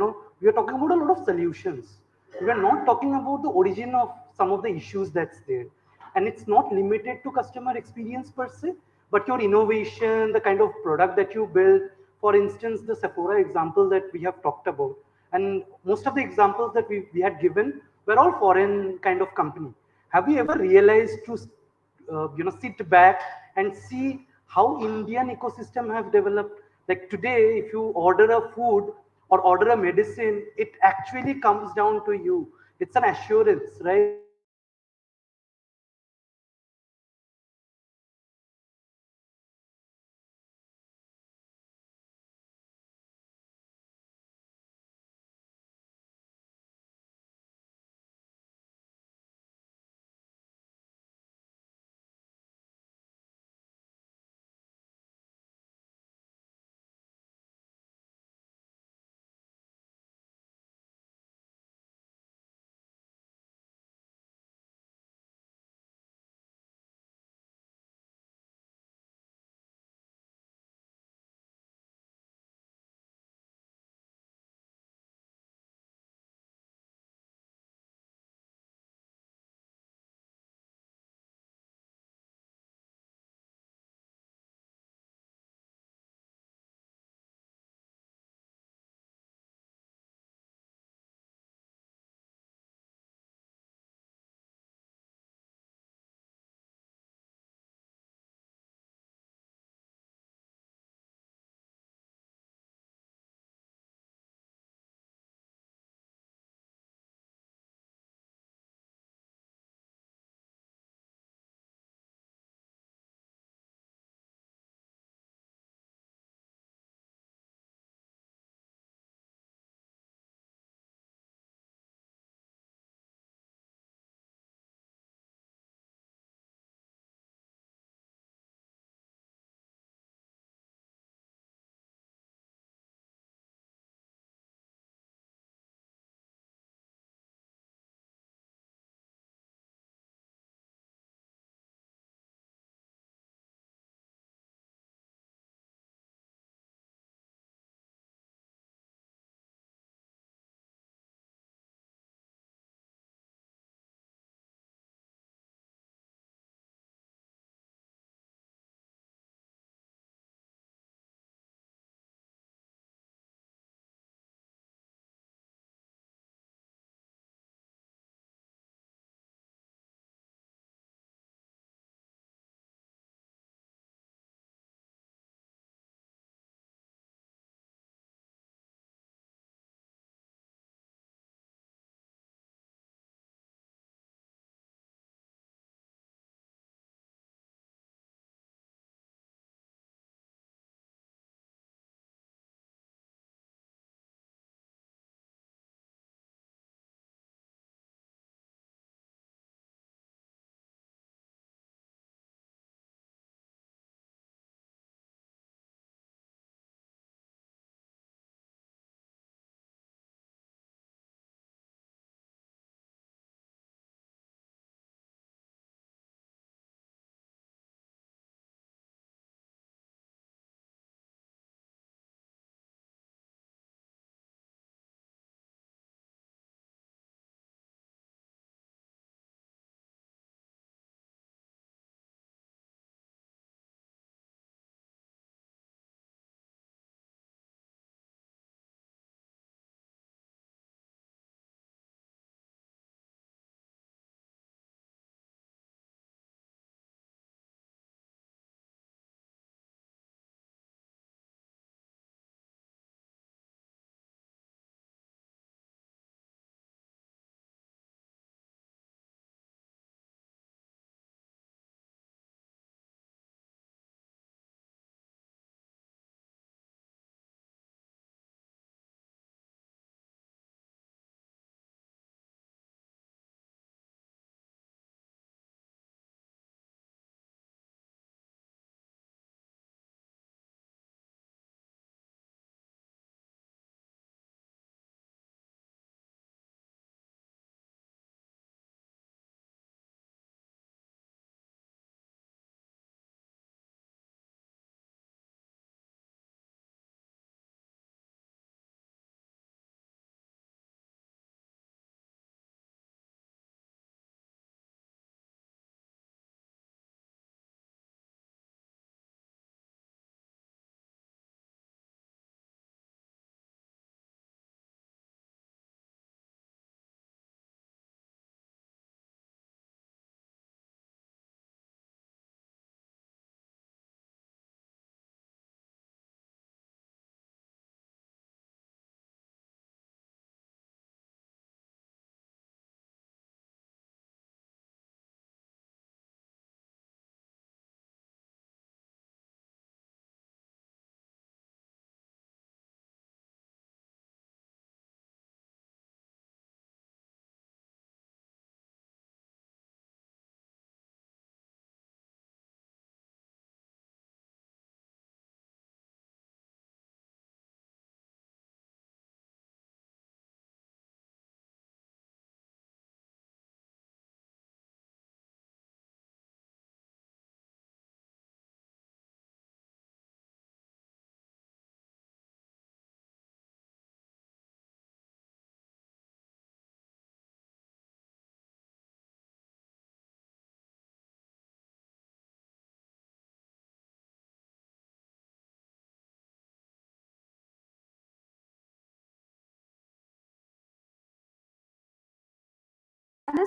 are talking about a lot of solutions. We are not talking about the origin of some of the issues that's there. And it's not limited to customer experience per se, but your innovation, the kind of product that you build. For instance, the Sephora example that we have talked about, and most of the examples that we had given were all foreign kind of company. Have you ever realized to sit back and see how Indian ecosystem have developed? Like today, if you order a food or order a medicine, it actually comes down to you. It's an assurance, right?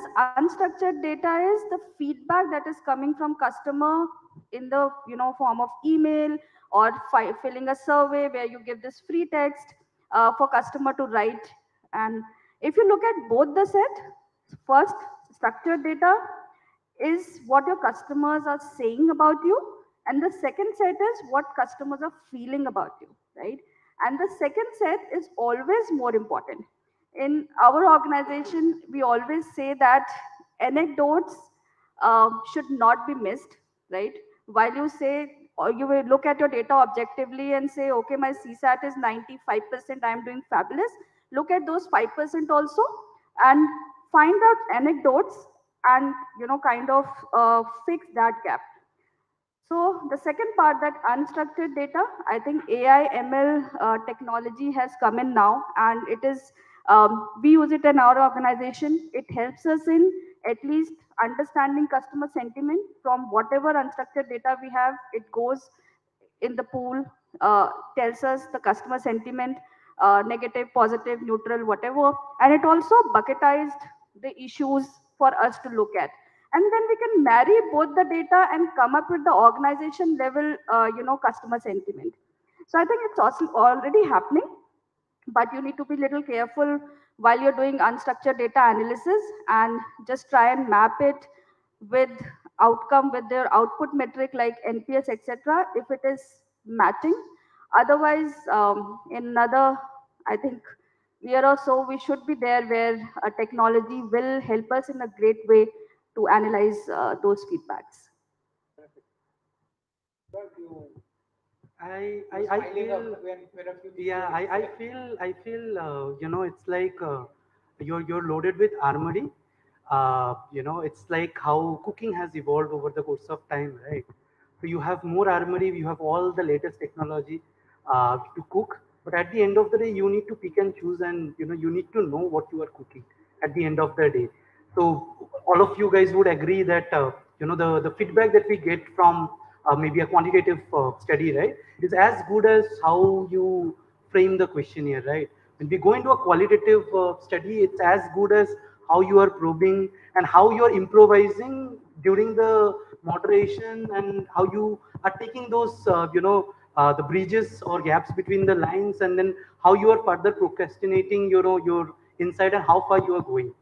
this unstructured data is the feedback that is coming from customer in the form of email or filling a survey where you give this free text for customer to write. And if you look at both the set, first structured data is what your customers are saying about you, and the second set is what customers are feeling about you, right? And the second set is always more important. In our organization, we always say that anecdotes should not be missed, right? While you say, or you will look at your data objectively and say, okay, my CSAT is 95%, I'm doing fabulous. Look at those 5% also and find out anecdotes and kind of fix that gap. So the second part, that unstructured data, I think AI ML technology has come in now, and it is we use it in our organization. It helps us in at least understanding customer sentiment from whatever unstructured data we have. It goes in the pool, tells us the customer sentiment, negative, positive, neutral, whatever, and it also bucketized the issues for us to look at. And then we can marry both the data and come up with the organization level, customer sentiment. So I think it's also already happening, but you need to be a little careful while you're doing unstructured data analysis and just try and map it with outcome with their output metric like NPS, etc. if it is matching. Otherwise, in another, I think, year or so, we should be there where technology will help us in a great way to analyze those feedbacks. I feel, yeah, I feel, it's like you're loaded with armory. It's like how cooking has evolved over the course of time, right? So you have more armory, you have all the latest technology to cook, but at the end of the day, you need to pick and choose, and you need to know what you are cooking at the end of the day. So all of you guys would agree that the feedback that we get from maybe a quantitative study, right, is as good as how you frame the questionnaire, right? When we go into a qualitative study, it's as good as how you are probing and how you are improvising during the moderation, and how you are taking those the bridges or gaps between the lines, and then how you are further procrastinating your insight and how far you are going.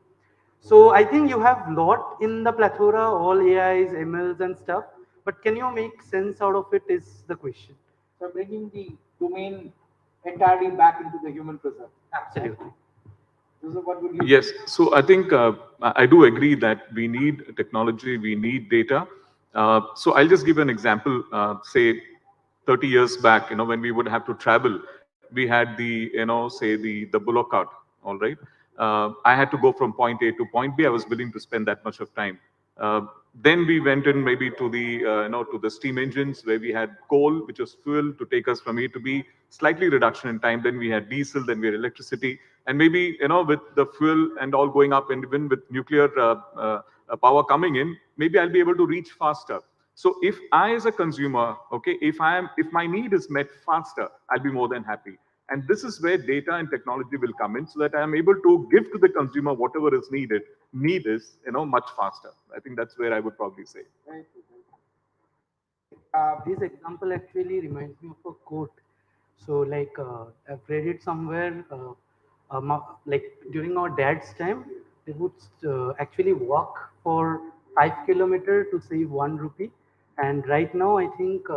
So I think you have lot in the plethora, all AIs, MLs and stuff, but can you make sense out of it is the question. So bringing the domain entirely back into the human prism. Absolutely. What would you Yes, so I think I do agree that we need technology, we need data. So I'll just give an example. Say 30 years back, when we would have to travel, we had the, say the bullock cart, all right? I had to go from point A to point B. I was willing to spend that much of time. Then we went in maybe to the to the steam engines where we had coal, which was fuel to take us from A to B. Slightly reduction in time. Then we had diesel. Then we had electricity, and maybe with the fuel and all going up, and even with nuclear power coming in, maybe I'll be able to reach faster. So if I, as a consumer, okay, if my need is met faster, I'll be more than happy. And this is where data and technology will come in, so that I am able to give to the consumer whatever is needed. Need is, much faster. I think that's where I would probably say. This example actually reminds me of a quote. So like I've read it somewhere. Like during our dad's time, they would actually walk for 5 kilometers to save 1 rupee, and right now I think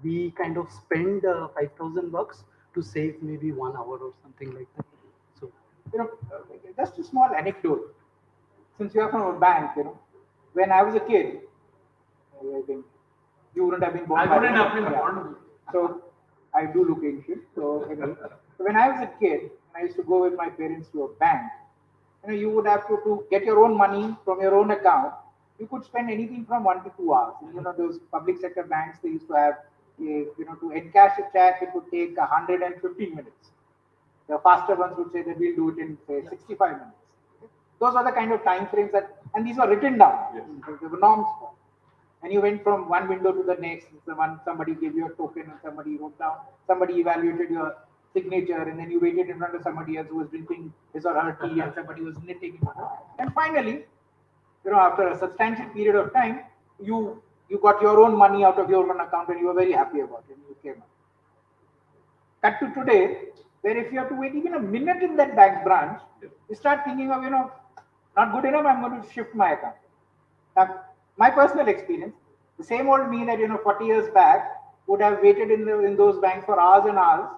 we kind of spend 5,000 bucks to save maybe 1 hour or something like that. So just a small anecdote. Since you are from a bank, when I was a kid, I think you wouldn't have been born. I wouldn't have been born. So I do look ancient. So when I was a kid, I used to go with my parents to a bank. You would have to get your own money from your own account. You could spend anything from 1 to 2 hours. Those public sector banks, they used to have, to encash a check, it would take 115 minutes. The faster ones would say that we'll do it in, say, 65 minutes. Those are the kind of time frames that, and these were written down. Yes. There were norms for. And you went from one window to the next. Somebody gave you a token, and somebody wrote down. Somebody evaluated your signature, and then you waited in front of somebody else who was drinking his or her tea, and somebody was knitting. And finally, after a substantial period of time, you got your own money out of your own account and you were very happy about it. You came out. Cut to today, where if you have to wait even a minute in that bank branch, you start thinking of, not good enough, I'm going to shift my account. Now, my personal experience, the same old me that, 40 years back would have waited in those banks for hours and hours,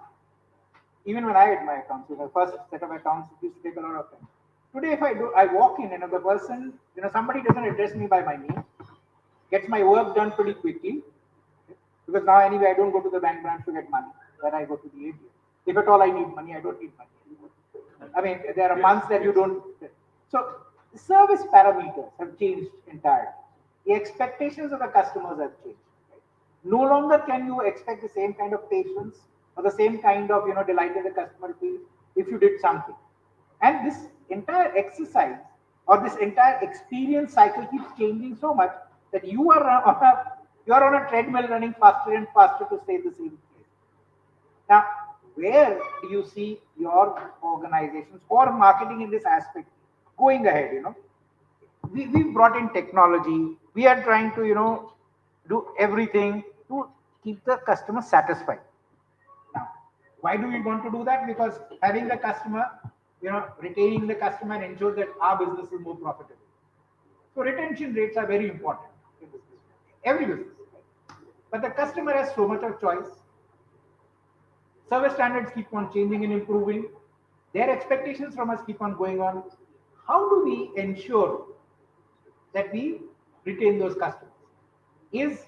even when I had my accounts, first set of accounts used to take a lot of time. Today, if I walk in and if the person, somebody doesn't address me by my name, gets my work done pretty quickly, because now anyway, I don't go to the bank branch to get money, then I go to the ATM. If at all I need money, I don't need money anymore. I mean, there are months that you don't. So, the service parameters have changed entirely. The expectations of the customers have changed. Right? No longer can you expect the same kind of patience or the same kind of delight that the customer feels if you did something. And this entire exercise or this entire experience cycle keeps changing so much that you are on a treadmill running faster and faster to stay in the same place. Now, where do you see your organizations or marketing in this aspect going ahead? We've brought in technology. We are trying to do everything to keep the customer satisfied. Now, why do we want to do that? Because having the customer, retaining the customer and ensure that our business is more profitable. So retention rates are very important in this business, every business. But the customer has so much of choice. Service standards keep on changing and improving. Their expectations from us keep on going on. How do we ensure that we retain those customers? Is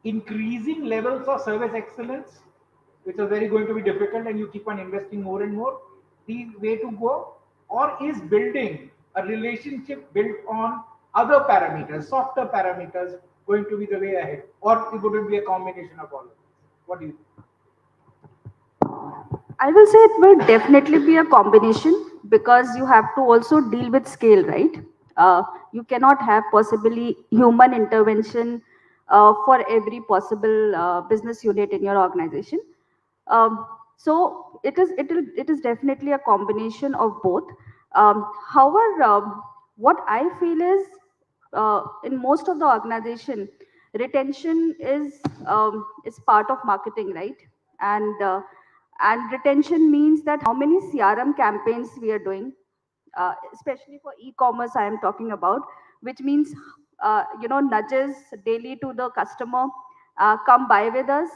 increasing levels of service excellence, which are very going to be difficult and you keep on investing more and more, the way to go? Or is building a relationship built on other parameters, softer parameters, going to be the way ahead? Or it would be a combination of all of this? What do you think? I will say it will definitely be a combination because you have to also deal with scale, right? You cannot have possibly human intervention for every possible business unit in your organization. So it is definitely a combination of both. However, what I feel is in most of the organization, retention is part of marketing, right? And and retention means that how many CRM campaigns we are doing, especially for e-commerce I am talking about, which means nudges daily to the customer, come buy with us,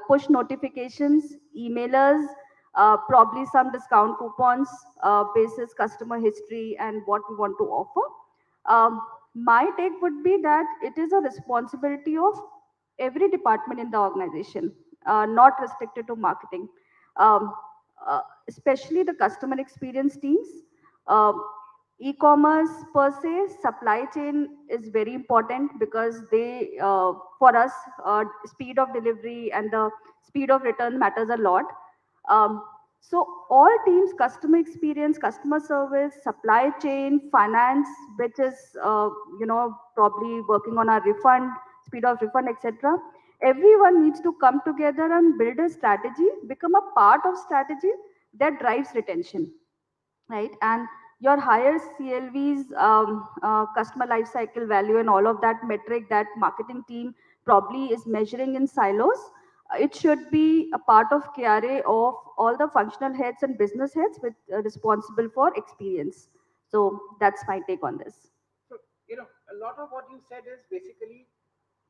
push notifications, emailers, probably some discount coupons, basis customer history and what we want to offer. My take would be that it is a responsibility of every department in the organization, not restricted to marketing. Um, Especially the customer experience teams. Uh, E-commerce per se, supply chain is very important because for us, speed of delivery and the speed of return matters a lot. Um, so all teams, customer experience, customer service, supply chain, finance, which is probably working on our refund, speed of refund, etc. Everyone needs to come together and build a strategy, become a part of strategy that drives retention, right? And your higher CLVs, customer life cycle value, and all of that metric that marketing team probably is measuring in silos, it should be a part of KRA of all the functional heads and business heads with responsible for experience. So that's my take on this. So, a lot of what you said is basically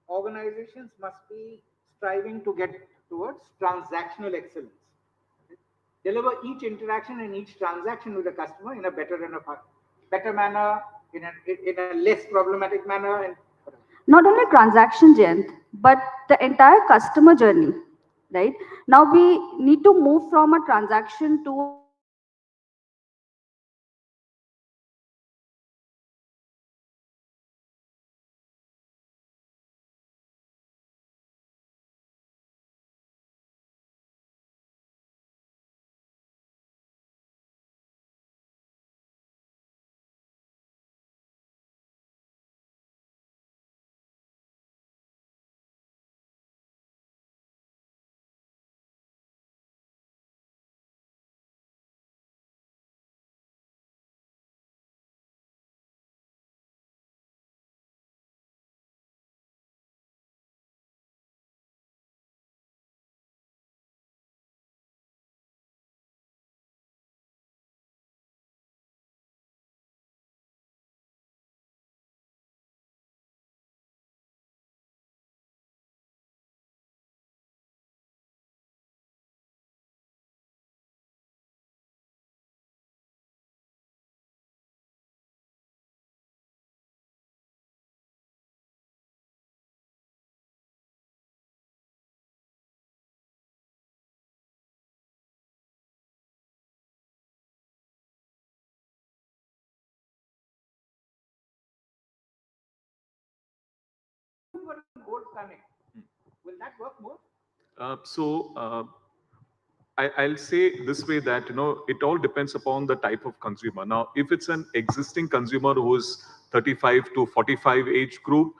organizations must be striving to get towards transactional excellence. Deliver each interaction and each transaction with the customer in a better manner, in a less problematic manner, and Not only transaction, Jayant, but the entire customer journey, right? Now we need to move from a transaction to a connect. Will that work more? I'll say this way that it all depends upon the type of consumer. Now, if it's an existing consumer who is 35 to 45 age group,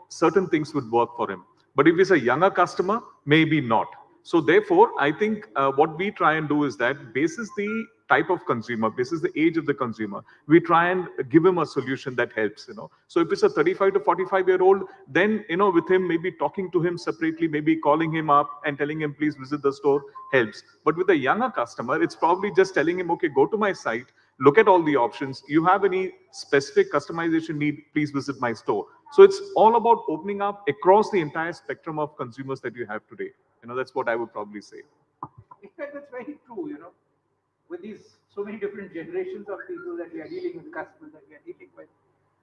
certain things would work for him. But if it's a younger customer, maybe not. So therefore, I think what we try and do is that basis the type of consumer, basis the age of the consumer, we try and give him a solution that helps. So if it's a 35 to 45-year-old, then with him, maybe talking to him separately, maybe calling him up and telling him please visit the store helps. But with a younger customer, it's probably just telling him, okay, go to my site, look at all the options. You have any specific customization need, please visit my store. So it's all about opening up across the entire spectrum of consumers that you have today. That's what I would probably say. In fact, that's very true, with these so many different generations of people that we are dealing with, customers that we are dealing with,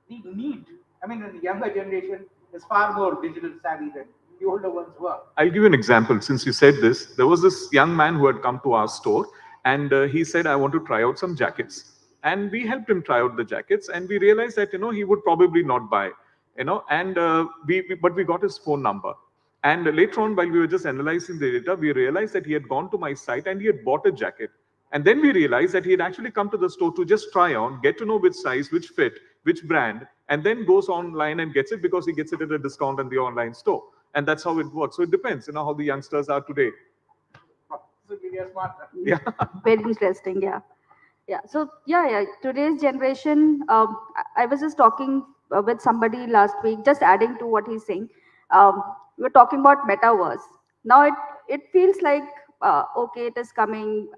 the need, the younger generation is far more digital savvy than the older ones were. I'll give you an example. Since you said this, there was this young man who had come to our store and he said, I want to try out some jackets. And we helped him try out the jackets and we realized that, he would probably not buy, but we got his phone number. And later on, while we were just analyzing the data, we realized that he had gone to my site and he had bought a jacket. And then we realized that he had actually come to the store to just try on, get to know which size, which fit, which brand, and then goes online and gets it because he gets it at a discount in the online store. And that's how it works. So it depends, how the youngsters are today. Yeah. Very interesting. Yeah. Yeah. So yeah. Today's generation. I was just talking with somebody last week, just adding to what he's saying. We're talking about metaverse. Now it feels like okay, it is coming.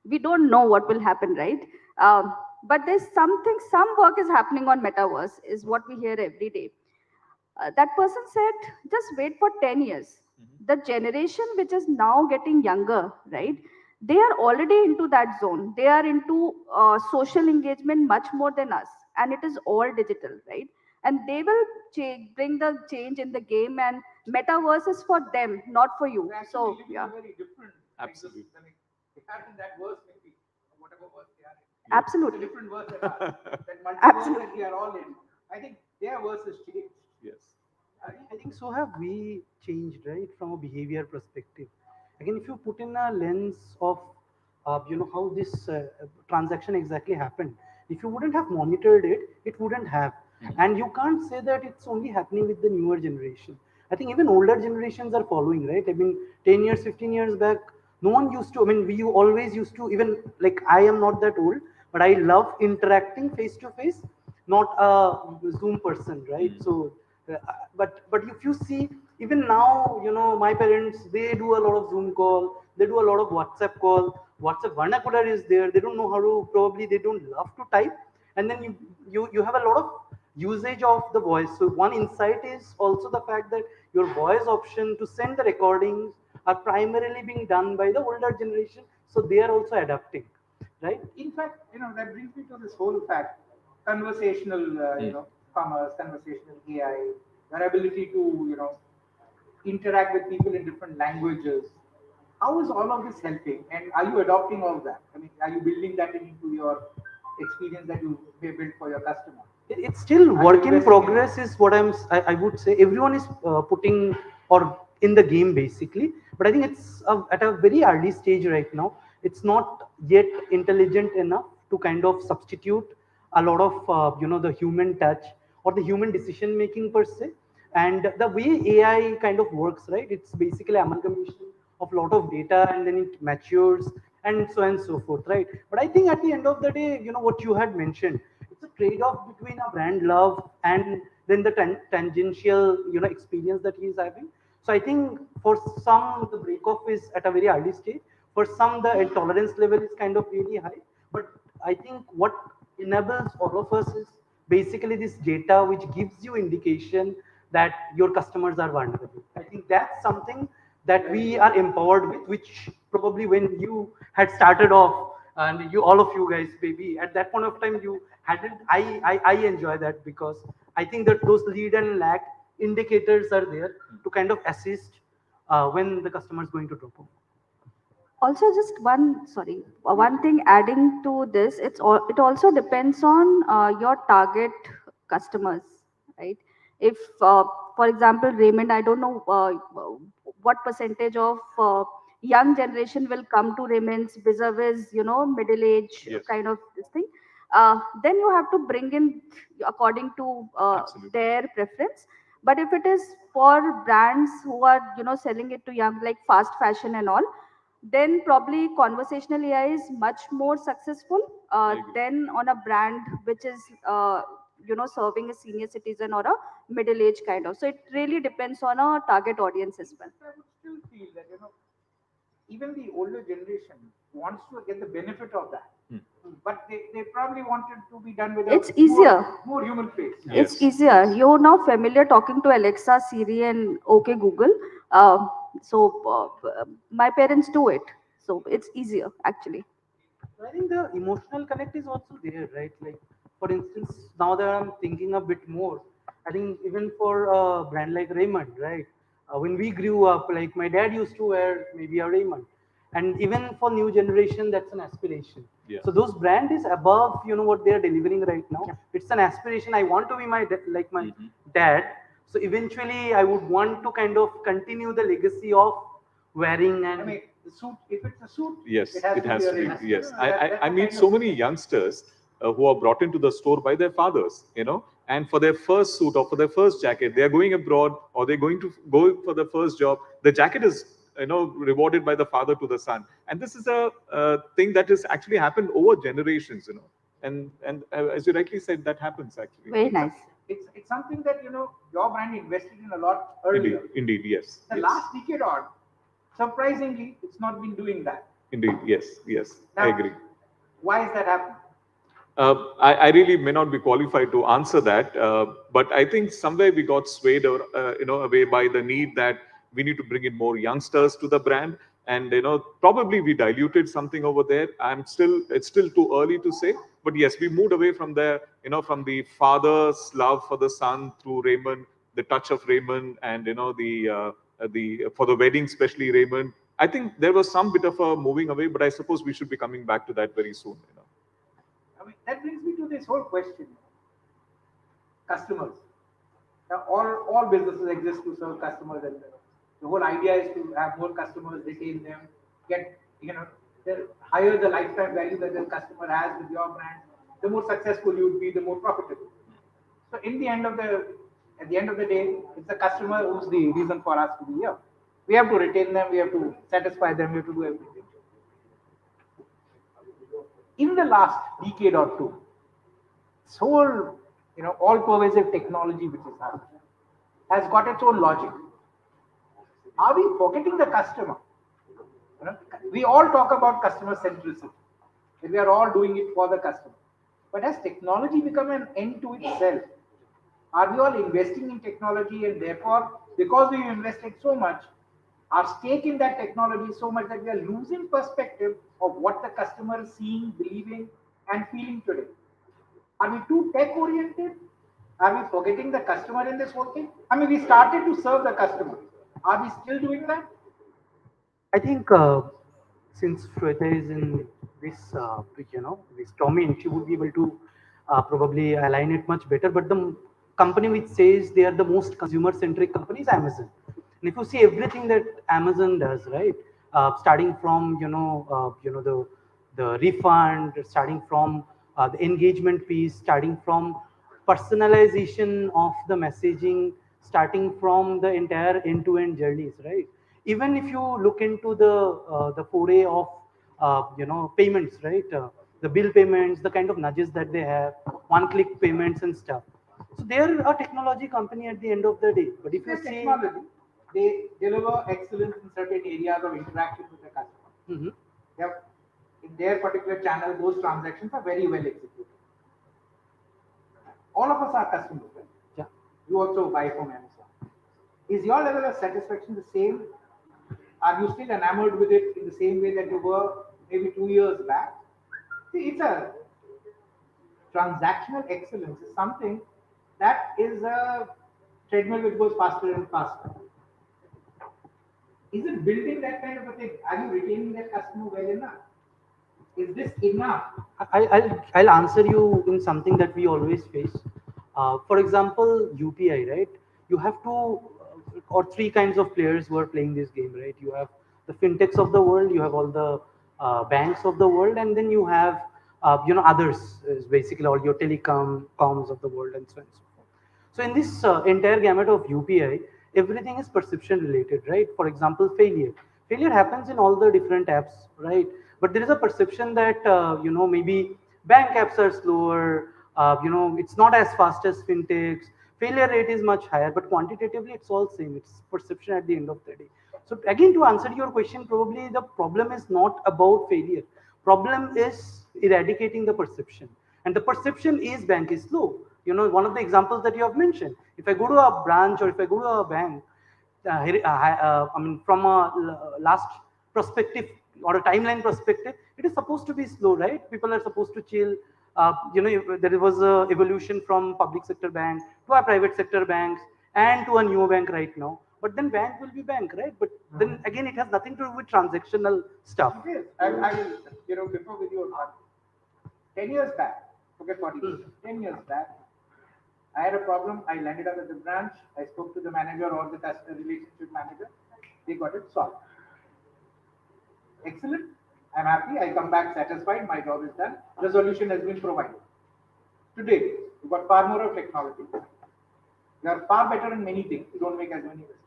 We don't know what will happen, right? But there's some work is happening on metaverse, is what we hear every day. That person said, just wait for 10 years. The generation which is now getting younger, right? They are already into that zone. They are into social engagement much more than us. And it is all digital, right? And they will bring the change in the game, and metaverse is for them, not for you. So, yeah. Very different. Absolutely. They are in that verse, maybe, or whatever verse they are in. Absolutely. It's a different verse that multiverse that we are all in. I think their verse has changed. Yes. I think so have we changed, right, from a behavior perspective. Again, if you put in a lens of, how this transaction exactly happened, if you wouldn't have monitored it, it wouldn't have. And you can't say that it's only happening with the newer generation. I think even older generations are following, right? 10 years, 15 years back, no one used to, we always used to, even like I am not that old, but I love interacting face to face, not a Zoom person, right? So, but if you see, even now, my parents, they do a lot of Zoom call, they do a lot of WhatsApp call. WhatsApp vernacular is there. They don't know how to, probably they don't love to type. And then you have a lot of usage of the voice. So one insight is also the fact that your voice option to send the recordings are primarily being done by the older generation. So they are also adapting, right? In fact, that brings me to this whole fact, conversational, commerce, conversational AI, your ability to, interact with people in different languages. How is all of this helping? And are you adopting all of that? Are you building that into your experience that you may build for your customer? It's still work in progress is what I would say. Everyone is putting or in the game basically, but I think it's at a very early stage right now. It's not yet intelligent enough to kind of substitute a lot of the human touch or the human decision making per se. And the way AI kind of works, right? It's basically amalgamation of a lot of data, and then it matures and so on and so forth, right? But I think at the end of the day, what you had mentioned, it's a trade-off between a brand love and then the tangential experience that he's having. So I think for some the break-off is at a very early stage. For some the tolerance level is kind of really high. But I think what enables all of us is basically this data which gives you indication that your customers are vulnerable. I think that's something that we are empowered with, which probably when you had started off, and all of you guys, maybe at that point of time you hadn't. I enjoy that because I think that those lead and lag indicators are there to kind of assist when the customer is going to drop off. Also, just one thing adding to this, it also depends on your target customers, right? If, for example, Raymond, I don't know what percentage of young generation will come to Raymond's vis-a-vis, middle age Yes. kind of this thing. Then you have to bring in according to their preference. But if it is for brands who are, selling it to young, like fast fashion and all, then probably conversational AI is much more successful than on a brand which is, serving a senior citizen or a middle age kind of. So it really depends on a target audience as well. I would still feel that, even the older generation wants to get the benefit of that. But they probably wanted to be done with It's easier. more human face. It's easier. You're now familiar talking to Alexa, Siri, and OK Google. My parents do it. So it's easier actually. I think the emotional connect is also there, right? Like, for instance, now that I'm thinking a bit more, I think even for a brand like Raymond, right? When we grew up, like my dad used to wear maybe a Raymond, and even for new generation, that's an aspiration. Yeah. So those brand is above, what they are delivering right now. Yeah. It's an aspiration. I want to be my dad. So eventually, I would want to kind of continue the legacy of wearing and. I mean, the suit, if it's a suit, Yes, it has to be. Yes, I meet so many youngsters who are brought into the store by their fathers, and for their first suit or for their first jacket, they are going abroad or they're going to go for the first job. The jacket is, rewarded by the father to the son, and this is a thing that has actually happened over generations, and as you rightly said, that happens actually. Very nice. It's something that your brand invested in a lot earlier. Indeed, yes. The yes. last decade on, surprisingly, it's not been doing that. Indeed, yes, Now, I agree. Why is that happening? I really may not be qualified to answer that, but I think somewhere we got swayed, away by the need that we need to bring in more youngsters to the brand, and probably we diluted something over there. It's still too early to say, but yes, we moved away from there, from the father's love for the son through Raymond, the touch of Raymond, and the for the wedding, especially Raymond. I think there was some bit of a moving away, but I suppose we should be coming back to that very soon. I mean, that brings me to this whole question. Customers. Now, all businesses exist to serve customers, and the whole idea is to have more customers, retain them, get, the higher the lifetime value that the customer has with your brand, the more successful you would be, the more profitable. So at the end of the day, it's the customer who's the reason for us to be here. We have to retain them, we have to satisfy them, we have to do everything. In the last decade or two, this whole, all-pervasive technology which is happening has got its own logic. Are we forgetting the customer? We all talk about customer centricity. We are all doing it for the customer. But has technology become an end to itself? Are we all investing in technology, and therefore, because we've invested so much, our stake in that technology is so much that we are losing perspective of what the customer is seeing, believing, and feeling today? Are we too tech-oriented? Are we forgetting the customer in this whole thing? I mean, we started to serve the customer. Are we still doing that? I think since Shweta is in this, this domain, she would be able to probably align it much better. But the company which says they are the most consumer-centric company is Amazon. And if you see everything that Amazon does, right, starting from the refund, starting from the engagement piece, starting from personalization of the messaging, starting from the entire end-to-end journeys, right? Even if you look into the foray of payments, right? The bill payments, the kind of nudges that they have, one-click payments and stuff. So they're a technology company at the end of the day. But if you see technology, they deliver excellence in certain areas of interaction with the customer. In their particular channel, those transactions are very well executed. All of us are customers, right? Yeah. You also buy from Amazon. Is your level of satisfaction the same? Are you still enamored with it in the same way that you were maybe 2 years back? See, it's a transactional excellence is something that is a treadmill which goes faster and faster. Is it building that kind of a thing? Are you retaining that customer well enough? Is this enough? I'll answer you in something that we always face. For example, UPI, right? You have two or three kinds of players who are playing this game, right? You have the fintechs of the world, you have all the banks of the world, and then you have others, is basically all your comms of the world, and so on and so forth. So in this entire gamut of UPI, everything is perception related, right? For example, failure happens in all the different apps, right? But there is a perception that maybe bank apps are slower, it's not as fast as fintechs, failure rate is much higher, but quantitatively it's all same, it's perception at the end of the day. So again, to answer your question, probably the problem is not about failure, problem is eradicating the perception, and the perception is bank is slow. One of the examples that you have mentioned, if I go to a branch or if I go to a bank, I mean, from a last perspective or a timeline perspective, it is supposed to be slow, right? People are supposed to chill. There was a evolution from public sector bank to a private sector banks and to a new bank right now. But then bank will be bank, right? But then again, it has nothing to do with transactional stuff. It is. I will, before with you on 10 years back, forget 40 years, 10 years back, I had a problem. I landed up at the branch. I spoke to the manager or the customer relationship manager. They got it solved. Excellent. I'm happy. I come back satisfied. My job is done. Resolution has been provided. Today, you've got far more of technology. You are far better in many things. You don't make as many mistakes.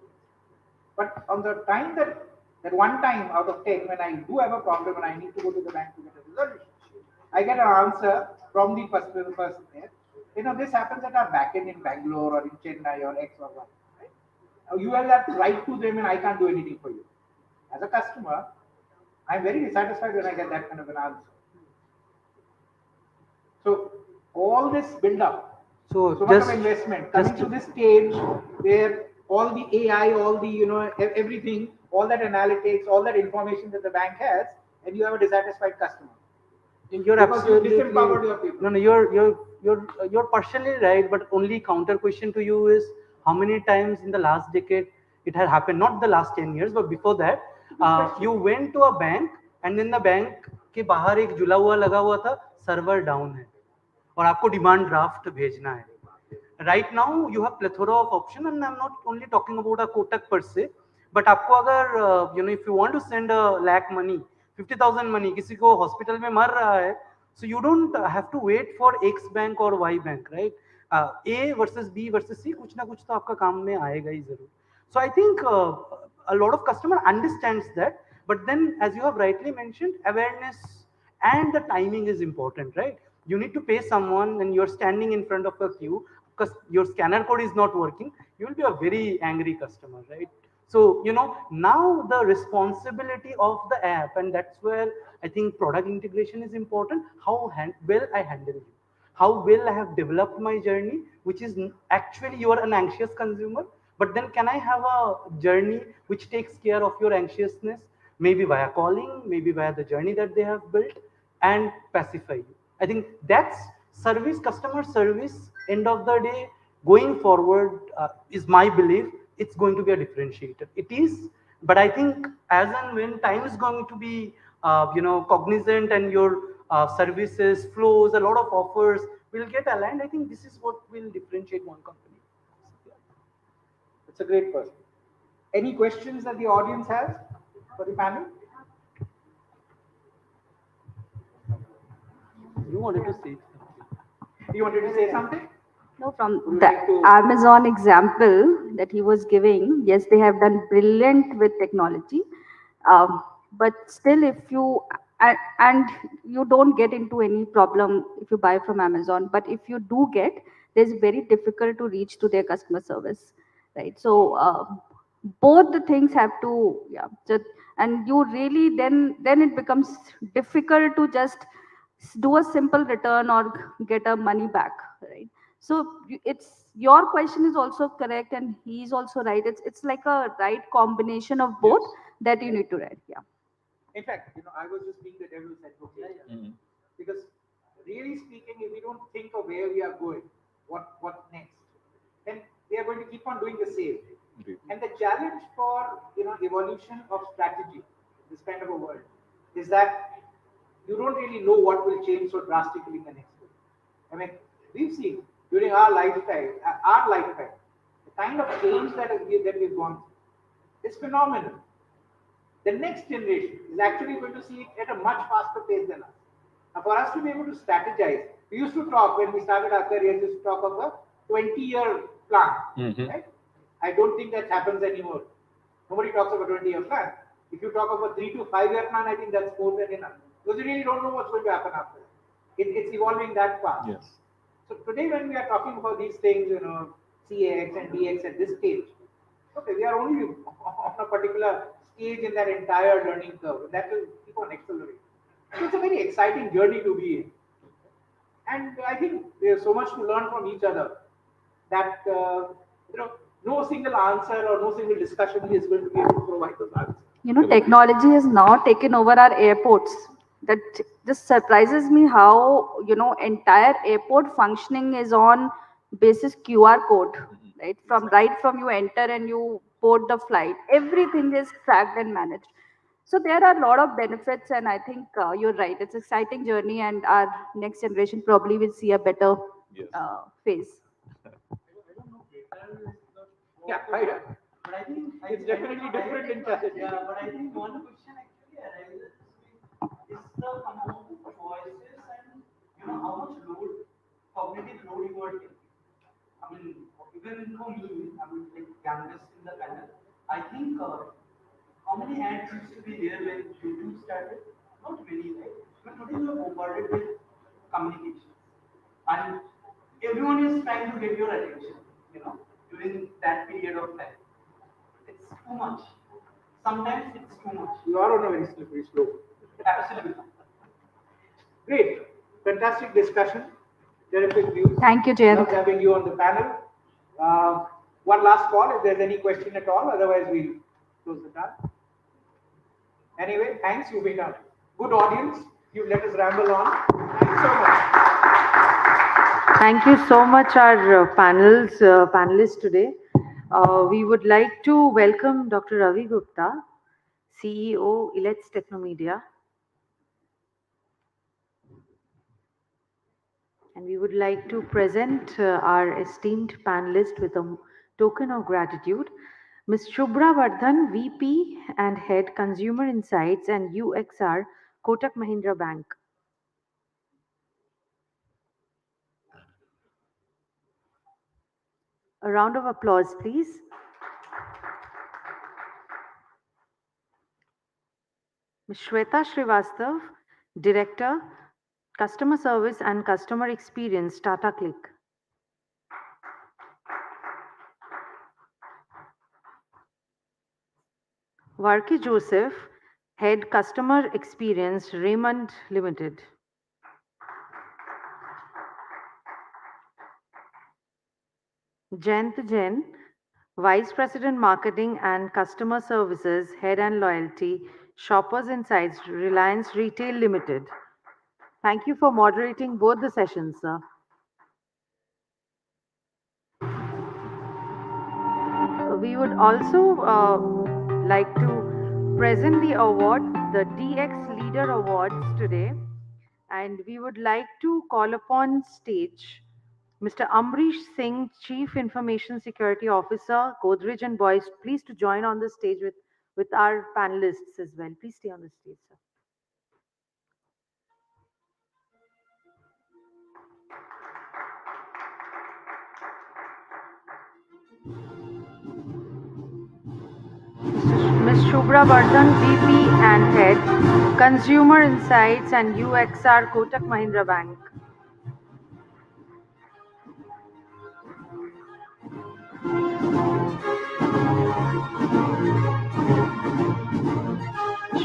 But on the time that one time out of 10, when I do have a problem and I need to go to the bank to get a resolution, I get an answer from the person there. This happens at our backend in Bangalore or in Chennai or X or Y. Right? Now you have that right to them and I can't do anything for you. As a customer, I'm very dissatisfied when I get that kind of an answer. So all this build up, so much of investment coming to this stage where all the AI, all the everything, all that analytics, all that information that the bank has, and you have a dissatisfied customer. You're because absolutely you disempowered your people. No, you're partially right, but only counter question to you is how many times in the last decade it had happened, not the last 10 years, but before that, you went to a bank and then the bank के बाहर एक झुला हुआ लगा हुआ था, server down है और आपको डिमांड ड्राफ्ट भेजना है. Right now you have plethora of option, and I'm not only talking about a Kotak per se, but आपको अगर if you want to send a lakh money, 50,000 money किसी को hospital में मर रहा है, so you don't have to wait for X bank or Y bank, right? A versus B versus C, कुछ ना कुछ तो आपका काम में आएगा ही जरूर. So I think a lot of customer understands that, but then as you have rightly mentioned, awareness and the timing is important, right? You need to pay someone and you're standing in front of a queue because your scanner code is not working, you will be a very angry customer, right? So, now the responsibility of the app, and that's where I think product integration is important, how well I handle you, how well I have developed my journey, which is actually you are an anxious consumer, but then can I have a journey which takes care of your anxiousness, maybe via calling, maybe via the journey that they have built, and pacify you. I think that's service, customer service, end of the day, going forward, is my belief, it's going to be a differentiator. It is, but I think as and when time is going to be, cognizant and your services, flows, a lot of offers will get aligned, I think this is what will differentiate one company. It's a great person. Any questions that the audience has for the panel? You wanted to say something. You wanted to say something? No, from the Amazon example that he was giving, yes, they have done brilliant with technology. But still, if you, and you don't get into any problem if you buy from Amazon, but if you do get, it's very difficult to reach to their customer service, right? So both the things have to, yeah, and you really, then it becomes difficult to just do a simple return or get a money back, right? So it's, your question is also correct and he's also right. It's like a right combination of both. Yes. That you need to write. Yeah. In fact, I was just being the devil's advocate. Mm-hmm. Because really speaking, if we don't think of where we are going, what next, then we are going to keep on doing the same. Mm-hmm. And the challenge for evolution of strategy, this kind of a world, is that you don't really know what will change so drastically in the next year. I mean, we've seen during our lifetime, the kind of change that we've gone through is phenomenal. The next generation is actually going to see it at a much faster pace than us. Now, for us to be able to strategize, we used to talk when we started our careers, we used to talk of a 20-year plan, right? I don't think that happens anymore. Nobody talks about a 20-year plan. If you talk about a 3 to 5 year plan, I think that's more than enough. Because you really don't know what's going to happen after that. It's evolving that fast. Yes. So today when we are talking about these things, CAX and DX at this stage, okay, we are only on a particular stage in that entire learning curve. And that will keep on accelerating. So it's a very exciting journey to be in. And I think there's so much to learn from each other that, no single answer or no single discussion is going to be able to provide those answers. Technology has now taken over our airports. That just surprises me how, entire airport functioning is on basis QR code, right? From you enter and you board the flight, everything is tracked and managed. So there are a lot of benefits, and I think you're right. It's an exciting journey, and our next generation probably will see a better phase. Yeah, right. But I think it's definitely different in China. Yeah, but I think one question actually arises is the amount of choices and how much cognitive load you are taking. I mean, even for me, I mean, like youngest in the panel, I think how many ads used to be there when YouTube started? Not many, right? But today you are bombarded with communication, and everyone is trying to get your attention. During that period of time. It's too much. Sometimes it's too much. You are on a very slippery slope. Absolutely. Great. Fantastic discussion. Terrific views. Thank you, Jayant. Love having you on the panel. One last call if there's any question at all. Otherwise, we'll close the time. Anyway, thanks. You've been a good audience. You've let us ramble on. Thanks so much. Thank you so much, our panelists today. We would like to welcome Dr. Ravi Gupta, CEO, Elets Technomedia. And we would like to present our esteemed panelist with a token of gratitude, Ms. Shubhra Vardhan, VP and Head Consumer Insights and UXR, Kotak Mahindra Bank. A round of applause, please. Ms. Shweta Srivastav, Director, Customer Service and Customer Experience, Tata Click. Varki Joseph, Head Customer Experience, Raymond Limited. Jayant Jain, Vice President Marketing and Customer Services, Head and Loyalty, Shoppers Insights, Reliance Retail Limited. Thank you for moderating both the sessions, sir. We would also like to present the award, the DX Leader Awards today. And we would like to call upon stage Mr. Amrish Singh, Chief Information Security Officer, Godrej and Boyce, please to join on the stage with our panelists as well. Please stay on the stage, sir. Ms. Shubhra Vardhan, VP and Head, Consumer Insights and UXR, Kotak Mahindra Bank.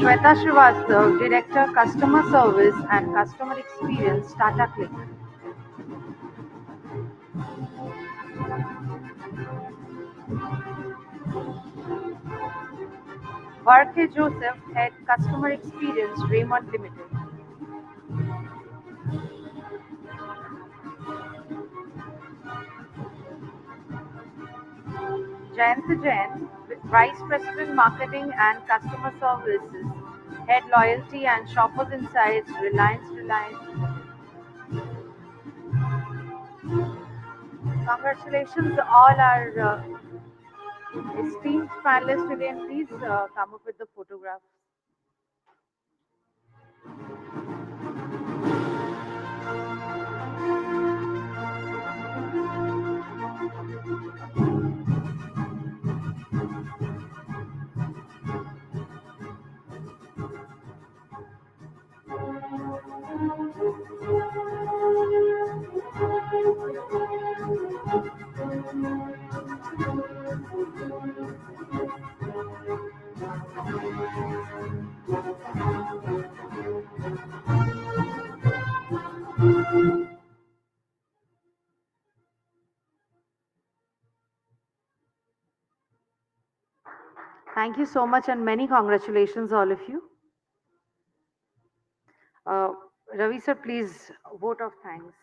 Shweta Srivastav, Director, Customer Service and Customer Experience, Tata Click. Varke Joseph, Head, Customer Experience, Raymond Limited. Jayant Jain, Vice President Marketing and Customer Services, Head Loyalty and Shoppers Insights, Reliance. Congratulations, all our esteemed panelists today, and please come up with the photographs. Thank you so much, and many congratulations, all of you. Ravi sir, please, vote of thanks.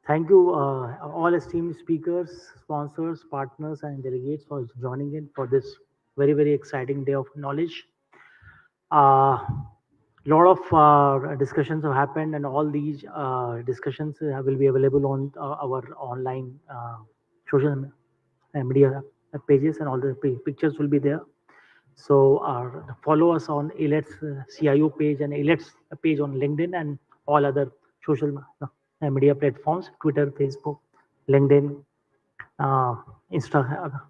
Thank you, all esteemed speakers, sponsors, partners, and delegates for joining in for this very, very exciting day of knowledge. Lot of discussions have happened, and all these discussions will be available on our online social media pages, and all the pictures will be there. So follow us on Elets CIO page and Elets page on LinkedIn and all other social media platforms: Twitter, Facebook, LinkedIn, Instagram,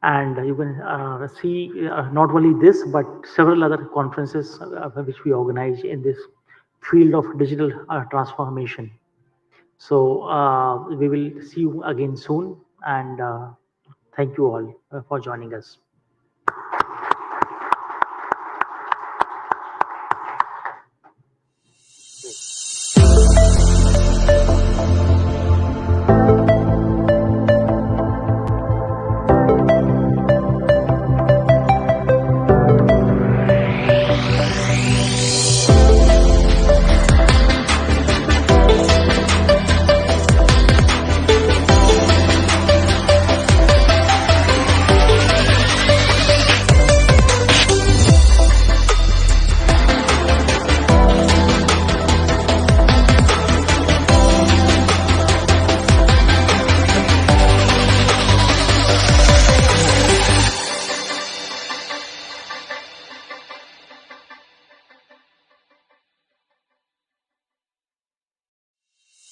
and you can see not only this but several other conferences which we organize in this field of digital transformation. So we will see you again soon, and thank you all for joining us.